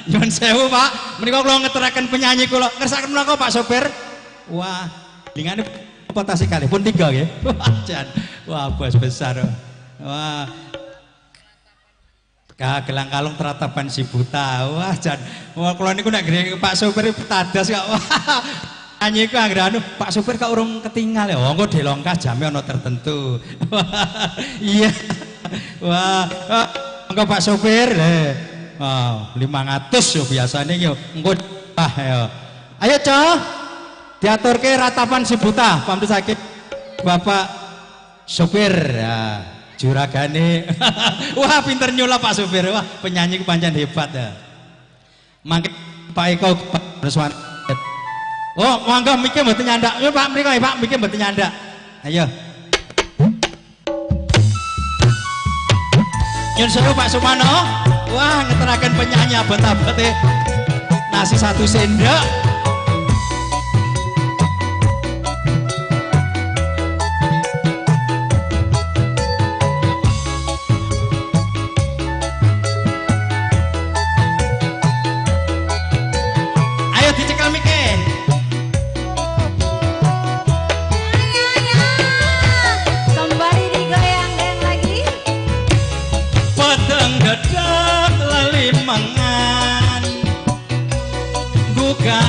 Nyuwun sewu Pak, menika kula ngeteraken penyanyi kula. Ngersakaken menapa Pak supir? Wah, lingane apa tasih kalih pun 3 nggih. Wah, jan. Wah, bos besar. Wah. Gelang kalung teratapan si buta. Wah, jan. Wah, kula niku nek nggih Pak supir tadas kok. Wah. Nyanyi ku anggere anu Pak supir kok urung ketinggal ya. Engko delongkas jame ana tertentu. Iya. Wah, engko Pak supir lho. Wah, 500 yo biasane yo. Engko yo. Ayo, Cok. Diaturke ratapan si buta, pamrisake Bapak supir. Ya, juragane. Wah, pinter nyulap Pak supir. Wah, penyanyi ku pancen hebat ya. Mangke Pak Eko Reswan. Oh, monggo mikir mboten nyandak. Yo Pak mriko Pak mikir mboten nyandak. Ayo. Nyun sewu Pak Sumano. Wah, ngeteraken penyanyi abot-abote. Nasi 1 sendok. Ayo dicekal mikir. kembali digoyang-goyang lagi Peteng dedak lalimangan Buka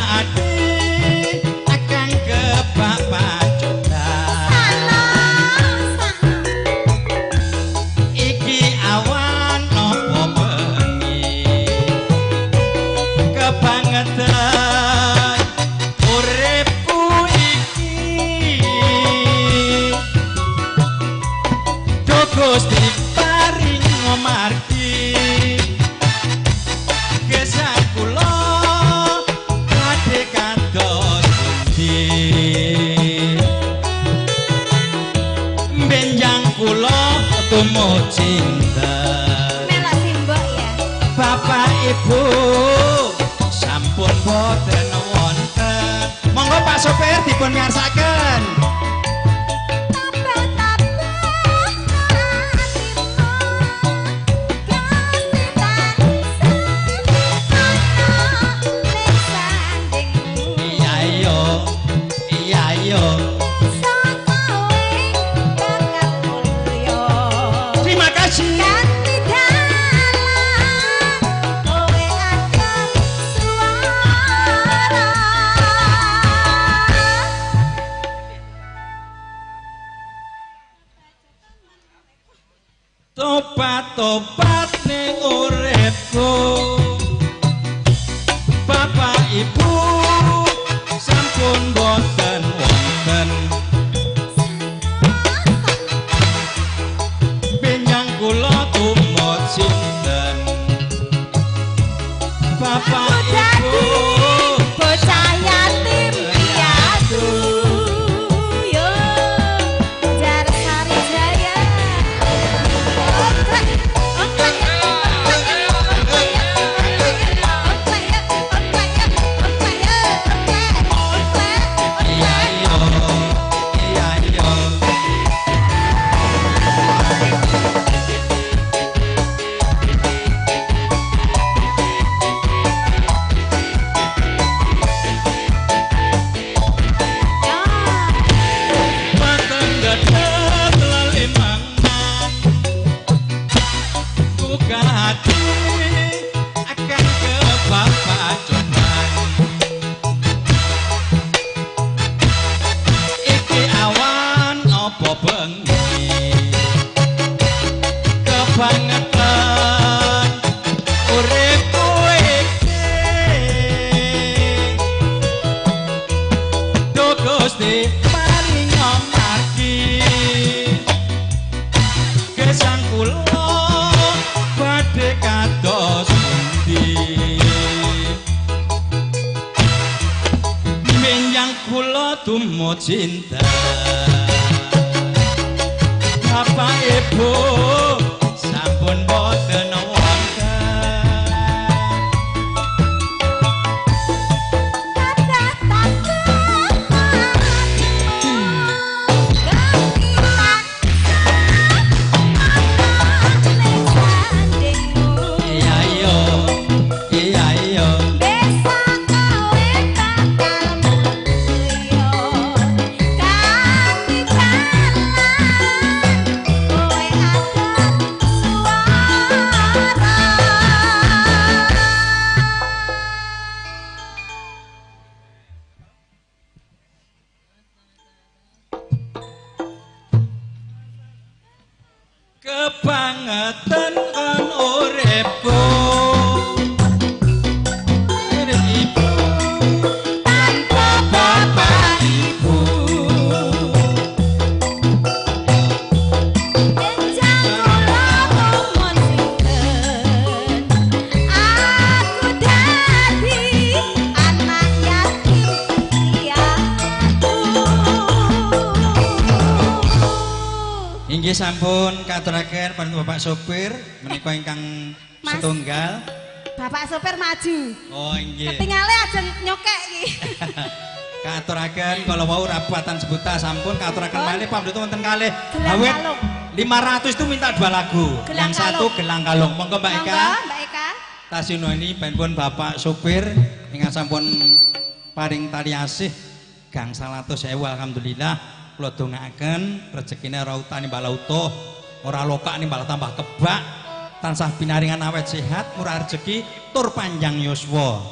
cinta. Melok simbok ya. Bapak Ibu sampun boten wonten. Monggo Pak Sopir dipun ngarsaken. Iya yo, iya yo. Terima kasih. Topat-topat ning uripku. Bapak Ibu sampun boten wonten. Benjang kula tumut sinten. Bapak Ibu bocah yatim piatu yo jar sari jaya. iya yo, iya yo. Mateng gadang lalimangan, buka hati akan ke Bapak Coban. Iki awan apa bengi, kebangetan uripku iki. Duh Gusti paringa margi, gesang kula badhe kados pundi. Menyang kula tumut cinta. Bapak Ibu sampun boten wonten. Iya yo, iya yo. Kebangetan kan uripku. Urip ibu tanpa bapak ibu. Inggih sampun katuraken panjenengan Bapak Sopir menika ingkang Mas. setunggal. Bapak sopir maju. Oh nggih. Ketinggalan aja nyokek iki. Katuraken kala wau rabatan sebuta sampun katuraken malih pamrih wonten kalih. Gelang Awit kalung. 500 itu minta 2 lagu. Gelang Yang satu kalung. gelang kalung. Monggo Mbak Eka. Monggo, Mbak Eka. Tasinoni pun Bapak Sopir ingkang sampun paring tali asih gangsal atus ewu alhamdulillah. Kula dongaaken rezekine ora utani bala utuh, ora lokak nimbal tambah kebak, tansah pinaringan awet sehat, murah rezeki, tur panjang yuswa.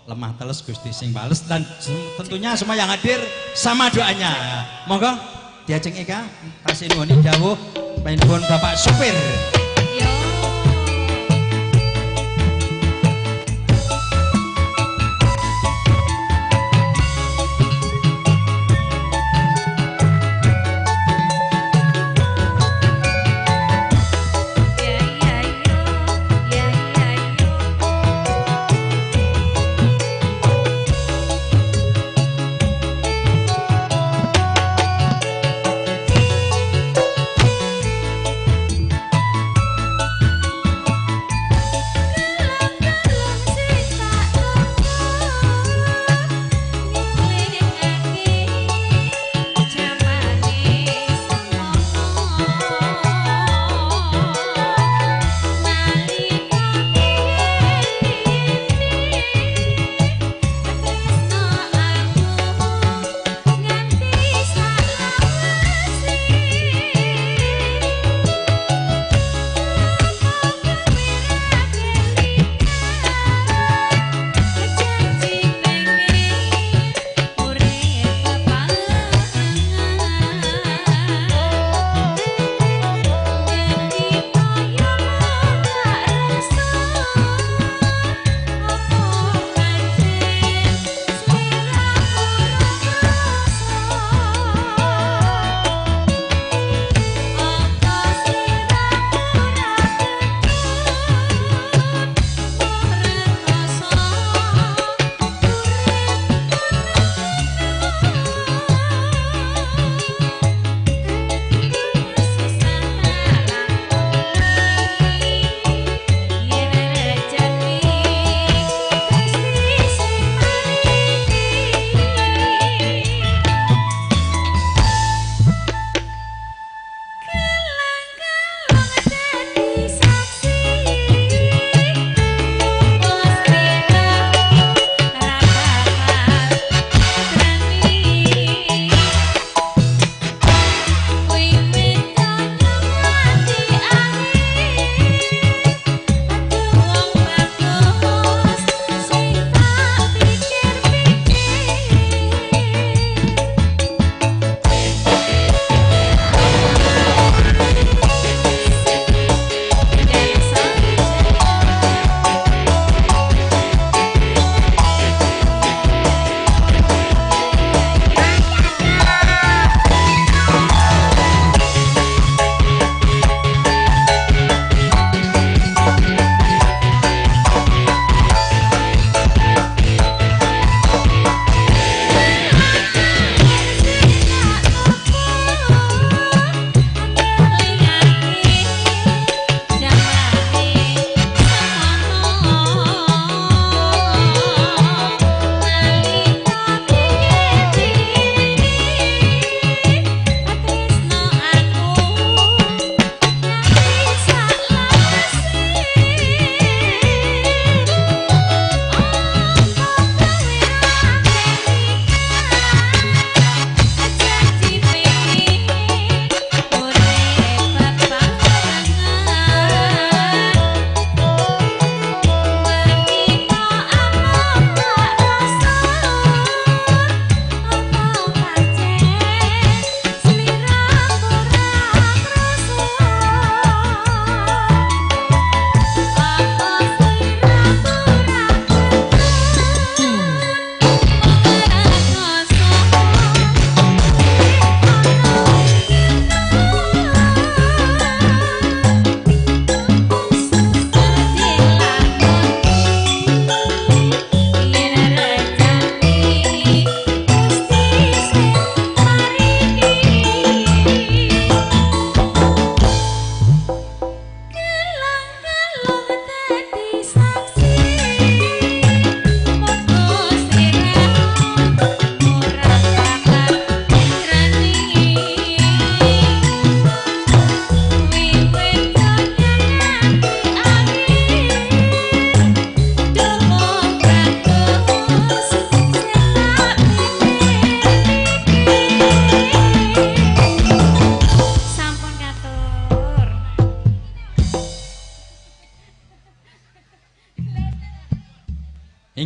Lemah teles Gusti sing bales dan tentunya semua yang hadir sama doanya. Monggo diajeng Eka, tasih nuwun dawuh panjenengan Bapak Sopir.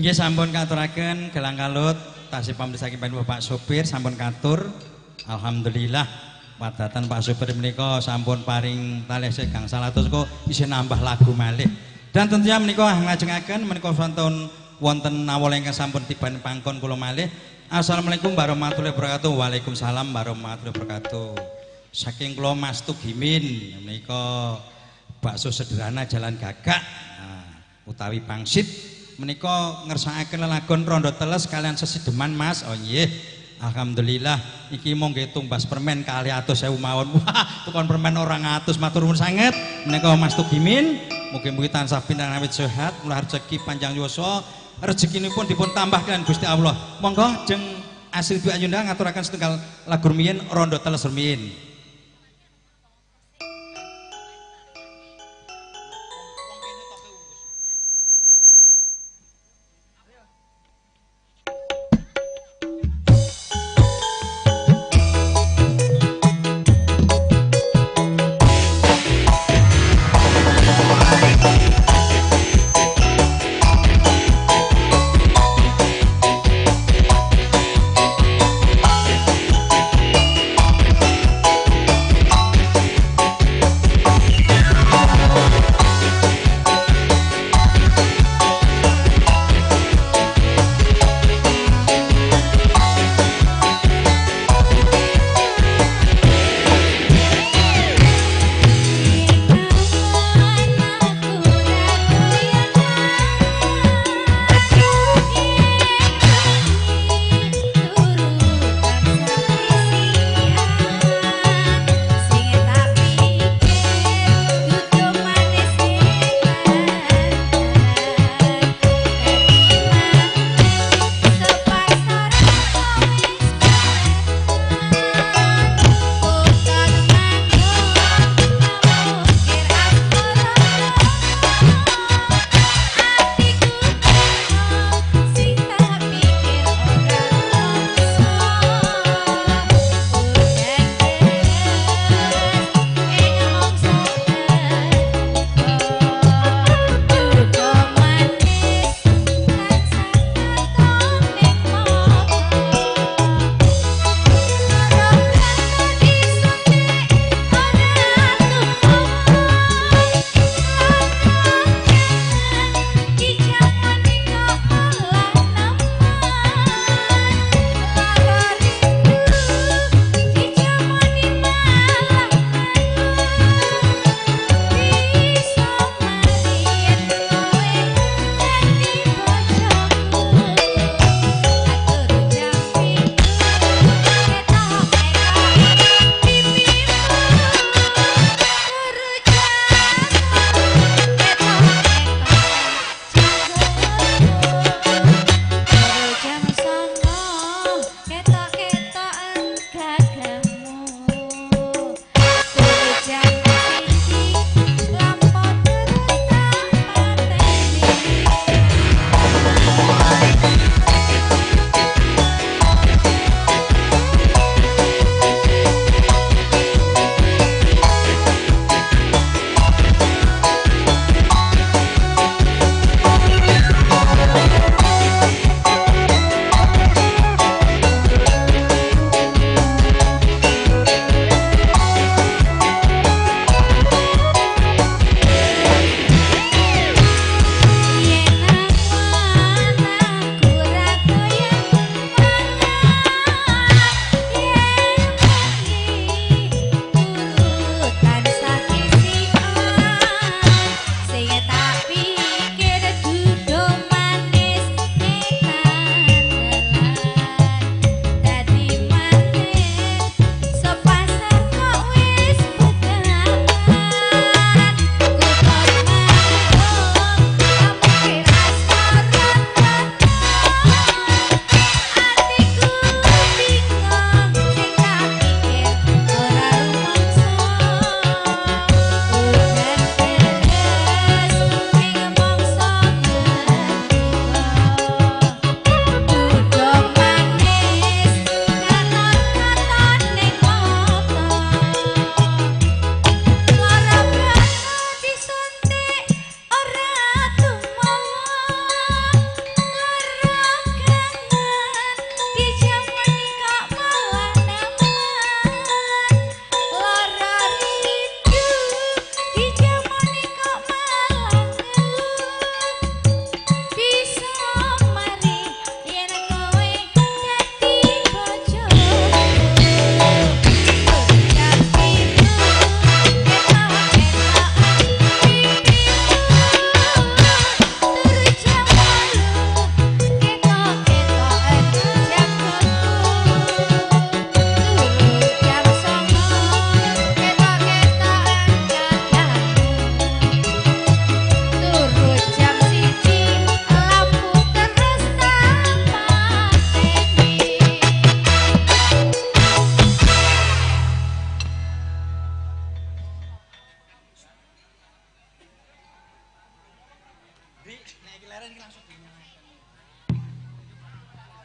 Inggih sampun katuraken gelang kalut tasih pamrisaking Bapak sopir sampun katur. Alhamdulillah padatan Pak sopir menika sampun paring talih gangsal atus kok isih nambah lagu malih. Dan tentunya menika ngajengaken menika wonten awala ingkang sampun tiban pangkon kula malih. Assalamualaikum warahmatullahi wabarakatuh. Waalaikumsalam warahmatullahi wabarakatuh. Saking kula Mas Tugimin menika bakso sederhana Jalan Gagak utawi pangsit menika ngersakaken lelagon rondo teles kalian sesideman Mas. Oh nggih. Alhamdulillah iki mung nggih tumbas permen kali 100.000 mawon. Wah, tukon permen orang 100 matur nuwun sanget. Menika Mas Tugimin mugi-mugi tansah pindah awit sehat, mulah rezeki panjang yuswa, rezekinipun dipun tambah kalian Gusti Allah. Monggo jeng Asri Dwi Ayunda ngaturaken setunggal lagu rumiyin rondo teles rumiyin.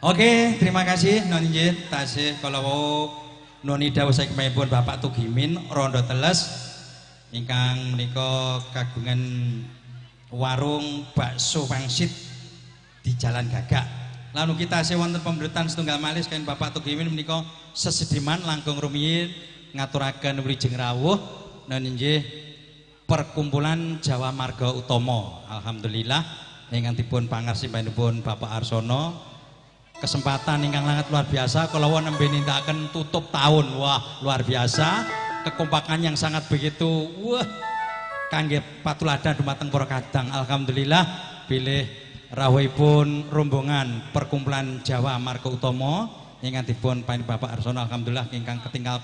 Oke, terima kasih non inggih tasih kala wau nuni dawuh saking Bapak Tugimin Rondo Teles ingkang menika kagungan warung bakso pangsit di Jalan Gagak. Lan ugi tasih wonten pemberetan setunggal malih saking Bapak Tugimin menika sesediman langkung rumiyin ngaturaken wilujeng rawuh non inggih perkumpulan Jawa Marga Utama. Alhamdulillah ingkang dipun pangarsipipun Bapak Arsono. Kesempatan ingkang sangat luar biasa kalau nembe nindakaken tutup tahun. Wah, luar biasa. Kekompakan yang sangat begitu kangge patuladan dumateng para kadang. Alhamdulillah bilih rawuhipun rombongan perkumpulan Jawa Marga Utama ingkang dipun paring Bapak Arsono. Alhamdulillah ingkang ketinggal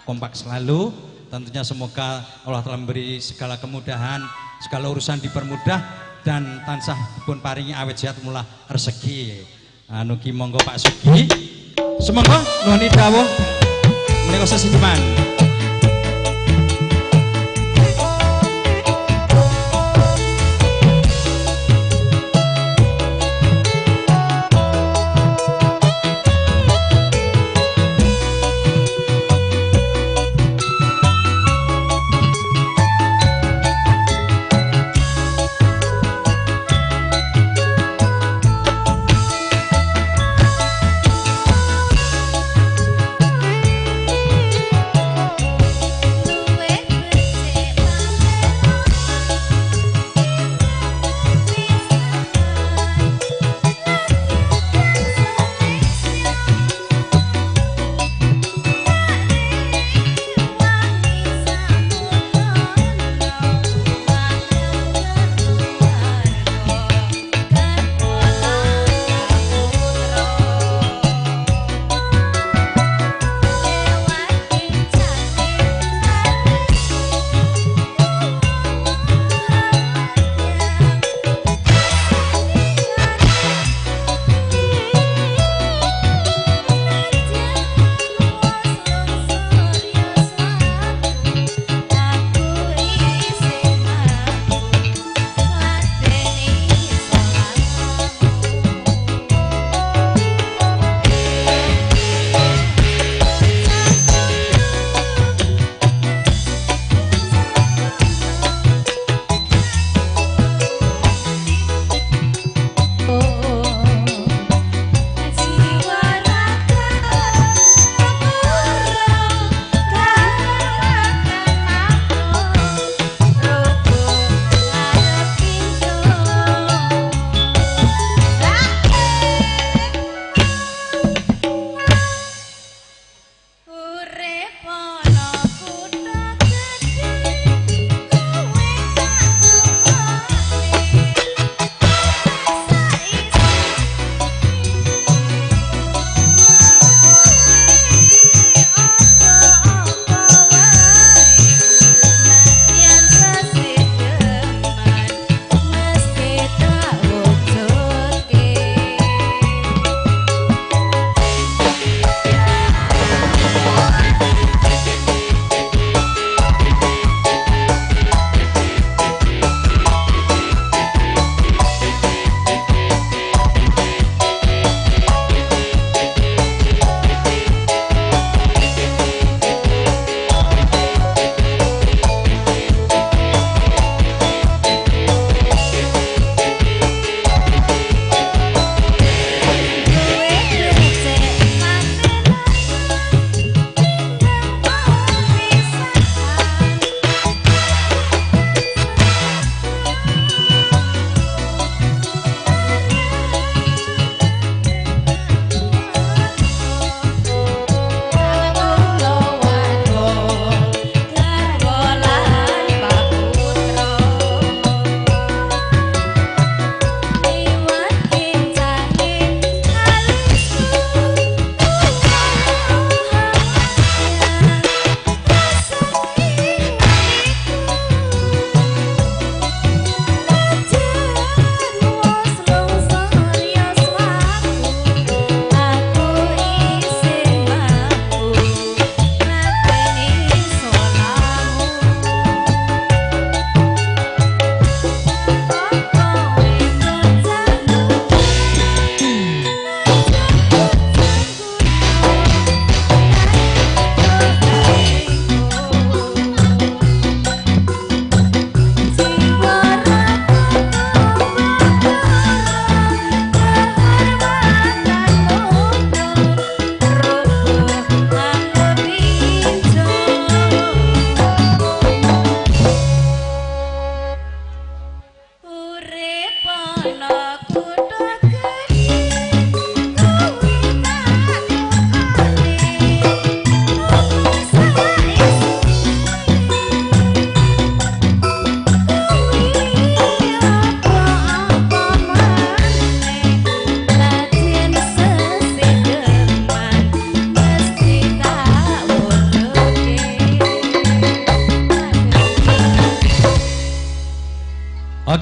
kompak selalu. Tentunya semoga Allah telah memberi segala kemudahan, segala urusan dipermudah dan tansah dipun paringi awet sehat mula rezeki. Anu ki monggo Pak Sugi. Semonggo nuwun dawuh menika sesediman.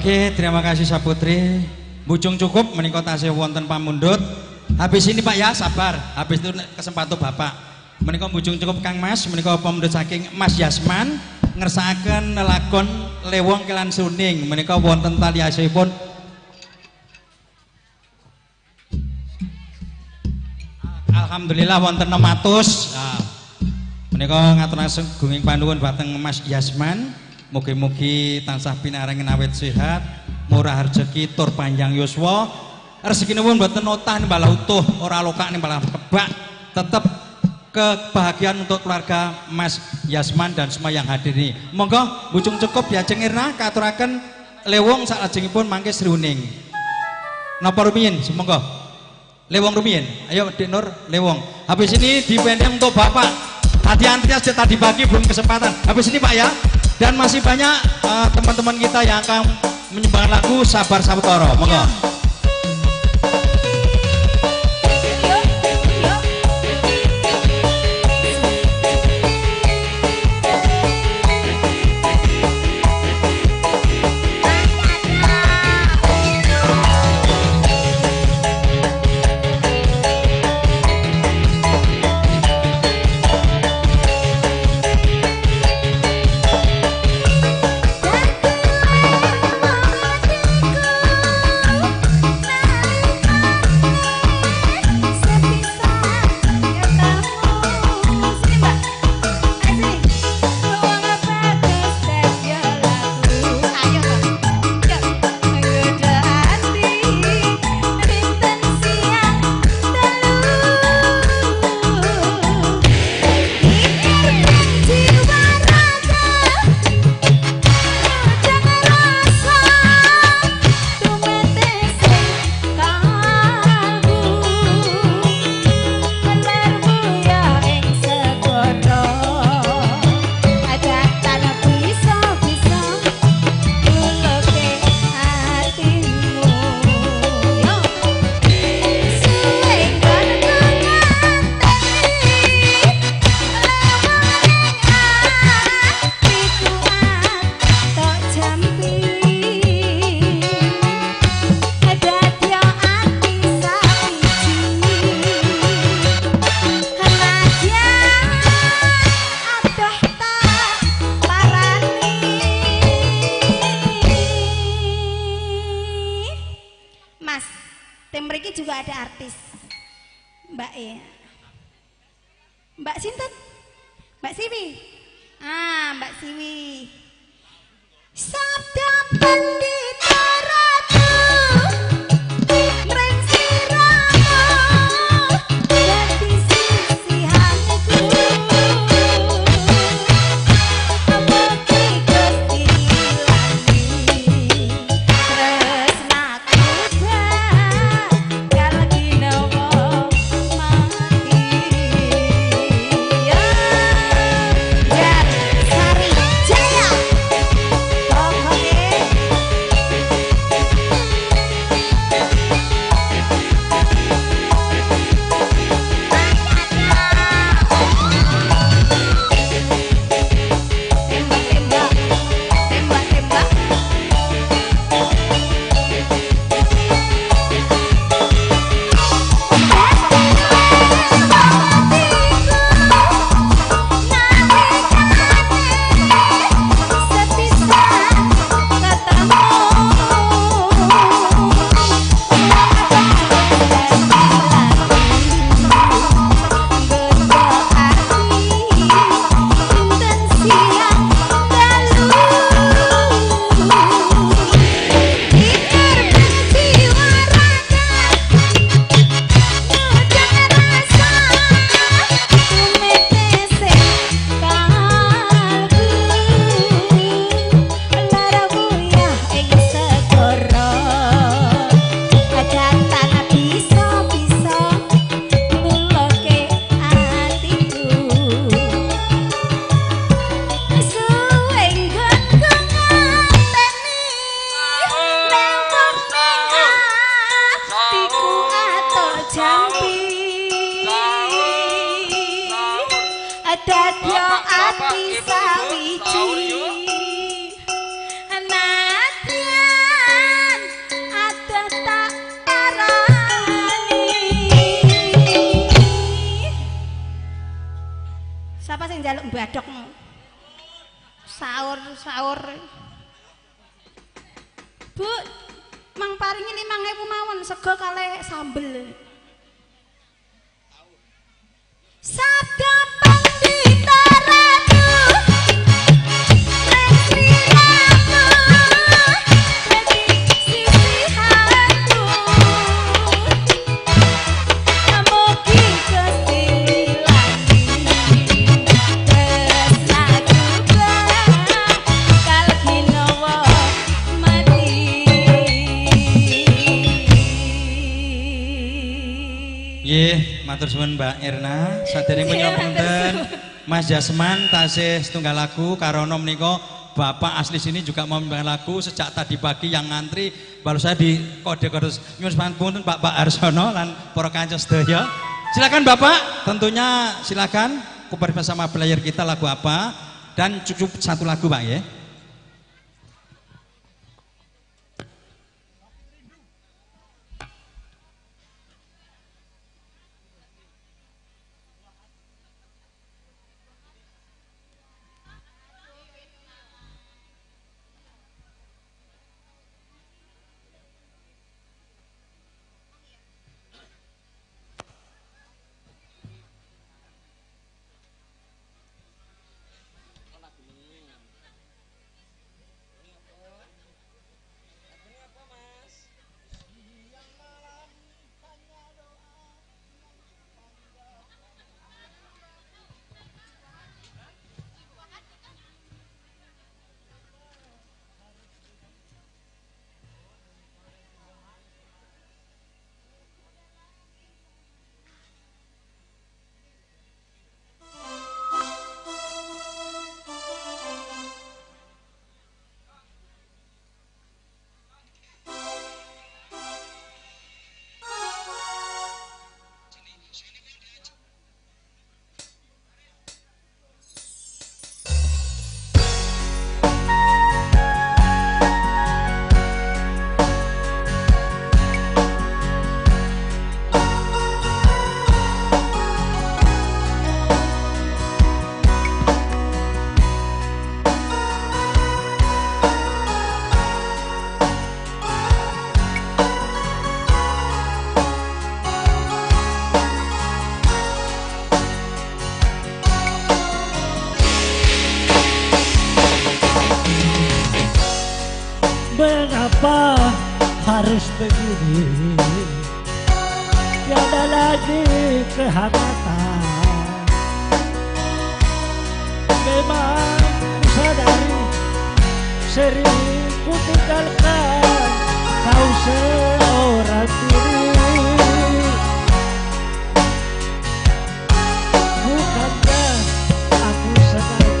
Oke, terima kasih Saputri. Bujung cukup menika tasih wonten pamundhut. Habis ini Pak ya, sabar. Habis itu kesempatan Bapak. Menika bujung cukup Kang Mas, menika pamundhut saking Mas Yasman ngersakaken lakon Lewong Kelan Suning. Menika wonten tali asihipun. Alhamdulillah wonten 600. Nah, menika ngaturaken gunging panuwun dhateng Mas Yasman. Mugi-mugi tansah pinarengen awet sehat, murah rezeki tur panjang yuswa. Rezekinipun mboten notah nimbala utuh, ora lokak nimbala kebak. Tetep kebahagiaan untuk keluarga Mas Yasman dan semua yang hadir ini. Monggo bujung cukup diajeng irna katuraken Lewong salajengipun mangke Sriuning. Napa rumiyin? Monggo. Lewong rumiyin. Ayo Dik Nur, Lewong. Habis ini dipendem untuk Bapak. Hati-hati aja tadi bagi belum kesempatan. Habis ini Pak ya. Dan masih banyak teman-teman kita yang akan menyumbangkan lagu Sabar Sabtoro. Monggo. Mbak Sinten? Mbak Siwi? Ah, Mbak Siwi. Sabda Pandita Ratu mring siramu dadi sisihanku. Amargi Gusti lali tresnaku gal ginawa mati. Ya Jar Sari Jaya pokoknya tembak-tembak tembak-tembak dadya ati sawiji anadya Siapa sing njaluk mbadokmu? Sahur. Bu, mang paringi 5.000 mawon sego kalih sambel. Sabda pandita ratu Restrinamu prediksi hatiku Amogi kestilani Tresnaku bakal ginawa mati. Nggih, matur suwun Mbak Irna. Sadereng punten Mas Jasman tasih setunggal lagu karono menika Bapak asli sini juga mau membawakan lagu sejak tadi pagi yang ngantri baru saya di kode-kode nyuwun pangapunten Pak Arsono lan para kanca sedaya. Silakan Bapak, tentunya silakan kuper bersama player kita lagu apa dan cukup satu lagu Pak ya. Mengapa harus begini? Tiada lagi kehangatan. Memang ku sadari sering ku tinggalkan kau seorang diri. Bukankah aku sengaja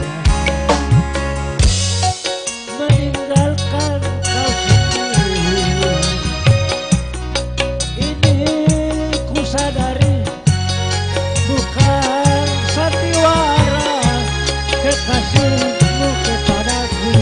meninggalkan kau sendiri? Ini ku sadari bukan sandiwara kekasihmu kepadaku.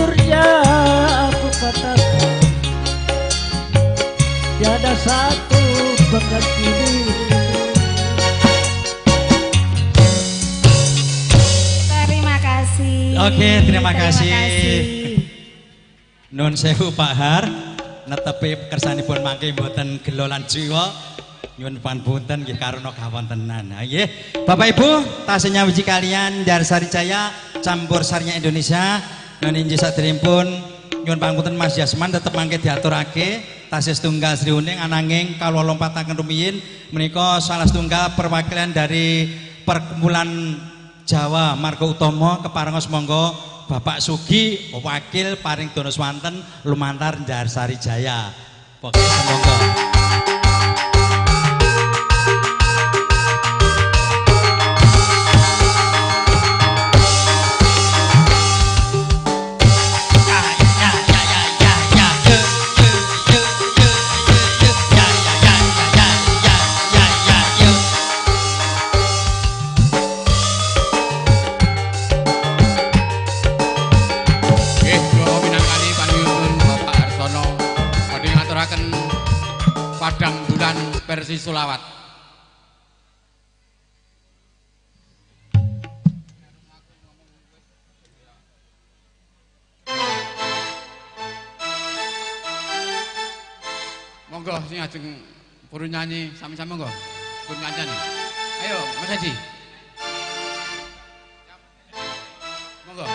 sejujurnya aku katakan, tiada satu pengganti dirimu. Terima kasih. Oke, terima kasih. Nun sewu Pak Har, netepi kersanipun mangke mboten gelo lan jiwa. Nyuwun panpunten nggih karena kawontenan. Nggih. Bapak Ibu, tasih nyawiji kalian Darsari Jaya campur sarinya Indonesia. Nun inggih sadèrèngipun nyuwun panpunten Mas Yasman tetep mangke diaturake tasih setunggal Sri Uning ananging kawula lompataken rumiyin menika salah setunggal perwakilan dari perkumpulan Jawa Marga Utama keparengos monggo Bapak Sugi wakil paring dono swanten lumantar Darsari Jaya. Pokoknya monggo. Padang Bulan versi Sulawat. Monggo sing ajeng purun nyanyi sami-sami monggo. Pun ngancani. Ayo Mas Edi. Monggo.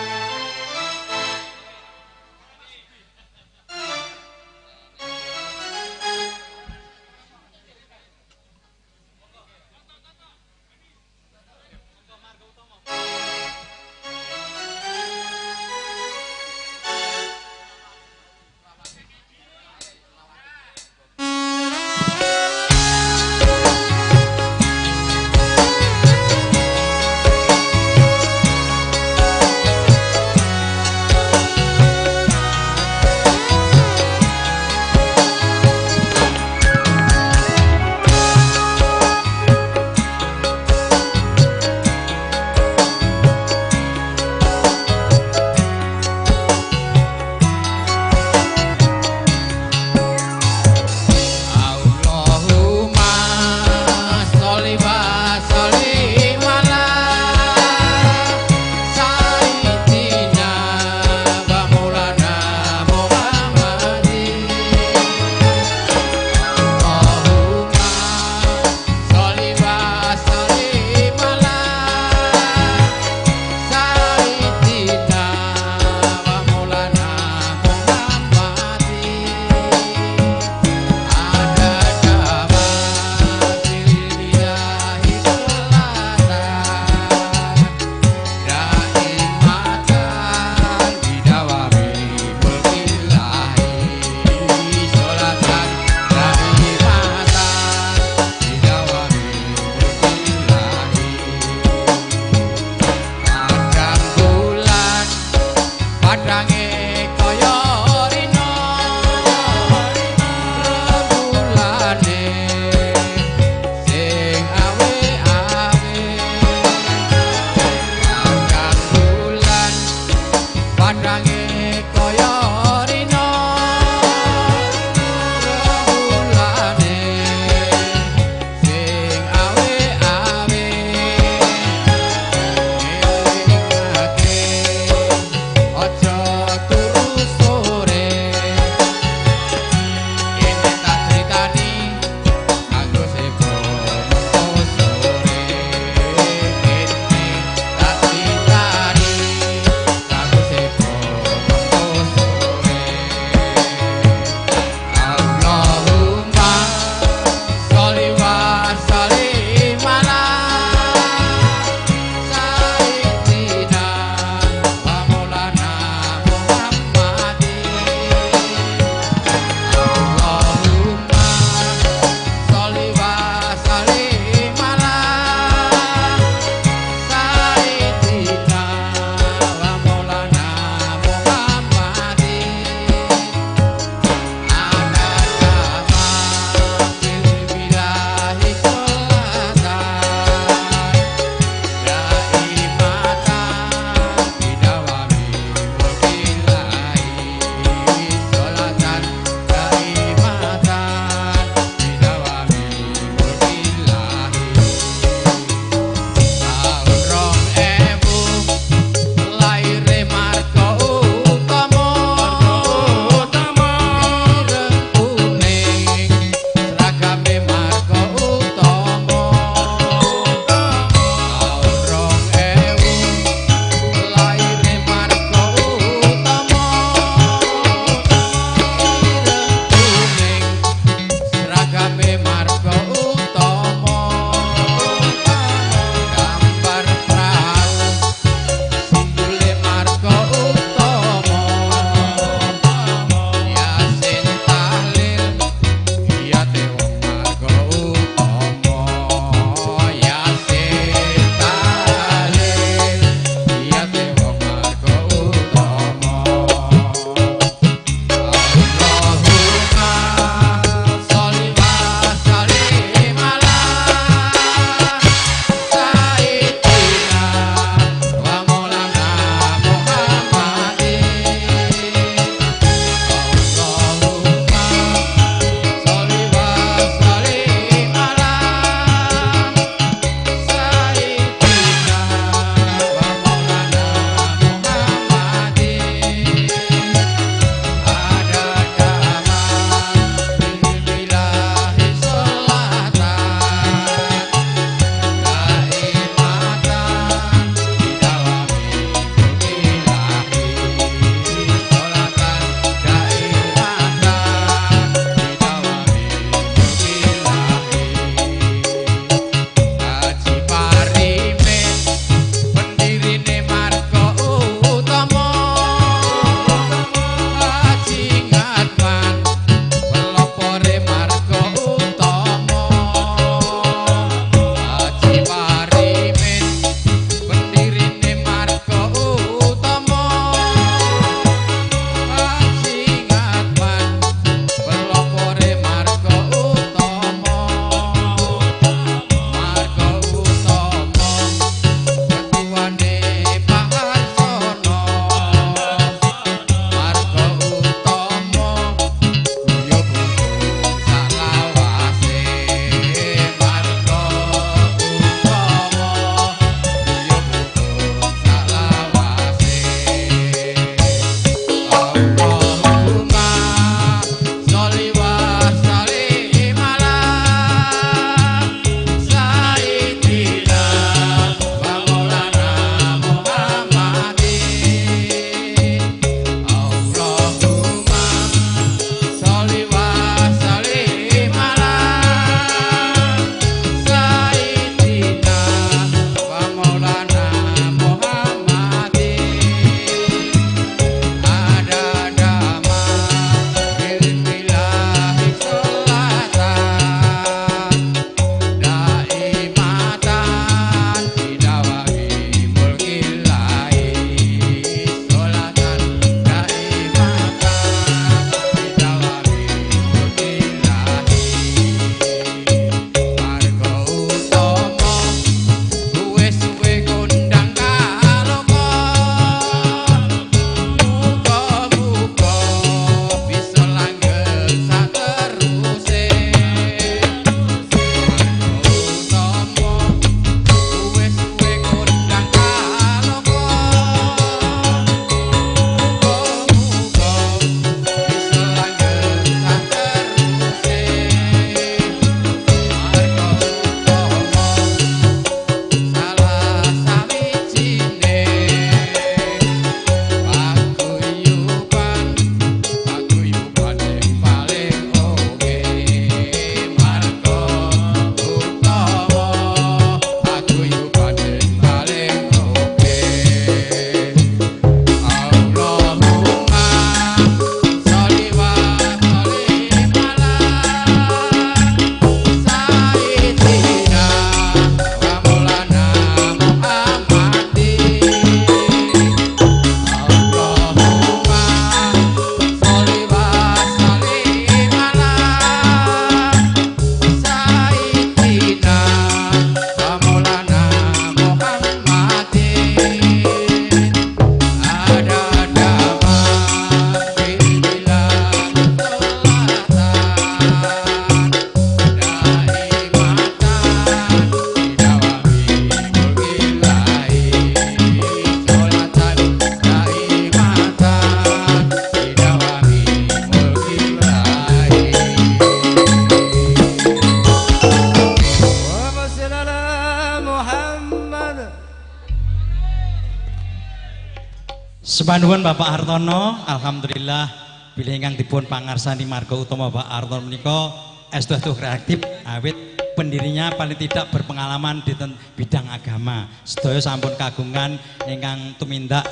Sepanuhun Bapak Hartono, alhamdulillah bilih ingkang dipun pangarsani marga utama Bapak Hartono menika estu kreatif awit pendirinya paling tidak berpengalaman di bidang agama. Sedaya sampun kagungan ingkang tumindak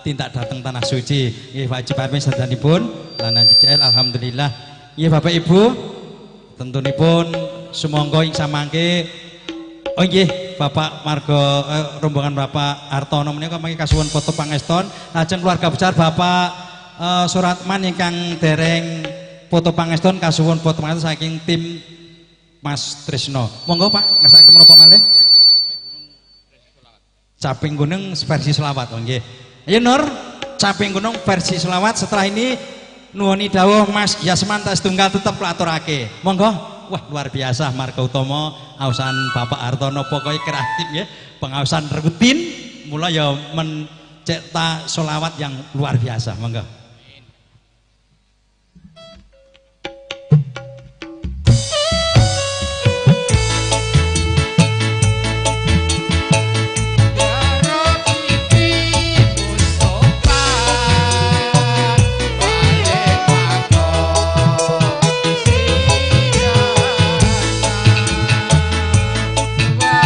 tindak dhateng tanah suci. Nggih wajib arep sedanipun lan CCL alhamdulillah. Nggih Bapak Ibu, tentunipun sumangga ing samangke oh nggih Bapak marga rombongan Bapak Hartono menika mangke kasuwun foto pangeston lajeng keluarga besar Bapak Suratman ingkang dereng foto pangeston kasuwun foto pangeston saking tim Mas Trisno. Monggo Pak ngersakaken menapa malih? Caping Gunung versi selawat. Oh nggih. Ayo Nur, Caping Gunung versi selawat. Setelah ini nuwuni dawuh Mas Yasman tas tunggal tetep kulaturake. Monggo. Wah luar biasa marga utama ausan Bapak Hartono pokoknya kreatif ya, pengausan rutin mulai ya mencipta solawat yang luar biasa. Monggo. Bye.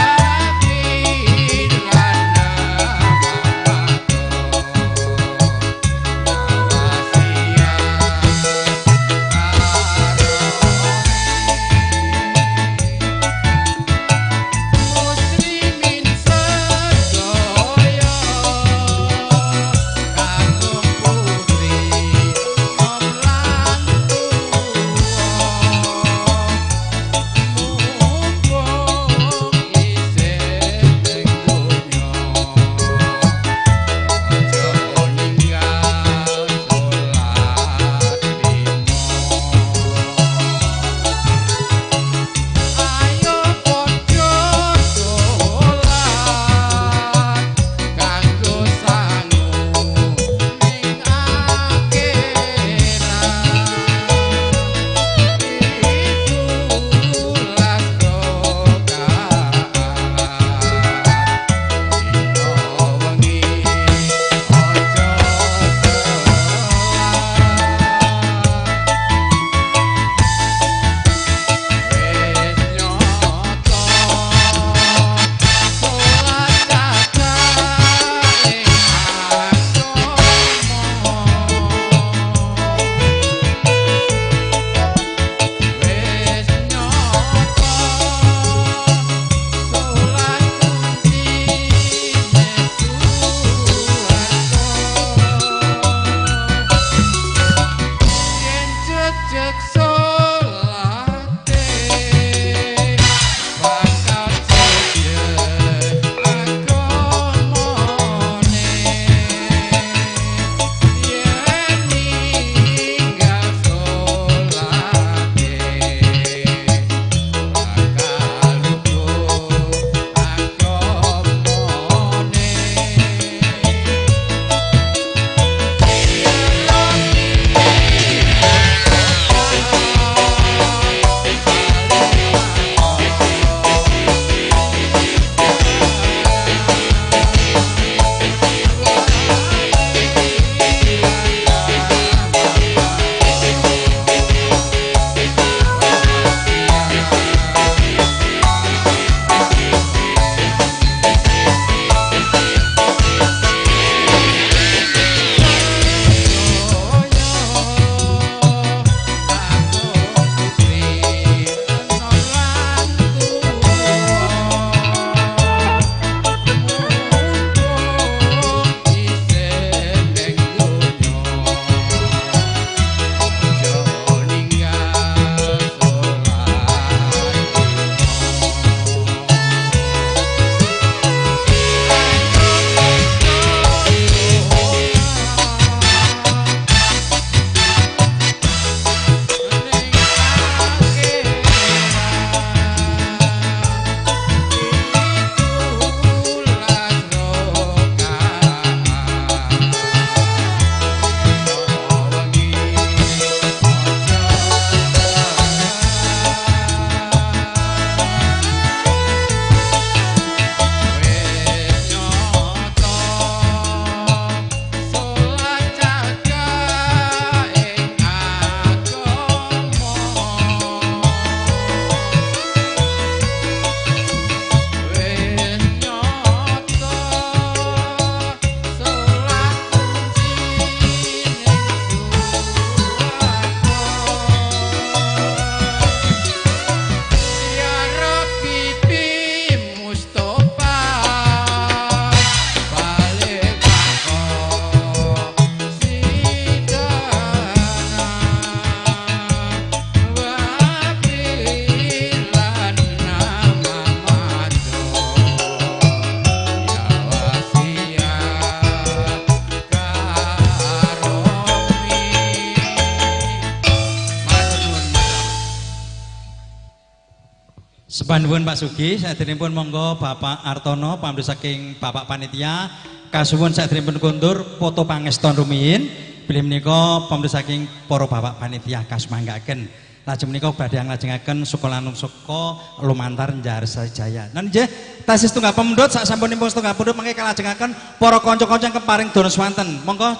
Sepanjang Pak Sugi, saderengipun monggo Bapak Artono pamrih saking Bapak Panitia, kasuwun saderengipun kundur foto pangeston rumiyin. Bilih menika pamrih saking para Bapak Panitia kasumanggaken. Lajeng menika badhe nglajengaken sekolah nusaka lumantar Njarsajaya. Nan nggih, tasih setunggal pemundhut sak sampunipun setunggal pundhut mangke kalajengaken para kanca-kanca keparing dono swanten. Monggo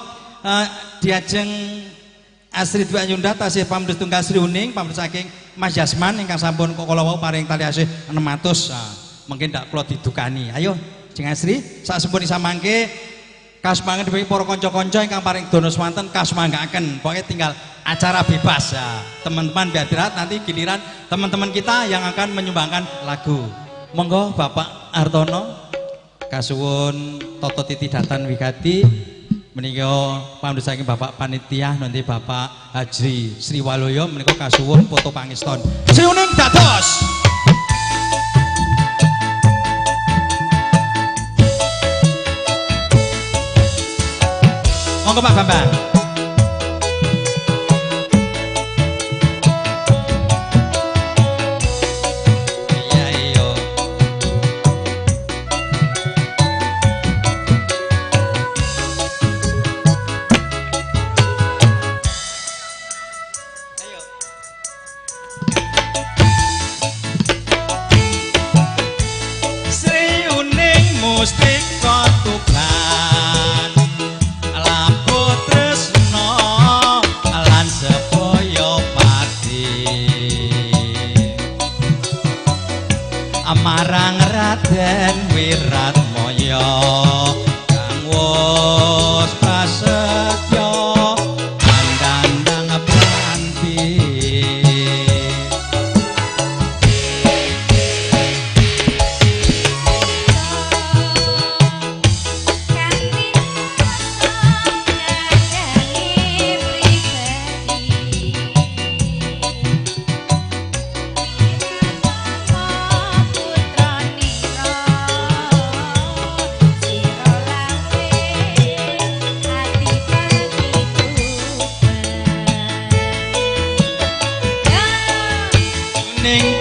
diajeng Asri Dwi Ayunda tasih pamrih setunggal Sri Uning pamrih saking Mas Yasman ingkang sampun kala wau paring tali asih 600. Mungkin ndak kula didukani. Ayo, Jeng Asri, sak sampun samangke kasumangan dhewe para kanca-kanca ingkang paring dono swanten kasumanggaken. Pokoke tinggal acara bebas ya. Teman-teman biar istirahat, nanti giliran teman-teman kita yang akan menyumbangkan lagu. Monggo Bapak Artono kasuwun Toto Titi Datan Wigati menika pamrih saking Bapak Panitia nanti Bapak Haji Sri Waloyo menika kasuwun foto pangeston. Sri Uning dados. Monggo Pak Bambang. Marang Raden Wiratmaya kang wus prasetya andandang pranti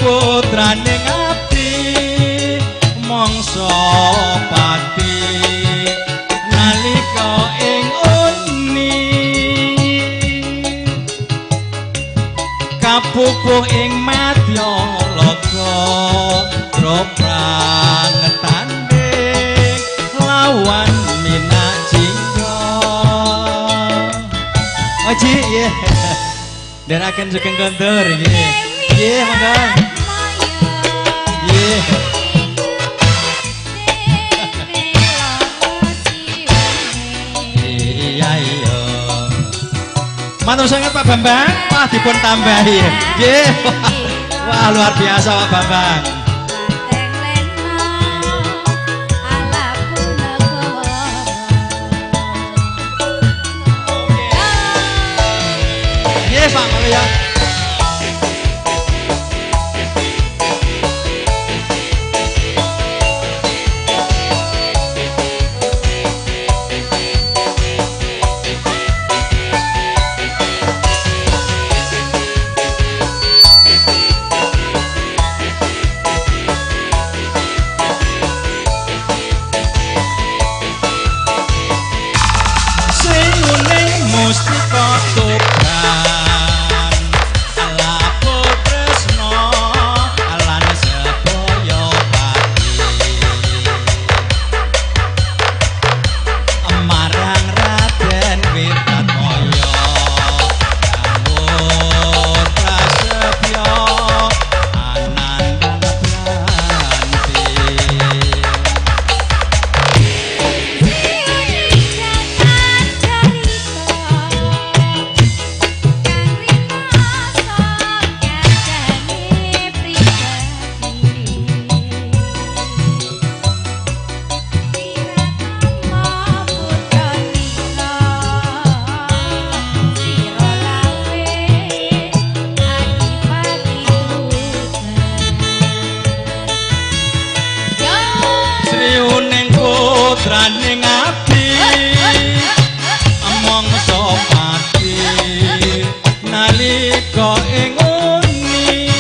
putraning abdi mangsa pati nalika ing uni kapupuh ing madya laga troprang tanding lawan minajingga oji nggih nderaken sugeng kondur nggih nggih monggo Matur sangat Pak Bambang, wah dipun tambahi. Nggih. Wah luar biasa Pak Bambang. Nggih Pak Mulya. putraning abdi mangsa pati nalika ing uni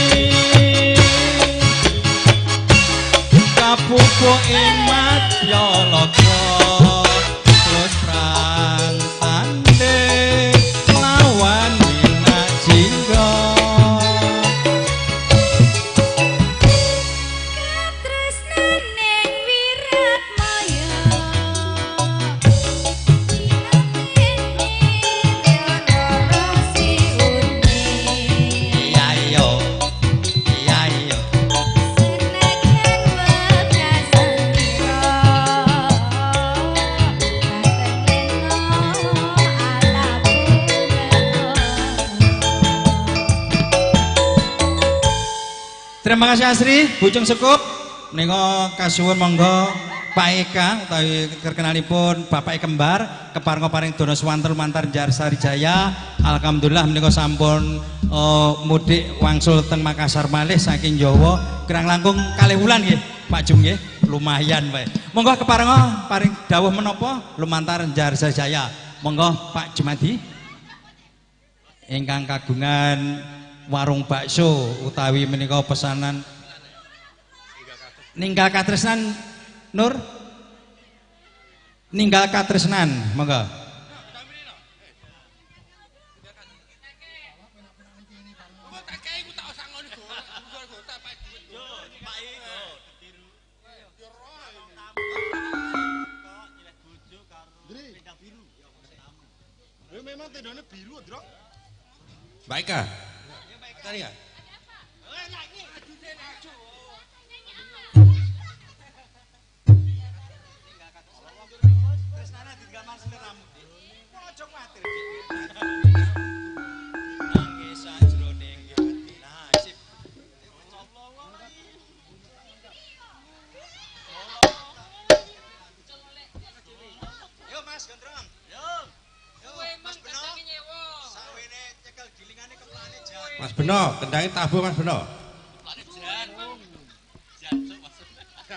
Terima kasih Asri, Bujung Sekup. Nika kasuwun monggo Pak Eka utawi kerkenalipun Bapak Kembar keparenga paring dono swanten lumantar Jar Sarijaya. Alhamdulillah menika sampun mudik wangsul teng Makassar malih saking Jawa. Kirang langkung kalih wulan nggih Pak Jung nggih. Lumayan wae. Monggo keparenga paring dawuh menapa lumantar Jar Sarijaya. Monggo Pak Jumadi. Ingkang kagungan warung bakso utawi menika pesanan ninggal katresnan Nur ninggal katresnan monggo memang tendanya biru, Drok. Baik kah? Tadi ya? Mas Beno, kendangin tabuh Mas Beno. Oke.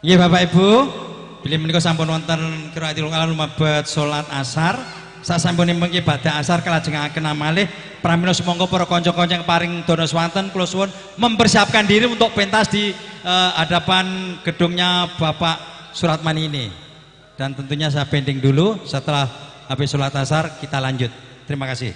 Nggih Bapak Ibu, bilih menika sampun wonten kiraatul kala lumebet salat asar. Sasampunipun ibadah asar kalajengaken amalih pramila sumangga para kanca-kanca yang paring dana swanten kula suwun mempersiapkan diri untuk pentas di hadapan gedungnya Bapak Suratmani ini. Dan tentunya saya pending dulu, setelah habis salat asar kita lanjut. Terima kasih.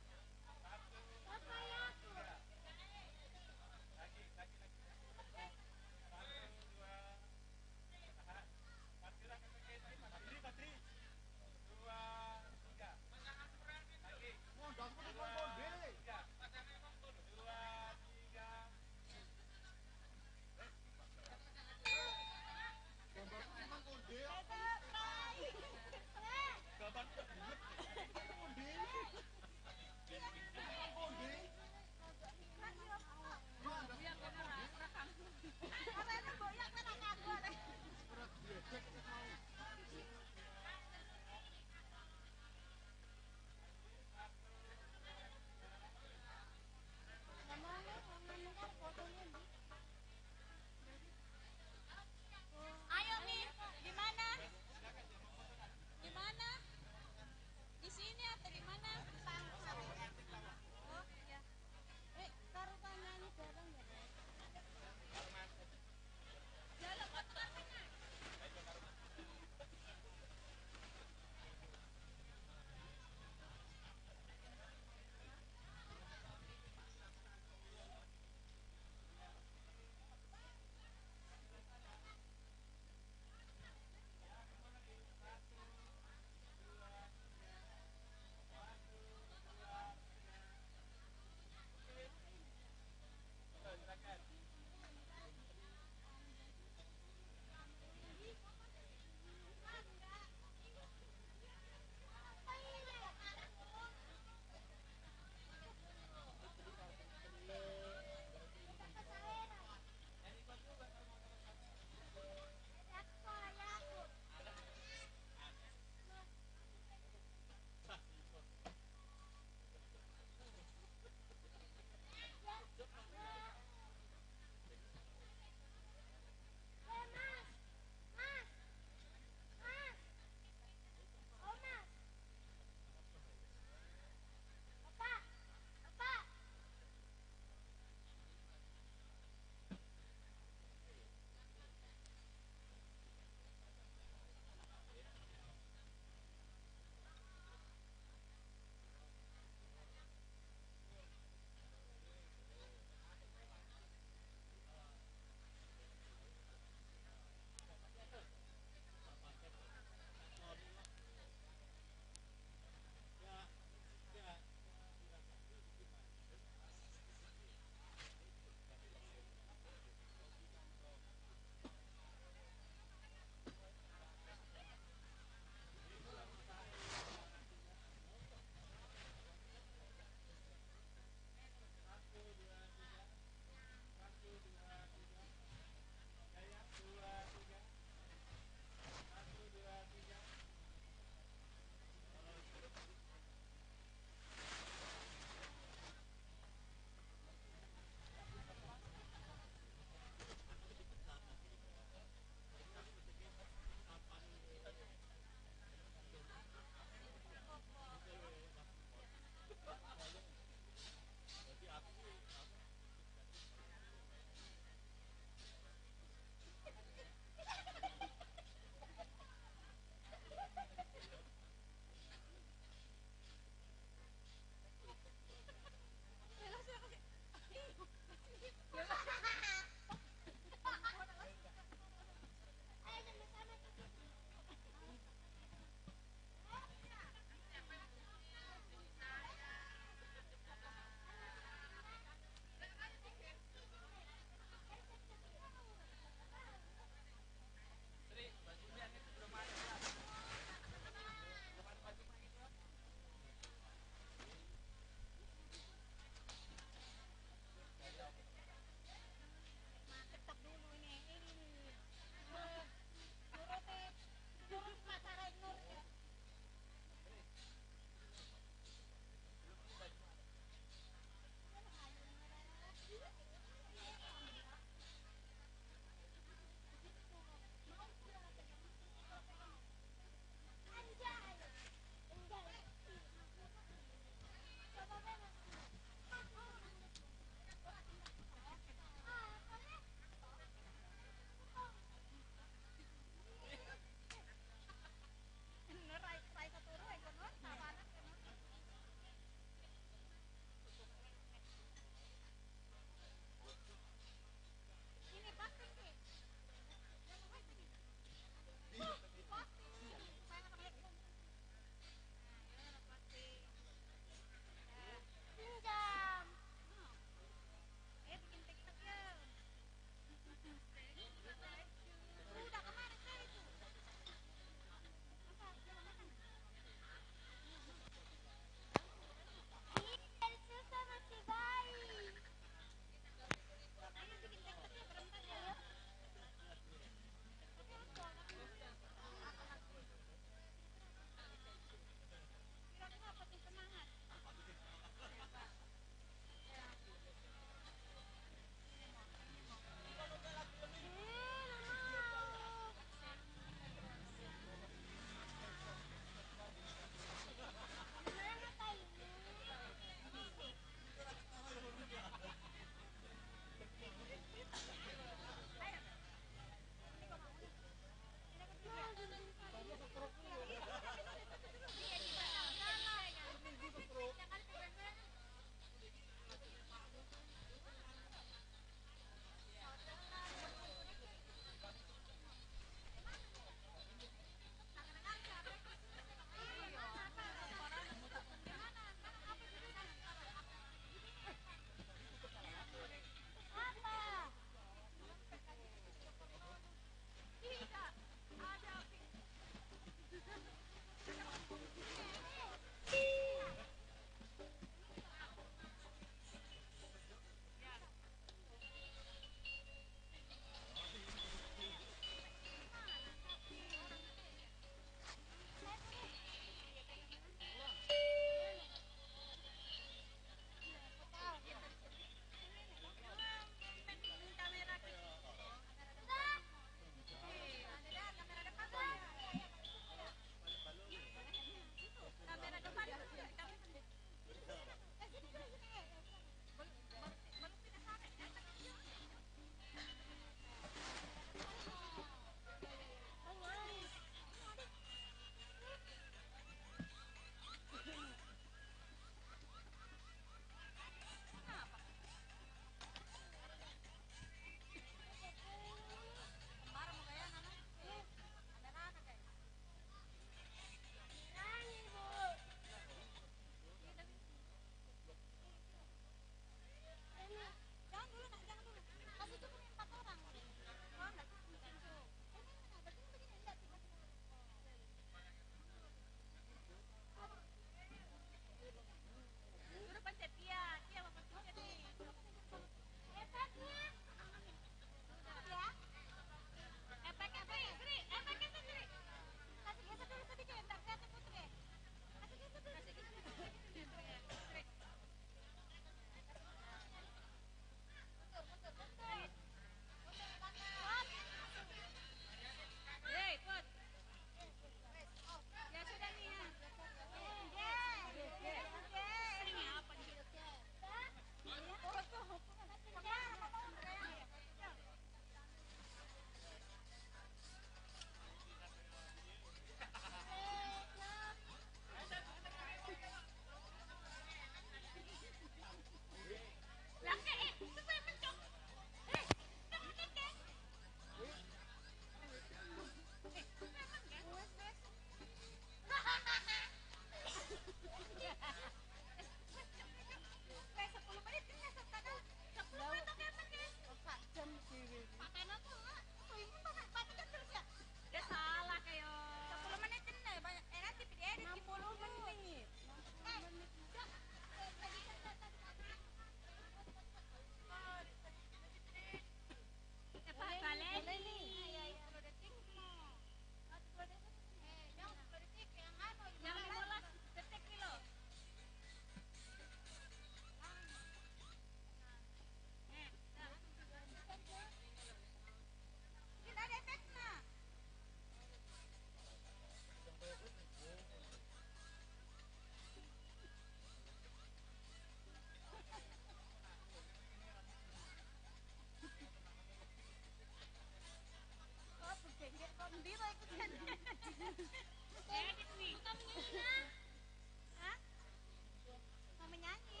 Mau menyanyi?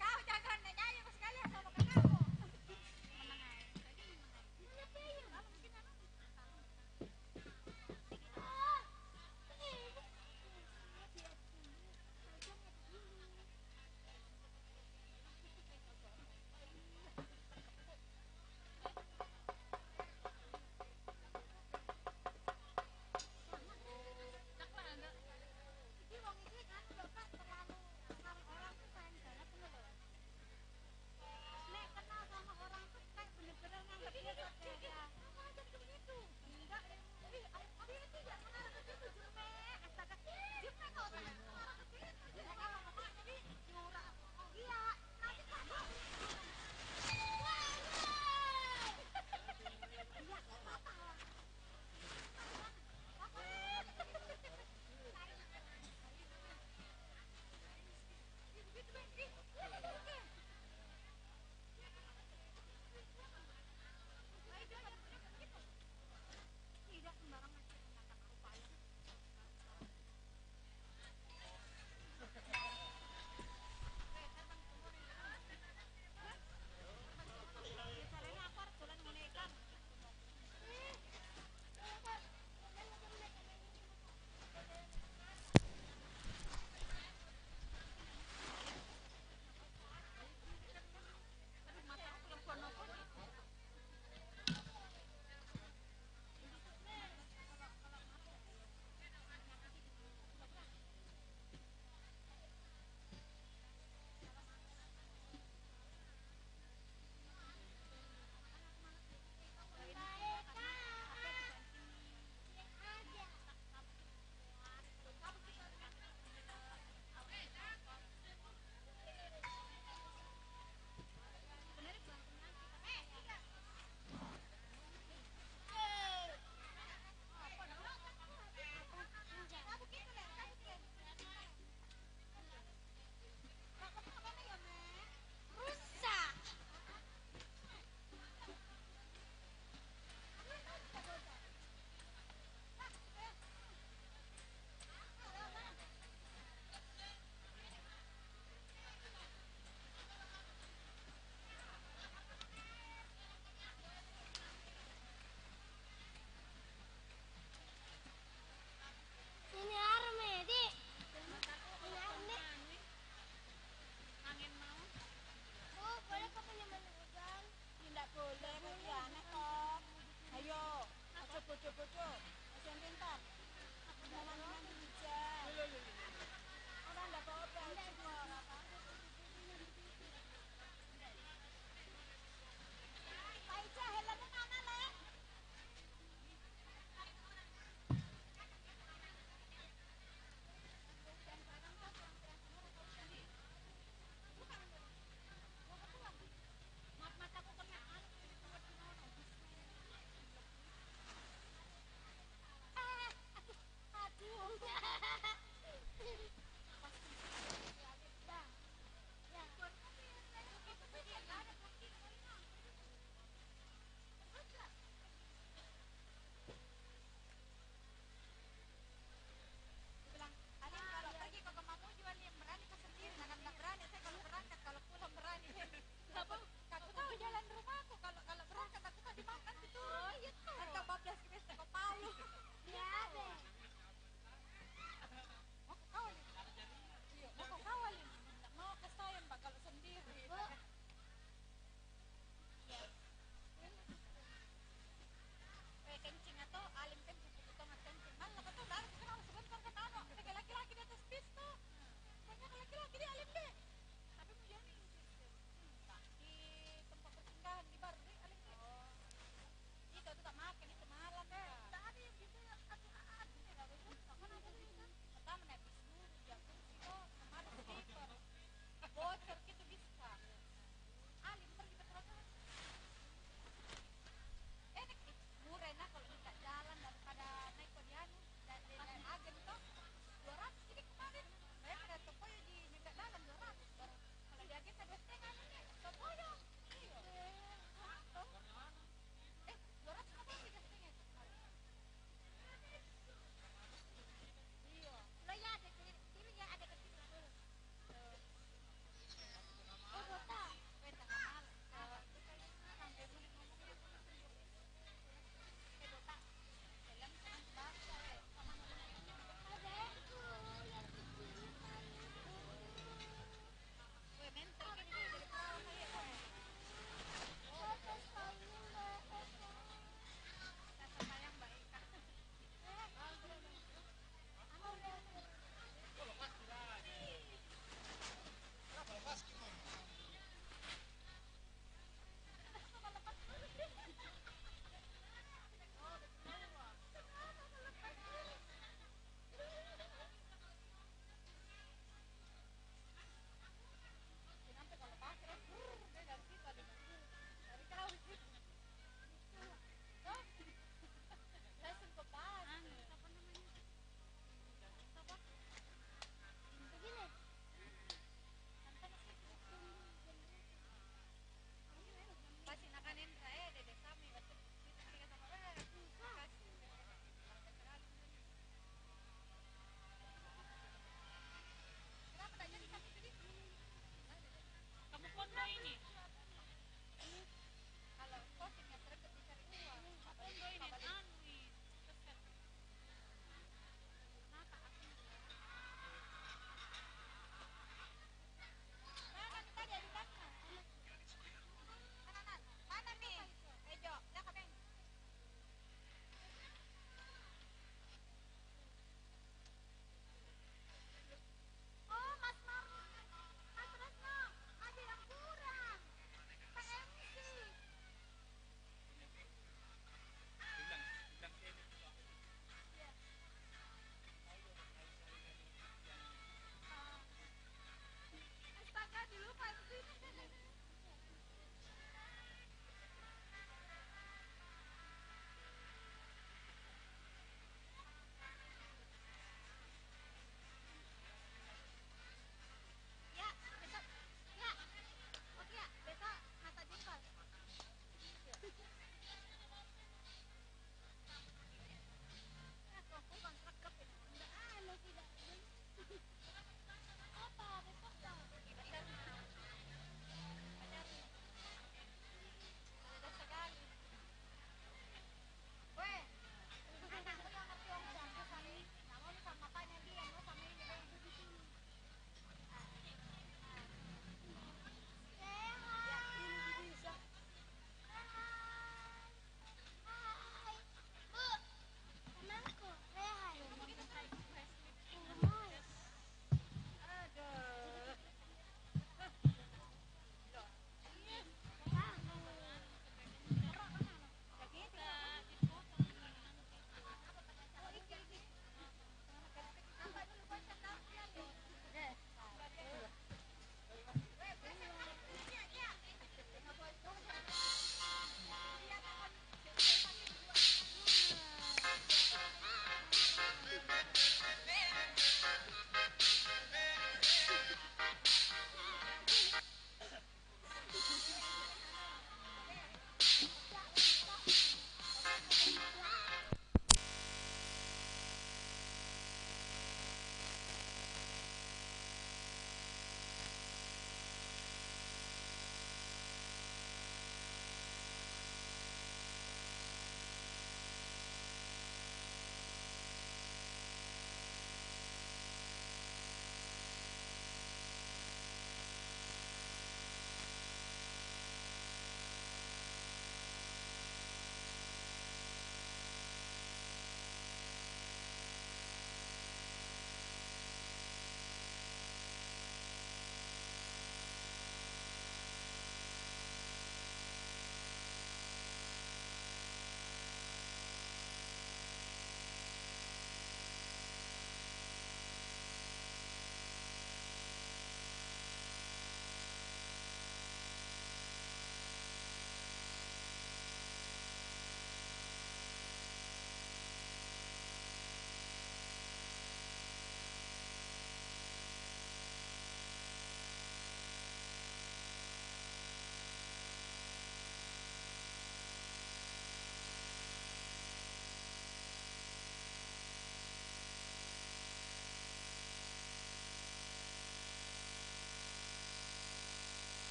Kau jangan nyanyi pas sekalian sama kakakmu.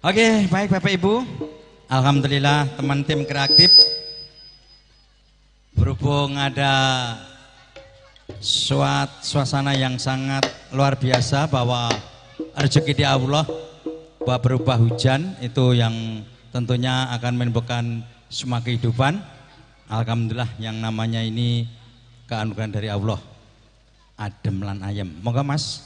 Oke, baik Bapak Ibu. Alhamdulillah teman tim kreatif berhubung ada suasana yang sangat luar biasa bahwa rezeki di Allah, bahwa berubah hujan itu yang tentunya akan menimbulkan semua kehidupan. Alhamdulillah yang namanya ini keanugeraan dari Allah. Adem lan ayem. Moga Mas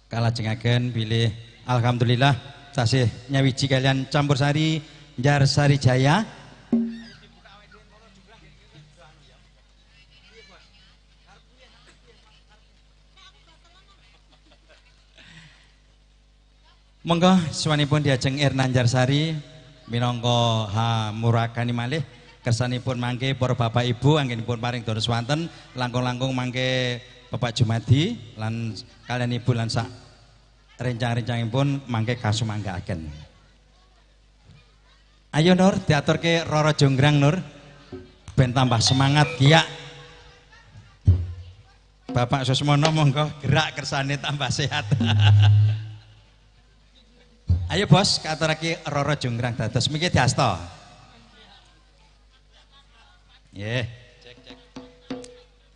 kalajengaken pilih alhamdulillah tasih nyawiji kalian campur sari Njar Sari Jaya. Monggo suwanipun diajeng Erna Njarsari minangka murakani malih kersanipun mangke para bapak ibu anggenipun paring dados wonten langkung-langkung mangke Bapak Jumadi lan kalian ibu lan sak rencang-rencangipun mangke kasumanggaken. Ayo Nur diaturke Roro Jonggrang Nur ben tambah semangat giyak. Bapak Susmono monggo gerak kersane tambah sehat. Ayo bos, katurake Roro Jonggrang dados miki diasta. Nggih, cek.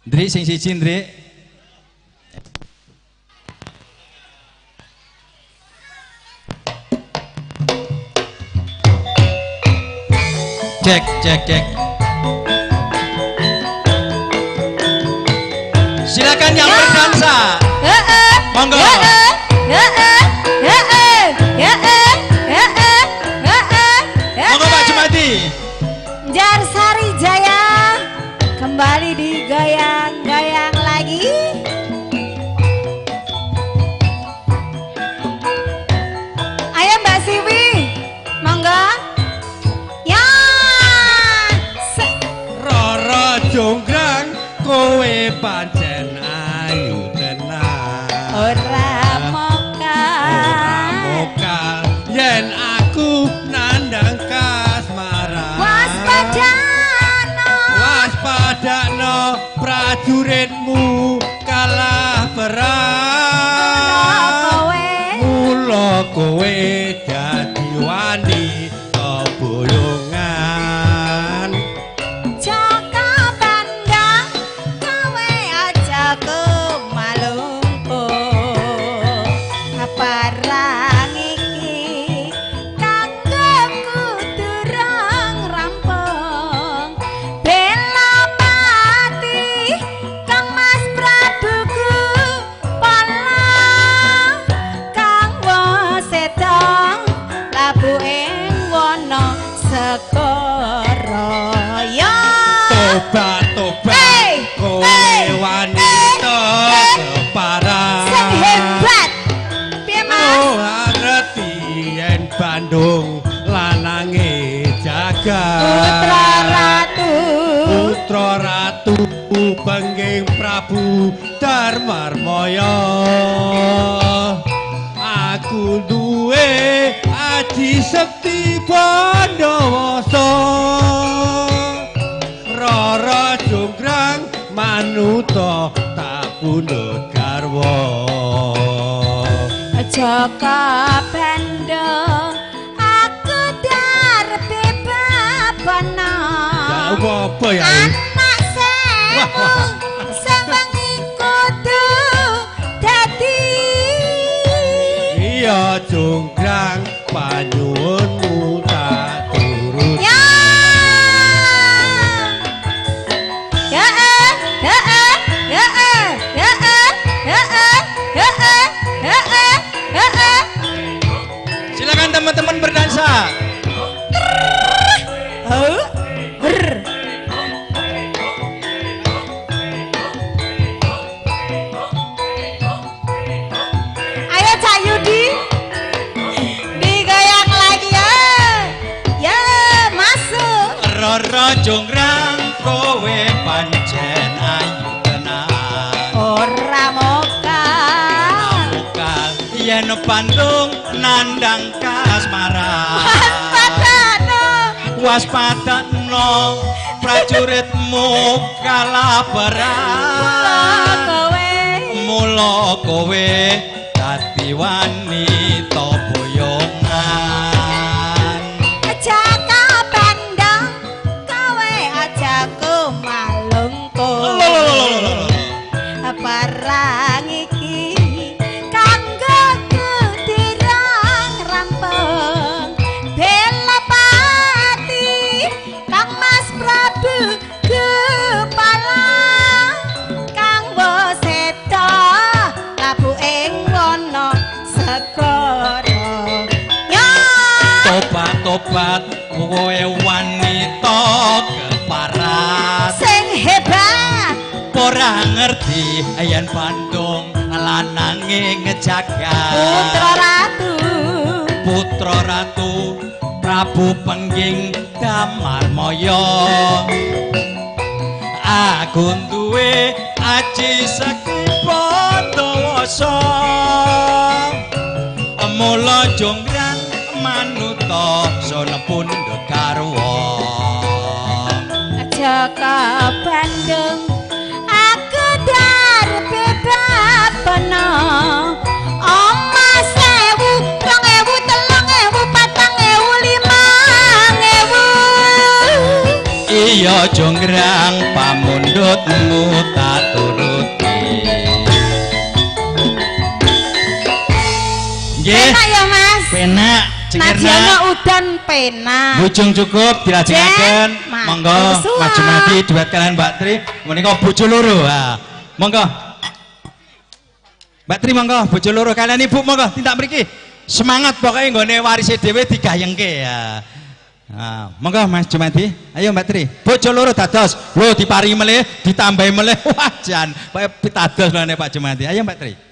Ndri sing siji Ndri. Cek. Silakan yang berdansa. Monggo. Monggo Pak Jumadi. Njar Sari Jaya kembali digoyang-goyang lagi. Ayo Mbak Siwi, monggo. Ya. Roro Jonggrang kowe pancen ayu tenan. Ora mokal yen aku nandang kasmaran. Waspadakno prajuritmu kalah perang. Mula kowe dadi wani keboyongan. Jaka pandang kowe aja kemalungkuh. Parang iki kanggo kudu rong rampung. Bela pati Kang Mas Prabuku pola kang wasetong labu ing wana segara ya. Tobat kowe wanita keparang. Sing hebat piye Mas? Ngerti yen Bandung lanange jagat. Putra ratu pengging Prabu Darmarmaya. Aku duwe aji sekti Pandawasa. Roro Jonggrang manuta tak pundhut garwa. Jaka Bandung aku darepe babana. Ya apa ya? Anak sewu sing wengi kudu dadi. Iya Jonggrang panyuwunmu tak turuti. Silakan teman-teman berdansa. Ayo Cak Yudi digoyang lagi ya. Ya masuk. Roro Jonggrang kowe pancen ayu tenan. Ora mokal Yen Bandung nandang kasmaran. Waspadakno prajuritmu kalah perang. Mula kowe dadi wanita boyongan. obat kowe wanita keparat sing hebat ora ngerti yen Bandung lanange ngejagat putra ratu Prabu Pengging Damarmaya aku duwe aji sekti Pandawasa mula jonggrang manuta sona pundhut garwa Jaka Bandung aku darepe bapana oma 1000 2000 3000 4000 5000 iya jonggrang pamundhutmu tak turuti nggih penak ya Mas penak Nadjana udan penak bujung cukup dilajengaken monggo maju mati duet kalian Mbak Tri menika bojo loro ha monggo Mbak Tri monggo bojo loro kalian ibu monggo tindak mriki semangat pokoknya nggone warise dhewe digayengke ya nah, monggo Mas Jumadi ayo Mbak Tri bojo loro dados lho diparingi melih ditambahi melih wajan kaya pitados lho Pak Jumadi ayo Mbak Tri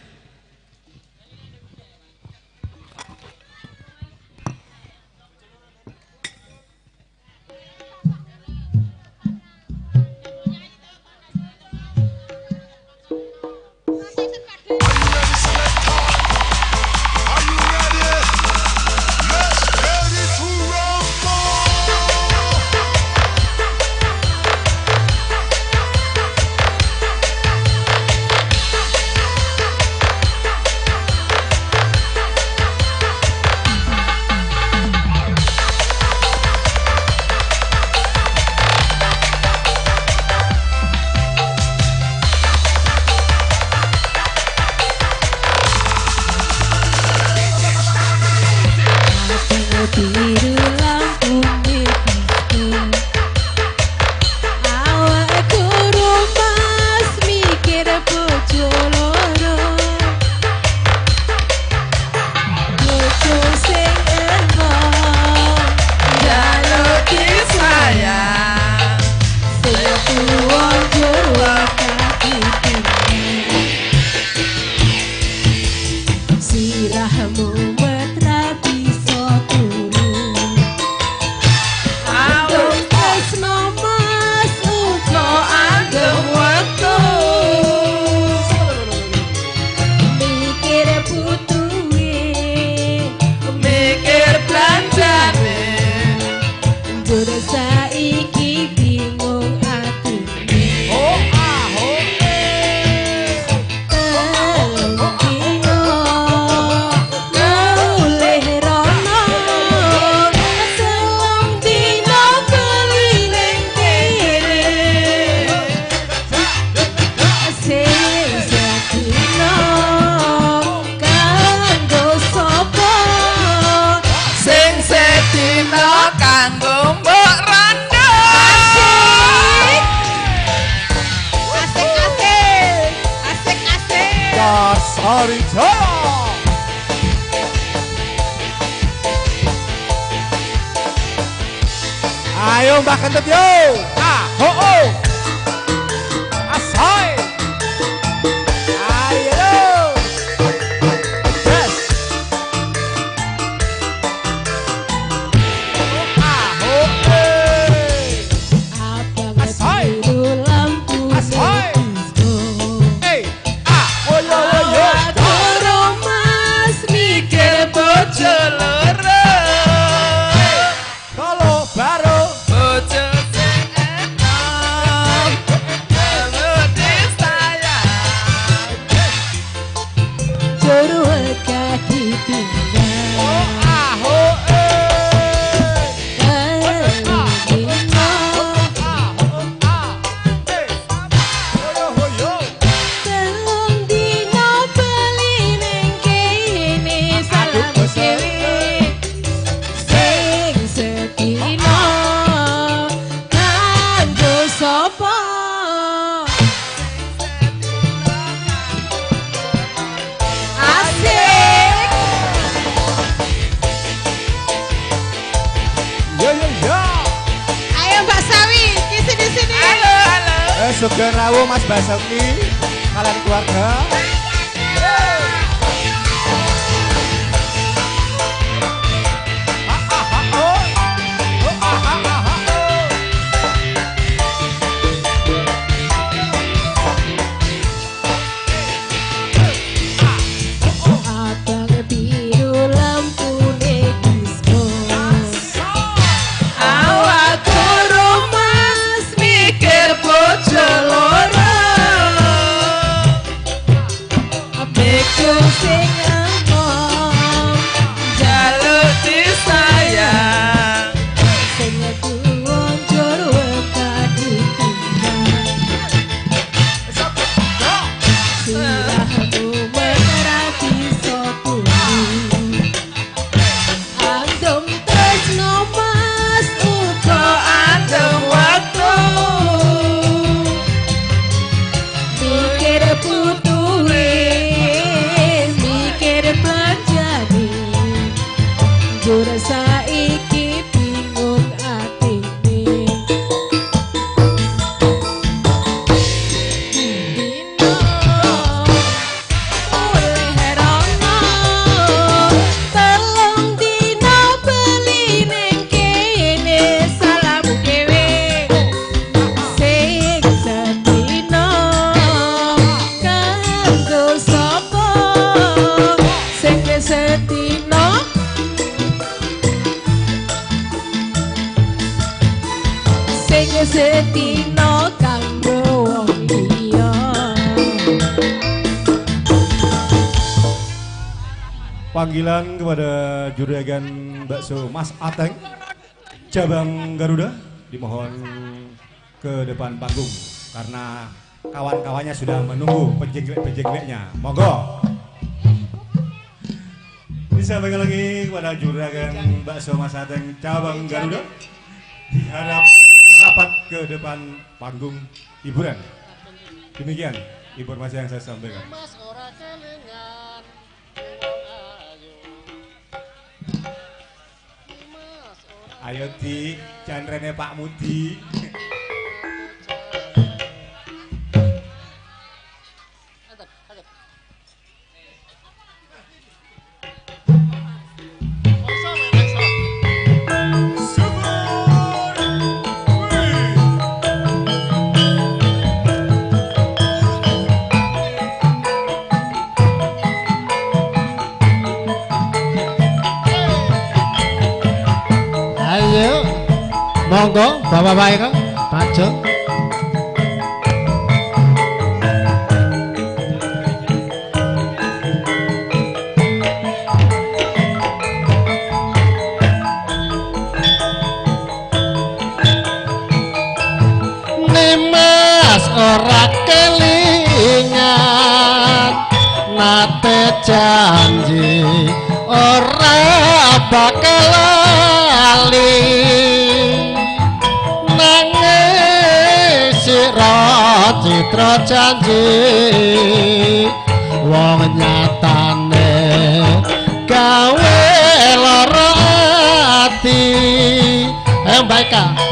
Ayo Mbak Kentut yo. Ho ho. Asoy. Ayo. Yes. Ho Asoy. Asoy. Hey. Oh yo yo yo. Toro mas mikir bojo loro. Kalau baru Bojo sing enak Yo yo yo. Ayo Mbak Sawi, di sini. Halo. Sugeng rawuh Mas Basuki, kalian keluarga. Setino kanggo wong liya. Panggilan kepada juragan bakso Mas Ateng cabang Garuda dimohon ke depan panggung karena kawan-kawannya sudah menunggu penjeglek-penjegleknya. Monggo. Disampaikan lagi kepada juragan bakso Mas Ateng cabang Garuda diharap merapat ke depan panggung hiburan. Demikian informasi yang saya sampaikan. Ayo di janrene Pak Mudi. Monggo, bapak-bapak kan, maju. Nimas ora kelingan, nate janji ora bakal lali. Citra janji wong nyatane gawe lara ati. Ayo Mbak Eka.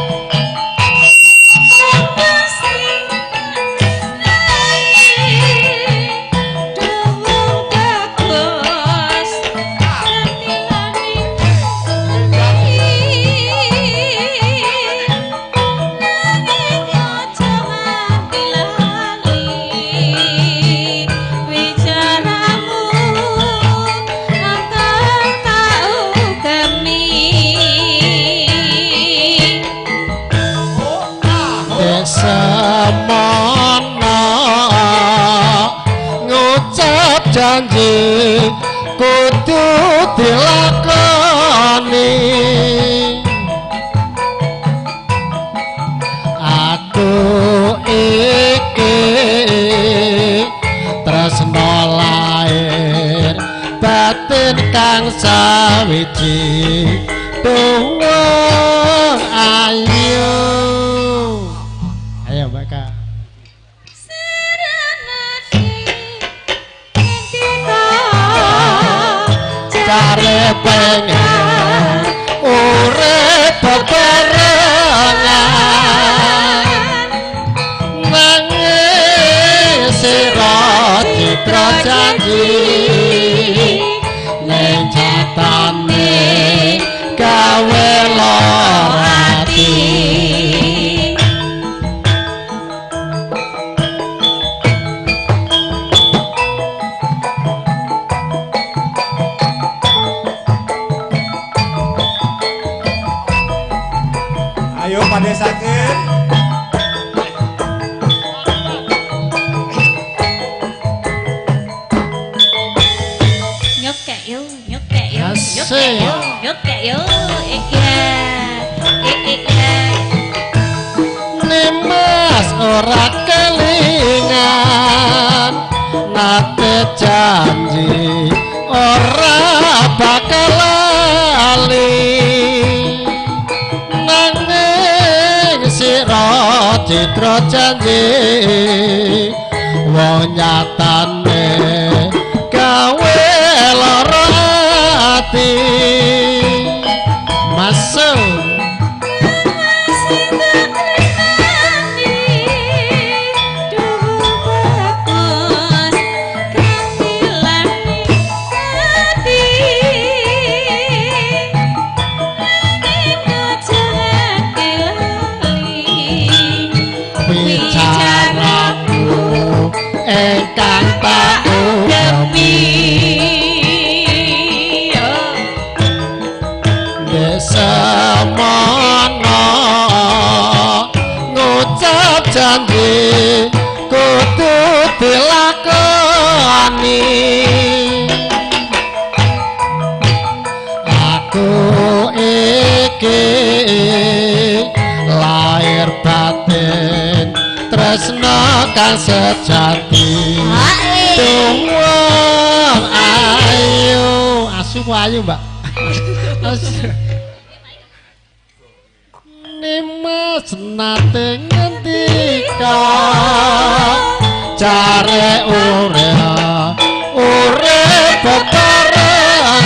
Janji kudu dilakoni. Aku iki tresno lair batin kang sawiji tuwuh ayu. Ayo Mbak Kak. Cari pengen urip gawe lara ati. Ayo padesakeun. Nhốt kẹo, nhốt kẹo, nhốt Asik. kẹo, nhốt kẹo. Nimas ora kelingan nate janji ora bakal lali nanging sira citra janji wong nyatane gawe lara ati masuk. Bicaraku engkang tak ungkepi desamono ngucap janji kudu dilakoni. Aku iki lahir batin tresno kang sejati tuwuh ayu asu ayu mbak Nimas nate ngendika jare urip bebarengan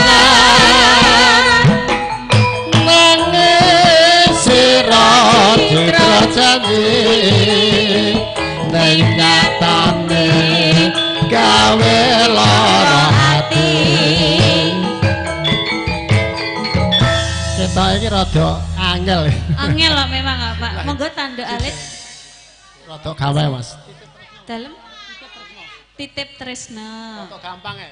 nanging sira citra janji ning nyatane gawe lara ati. Ketok iki rada angel. Angel lah memang Pak. Monggo tanda alit. Rada gawe Mas. Dalem titip tresna. Rada gampang ya.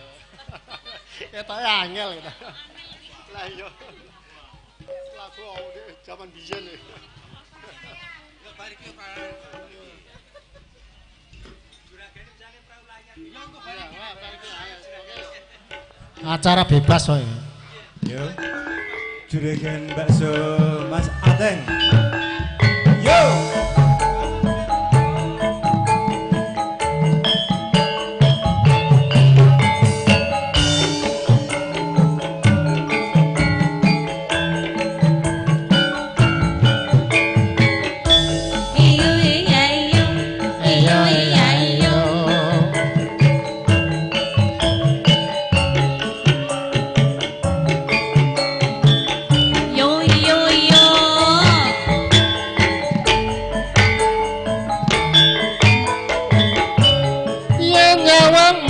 Ketoke angel gitu. Lah iya. Lagu zaman biyen iki. Ya bari ki acara bebas kok. Yo. Juragan bakso Mas Ateng. Yo.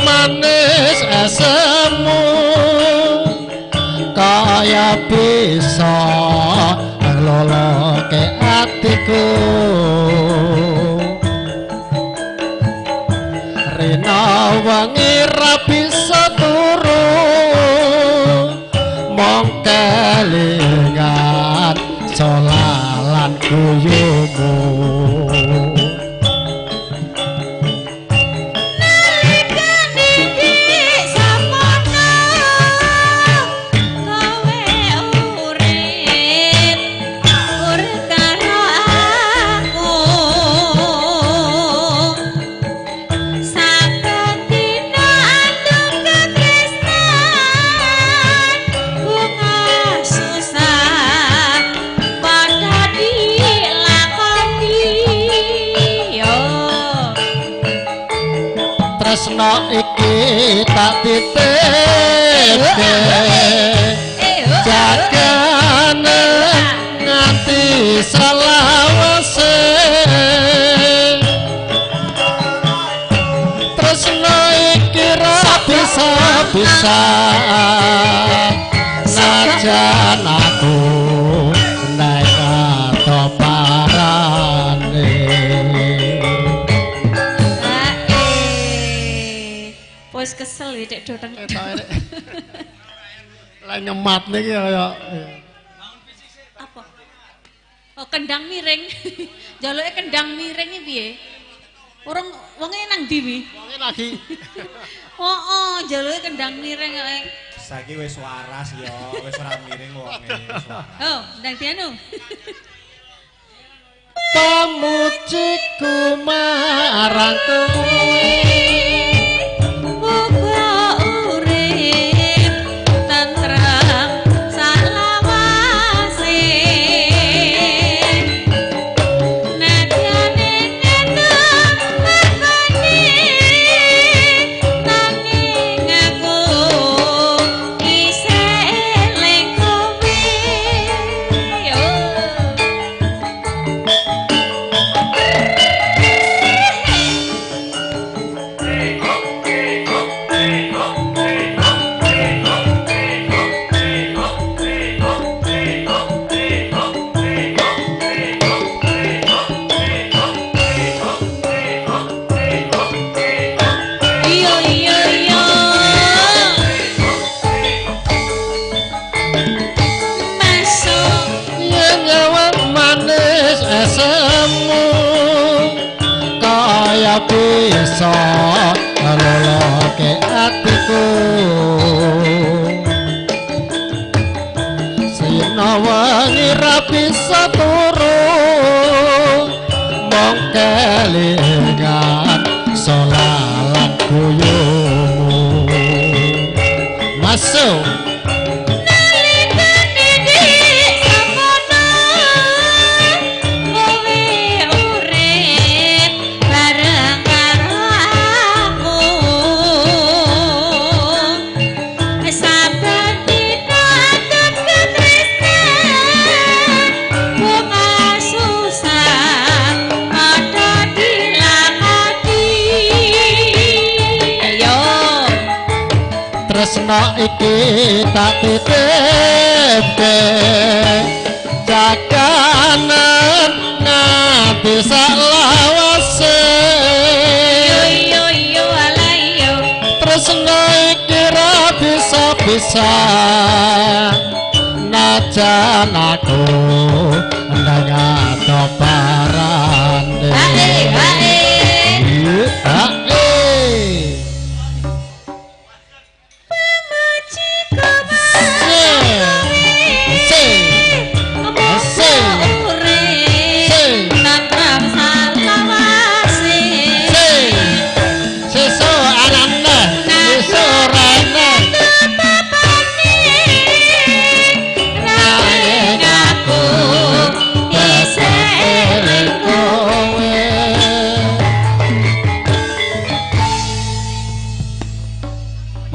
Manis asemu kaya bisa ngeloloke atiku rina wangi ra bisa turu mong kelingan solalan guyumu. Tresno iki tak titipke jagane nganti selawase tresno iki ra bisa najan aku aduh teng. Lah nyemat niki kaya Apa? Oh, kendang miring. Jaluke kendang miring iki piye? Urung wonge nang ndi wi? wonge lagi Oh, jaluke kendang miring kok. Saiki wis waras ya, wis ora miring wonge. Oh, ndang dianu. pamujiku marang kowe Muga urip tentrem salawase nadyane nyeneng lakoni nanging aku isih eling kowe yo Iyo iyo iyo masuk yen nyawang manis esemu kaya bisa ngeloloke atiku sinawangi ra bisa turu mong kelingan solalan kuyumu masuk tresno iki tak titipke jakanan nganti salawase yo yo ala yo tresno iki ra bisa najan aku ndang atoparane hae hae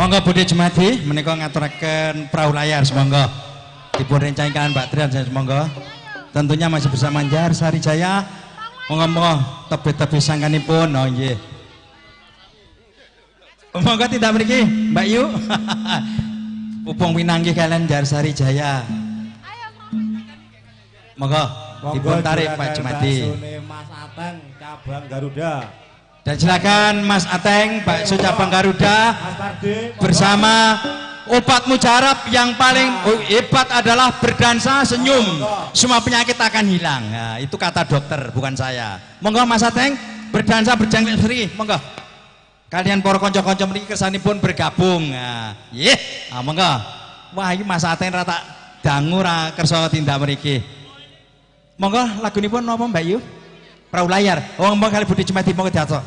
Monggo Budi Jumadi menika ngaturaken perahu layar semonggo dipun rencanakan Mbak Trian semonggo tentunya masih bersama Jar Sari Jaya monggo tebih-tebih sangkanipun oh nggih monggo tidak mriki Mbak Yu pupung pinanggih kalian Jar Sari Jaya monggo dipun tarik Pak Jumadi Mas Ateng cabang Garuda. Dan silakan Mas Ateng, Bakso Cabang Garuda bersama obat mujarab yang paling hebat adalah berdansa senyum. Semua penyakit akan hilang. Nah, itu kata dokter, bukan saya. Monggo Mas Ateng berdansa berjangkit seri, monggo. Kalian para kanca-kanca mriki kersanipun bergabung. Nah, monggo. Wah, iki Mas Ateng rata dangu ra kersa tindak mriki. Monggo lagunipun napa Mbak Yu? Perahu layar. Oh, monggo kali Budi Jumadi monggo diatur.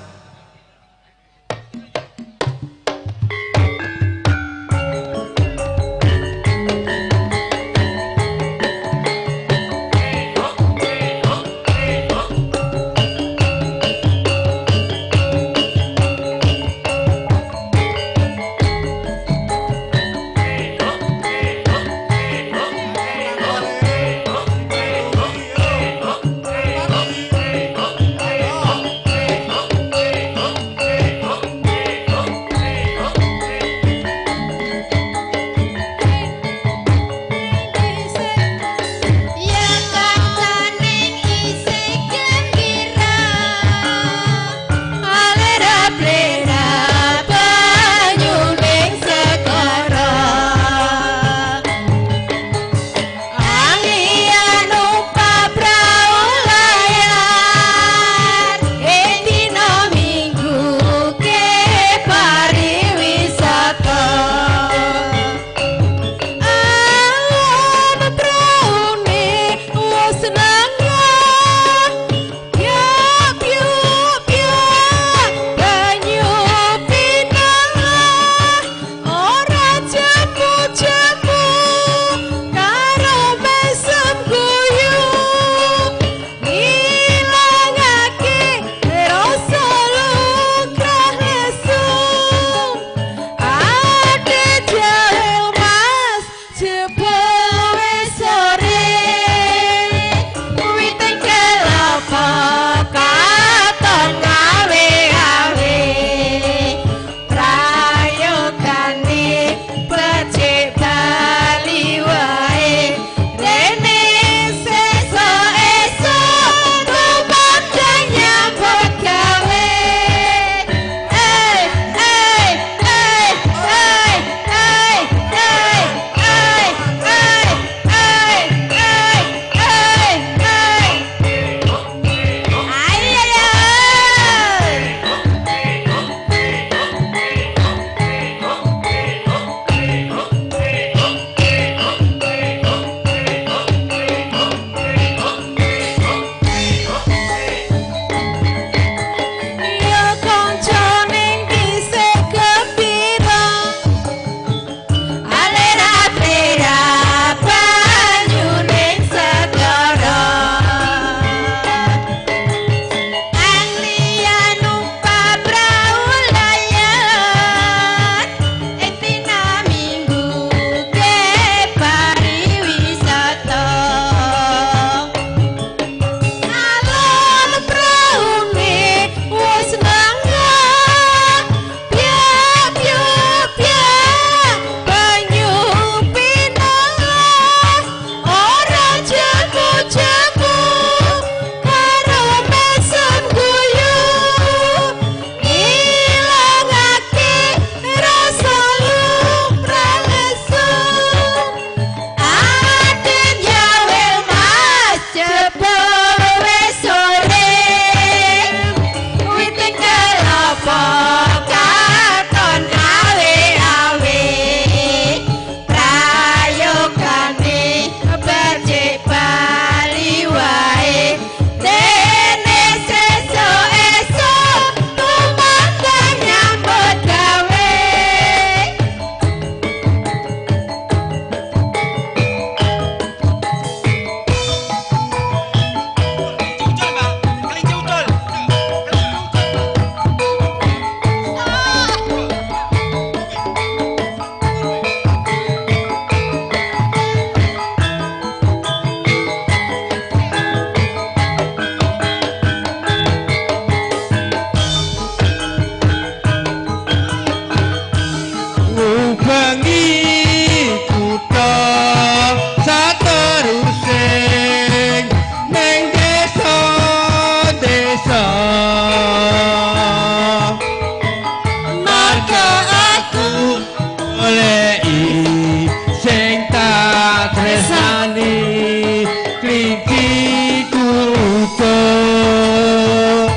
klinciku utuh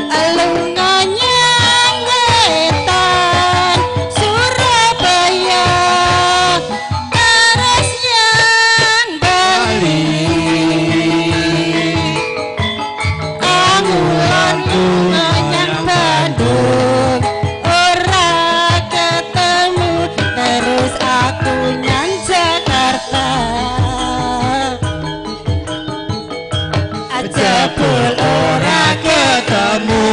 Alunganyang ngetan Surabaya Terus yang Bali Angulan lunganyang Bandung Ora ketemu terus aku nyang Jakarta jebul ora ketemu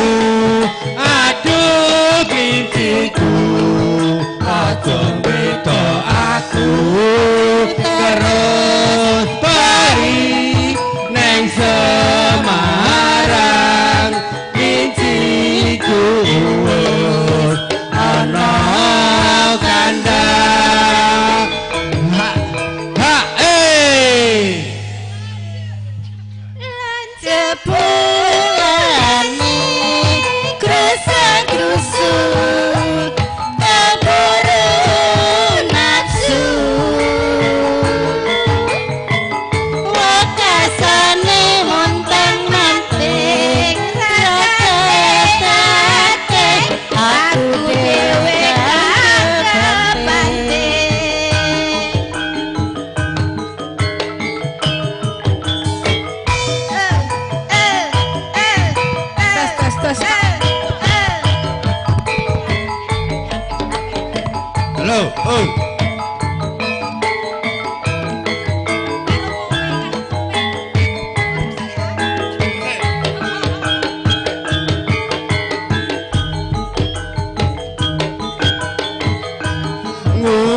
aduh klinciku aja beda aku terus bali neng Semarang klinciku wis ana kandang ha Jebulane krusuk-krusuk keburu nafsu Wakasane montang-manting rata-rata aku dhewe kabanting tos halo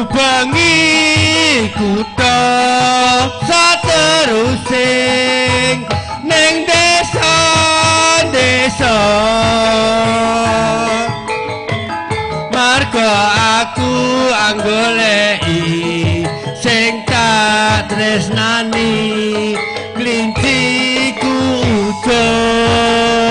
ngubangi kutha saterusing ning desa marga aku anggoleki sing tak tresnani klinciku utuh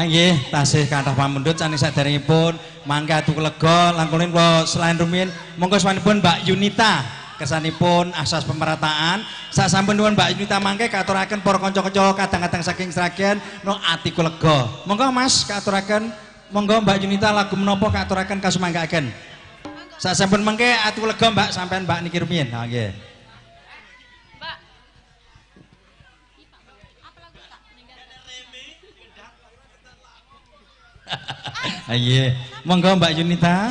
Nggih, tasih kathah pamundhut saking saderengipun mangke atuh lega langkung kula selain rumiyin monggo sawanipun Mbak Yunita kersanipun asas pemerataan sasampun nuwun Mbak Yunita mangke katuraken para kanca-kanca kadang-kadang saking Sragen no atiku lega monggo Mas katuraken monggo Mbak Yunita lagu menapa katuraken kasumanggaken sasampun mangke atiku lega Mbak sampean Mbak niki rumiyin ha nggih Iya, monggo Mbak Yunita.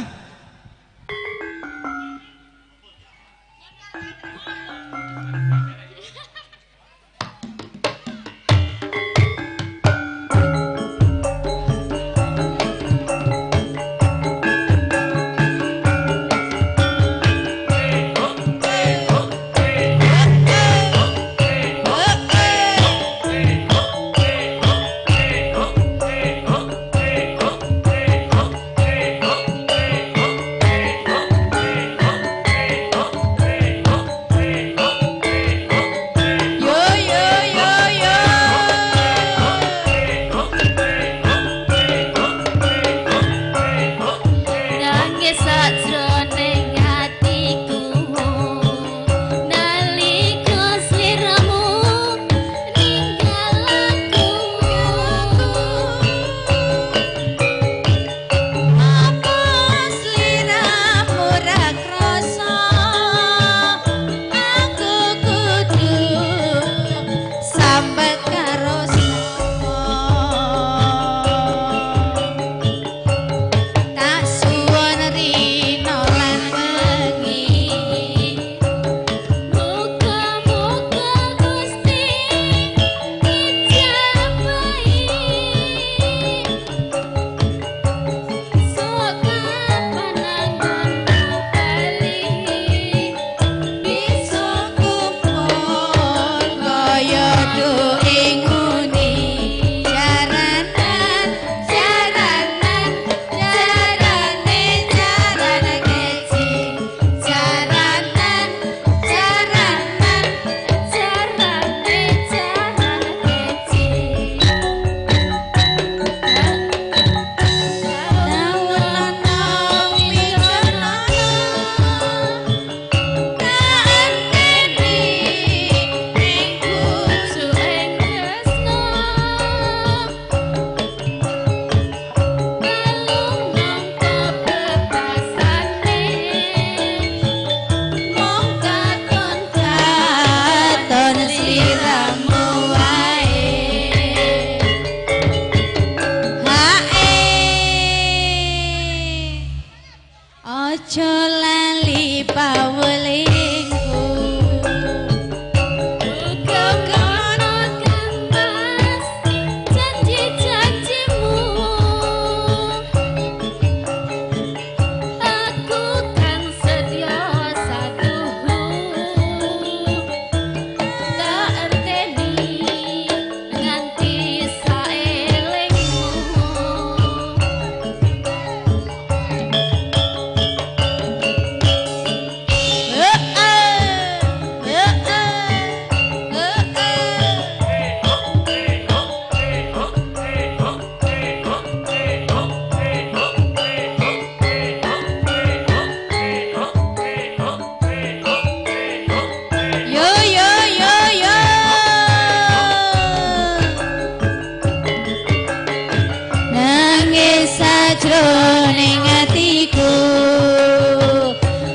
jroning atiku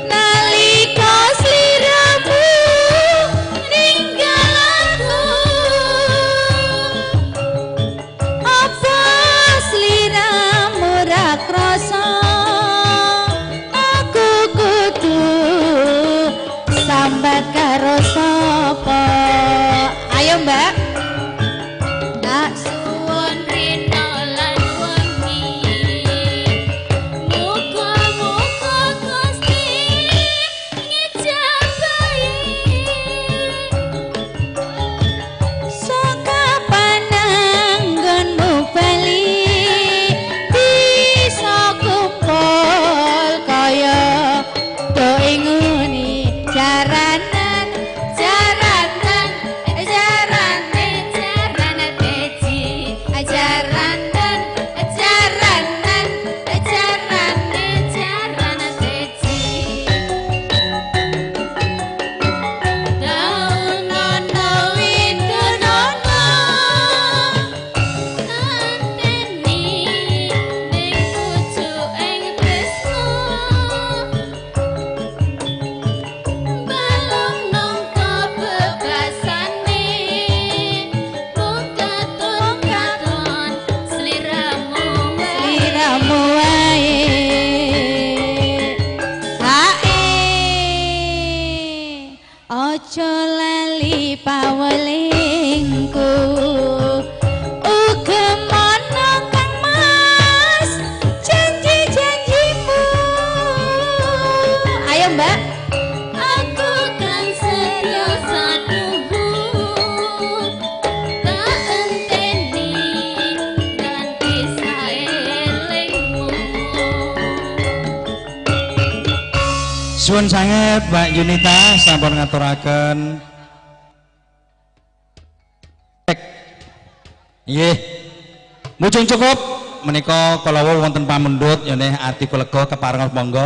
nalika sliramu ninggal aku apa sliramu ra krasa aku kudu sambat karo sapa ayo mbak tak suwun rina lan wengi muga-muga Gusti ngijabahi saka pananggonmu bali bisa kumpul kaya do inguni jaranan jaranan beji jaranan beji daunono widonono kanteni ning pucuking tresno balung nangka bebasane katon sliramu wae aja lali pawelingku uga mana Kang Mas janji-janjimu ayo mbak aku kan setia saduhu tak enteni ganti saelingmu Suwun sanget Mbak Yunita sampun ngaturaken. Nggih. Mujung cukup menika kala wonten pamendhut yene Ati Kulega kepareng monggo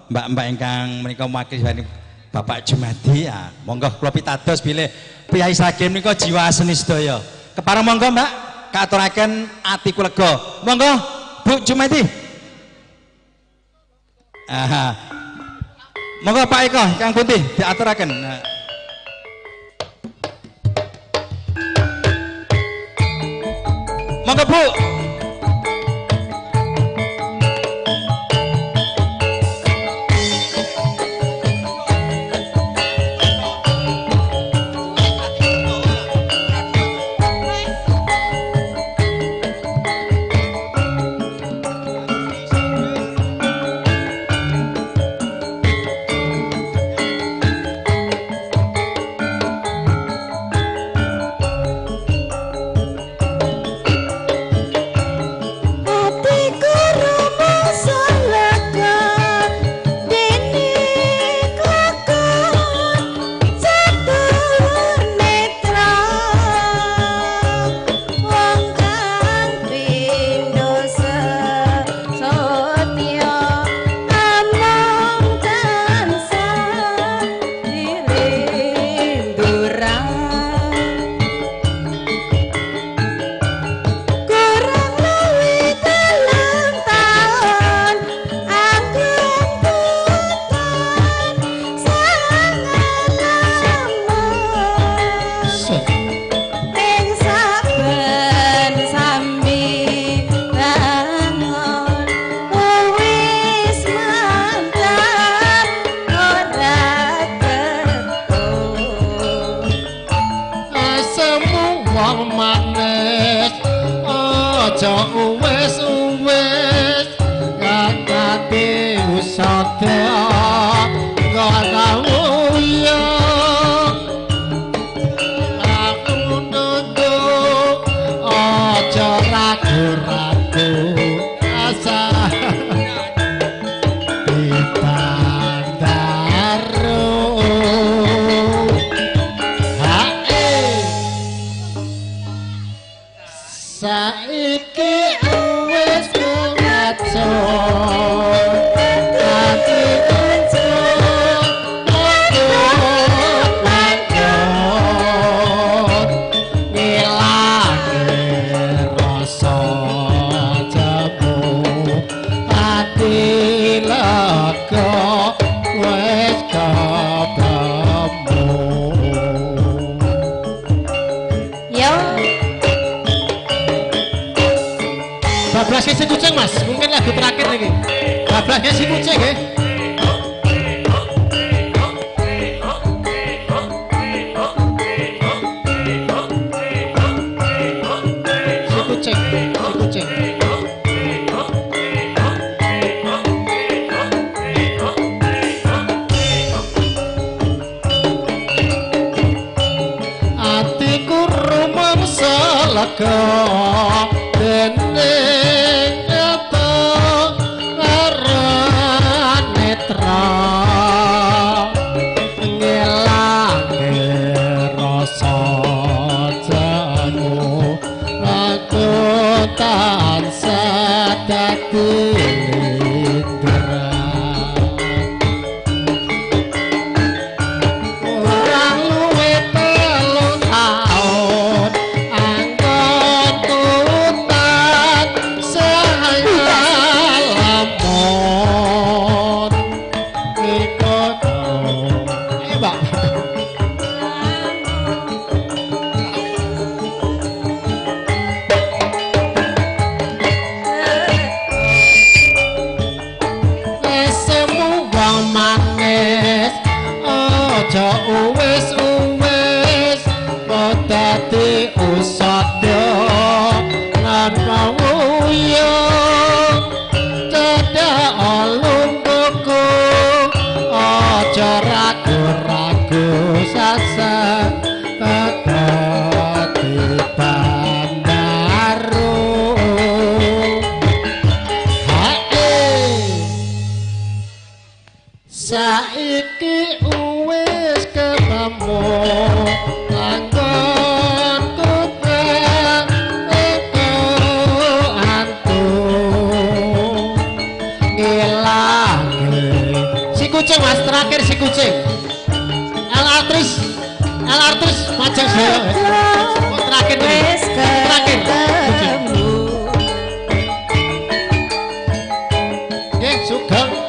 mbak-mbak ingkang menika mewakili Bapak Jumadi ya monggo kula pitados bilih priyayi sagem menika jiwa seni sedaya. Kepareng monggo Mbak katuraken Ati Kulega. Monggo Bu Jumadi. Aha. Monggo Pak Eko Kang Putih diaturaken. Monggo Bu. bablasnya si kucing mas, mungkin lagu terakhir lagi. Bablasnya si kucing ya. Si kucing. Atiku rumangsa lega dening kata ngaran netra ngelangke rasa jago aku tansah dadi saiki wis ketemu anggon kupang itu antu ngilangi si kucing mas terakhir si kucing alartris macam saya terakhir wis terakhir ya sugeng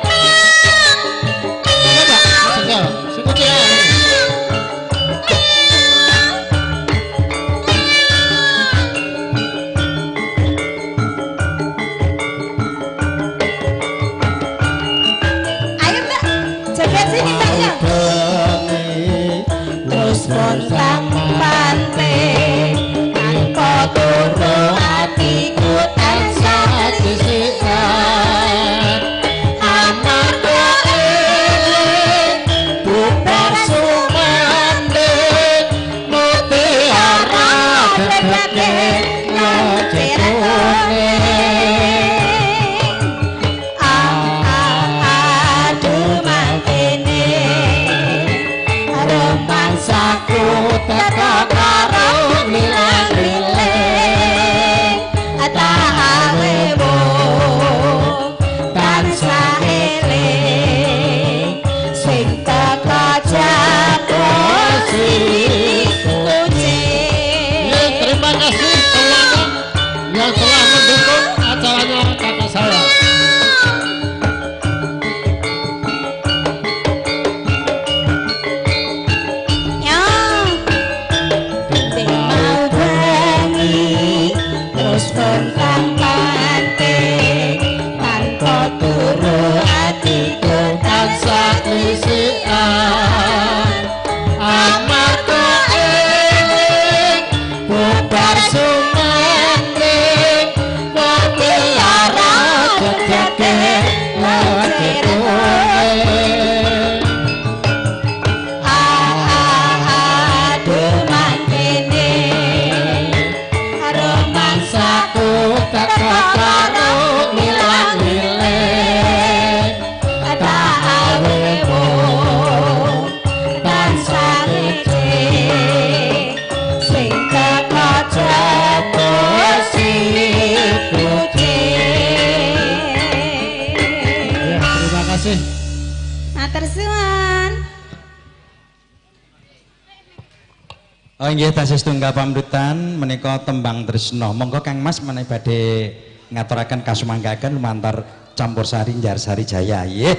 nggih tasih setunggal pamrutan menika tembang tresna. Monggo Kang Mas menawi badhe ngaturaken kasumanggaken lumantar Campursari Njarsari Jaya. Nggih.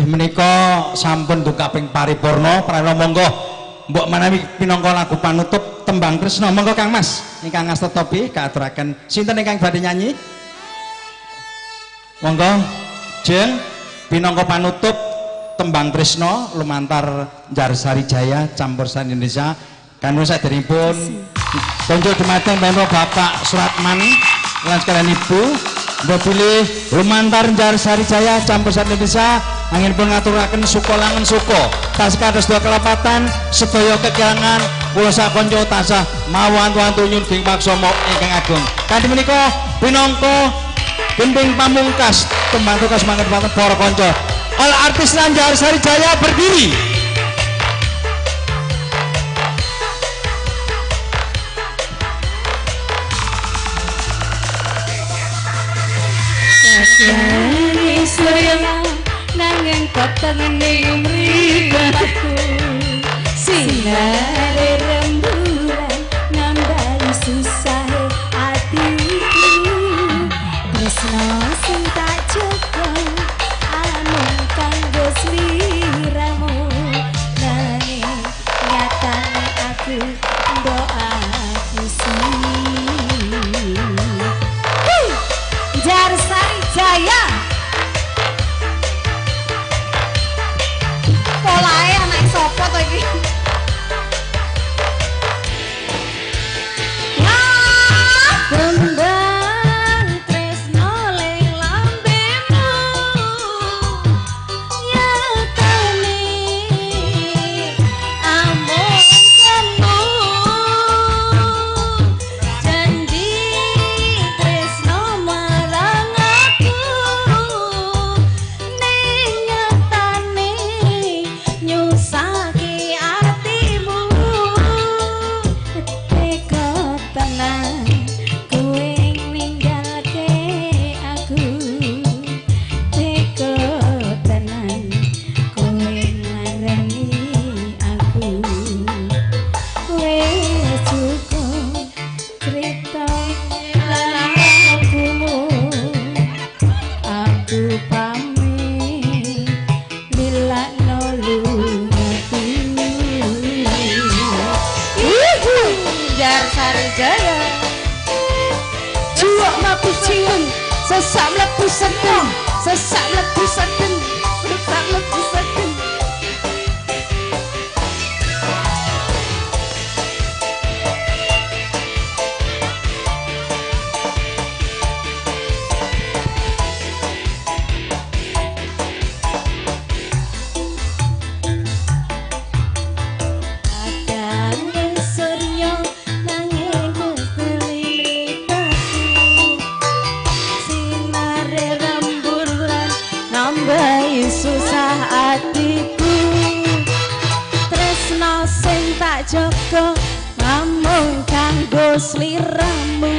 Menika sampun duka ping paripurna, prana monggo mbok menawi pinangka lagu panutup tembang tresna. Monggo Kang Mas ingkang ngastetopi kaaturaken sinten ingkang badhe nyanyi? Monggo Jeng pinangka panutup tembang Tresno lumantar Jarsari Jaya campursari Indonesia kanggo saderengipun konco dumateng Pemprov Bapak Suratman lan sekalian Ibu mbok pilih lumantar Jarsari Jaya campursari Indonesia angin pun ngaturaken suka langen suka tas kados dua kelapatan sedaya kekirangan kula sak konco tasah mawantu-wantu nyun ing paksama ingkang agung kanthi menika pinangka gending pamungkas tembang tugas mangkat para konco all artis lan Jarsari Jaya berdiri. Jadi surya nanging keteneng mripatku sinare rembulan nambah susahe atiku tresno sing tak jaga amung kanggo sliramu nanging nyatane aku doa Jarsari Jaya polae anak sapa to iki kembang tresno ling lambemu nyatane amung kemu janji tresno marang aku ning nyatane nyusake atimu teka tenan kowe ninggalke aku teka tenan kowe ngarani aku wis cukup cerita lakumu aku pamit lilakno lungaku Jarsari Jaya juwak mlebu cium sesak mlebu sedeng sesak mlebu sedeng sesak mlebu sedeng Adane surya nanging keselipatku sinare rembulan nambahi susah atiku tresno sing tak jaga namung kanggo sliramu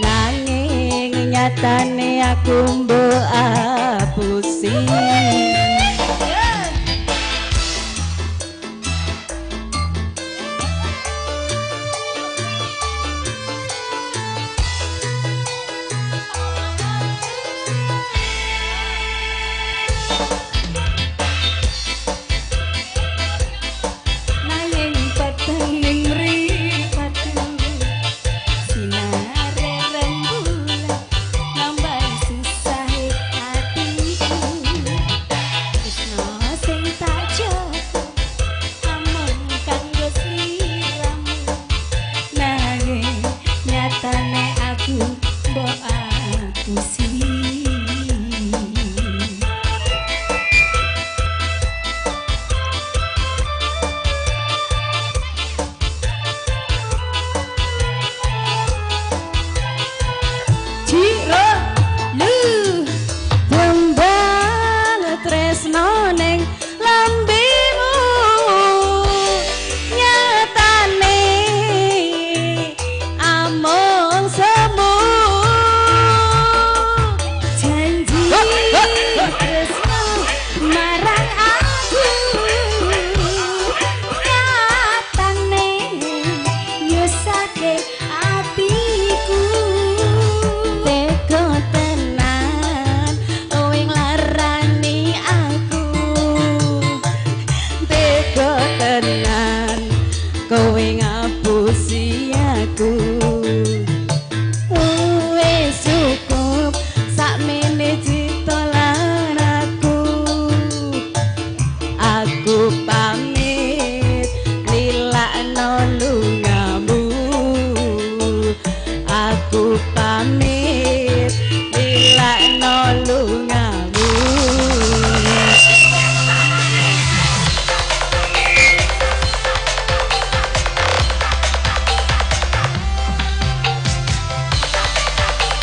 nanging nyatane aku mbok apusi nanging petenging mripatku sinare rembulan nambah susahe atiku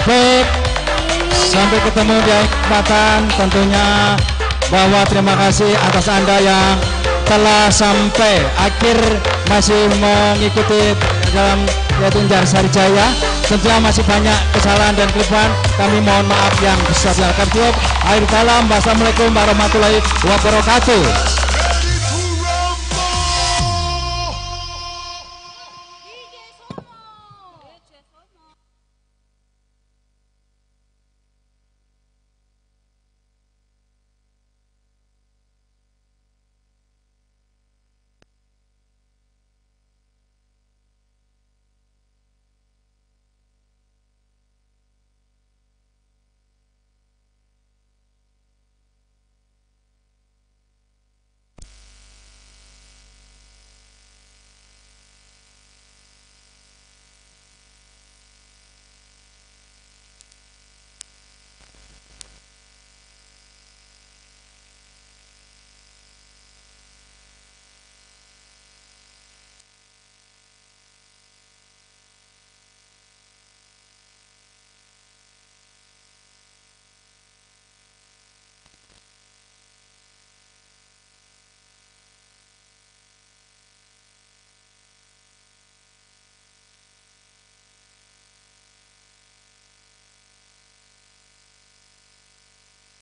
Baik, sampai ketemu di kesempatan tentunya bahwa terima kasih atas Anda yang telah sampai akhir masih mengikuti dalam yaitu Injar Sarijaya. Tentunya masih banyak kesalahan dan kelemahan, kami mohon maaf yang besar-besar. Akhir kalam, wassalamualaikum warahmatullahi wabarakatuh.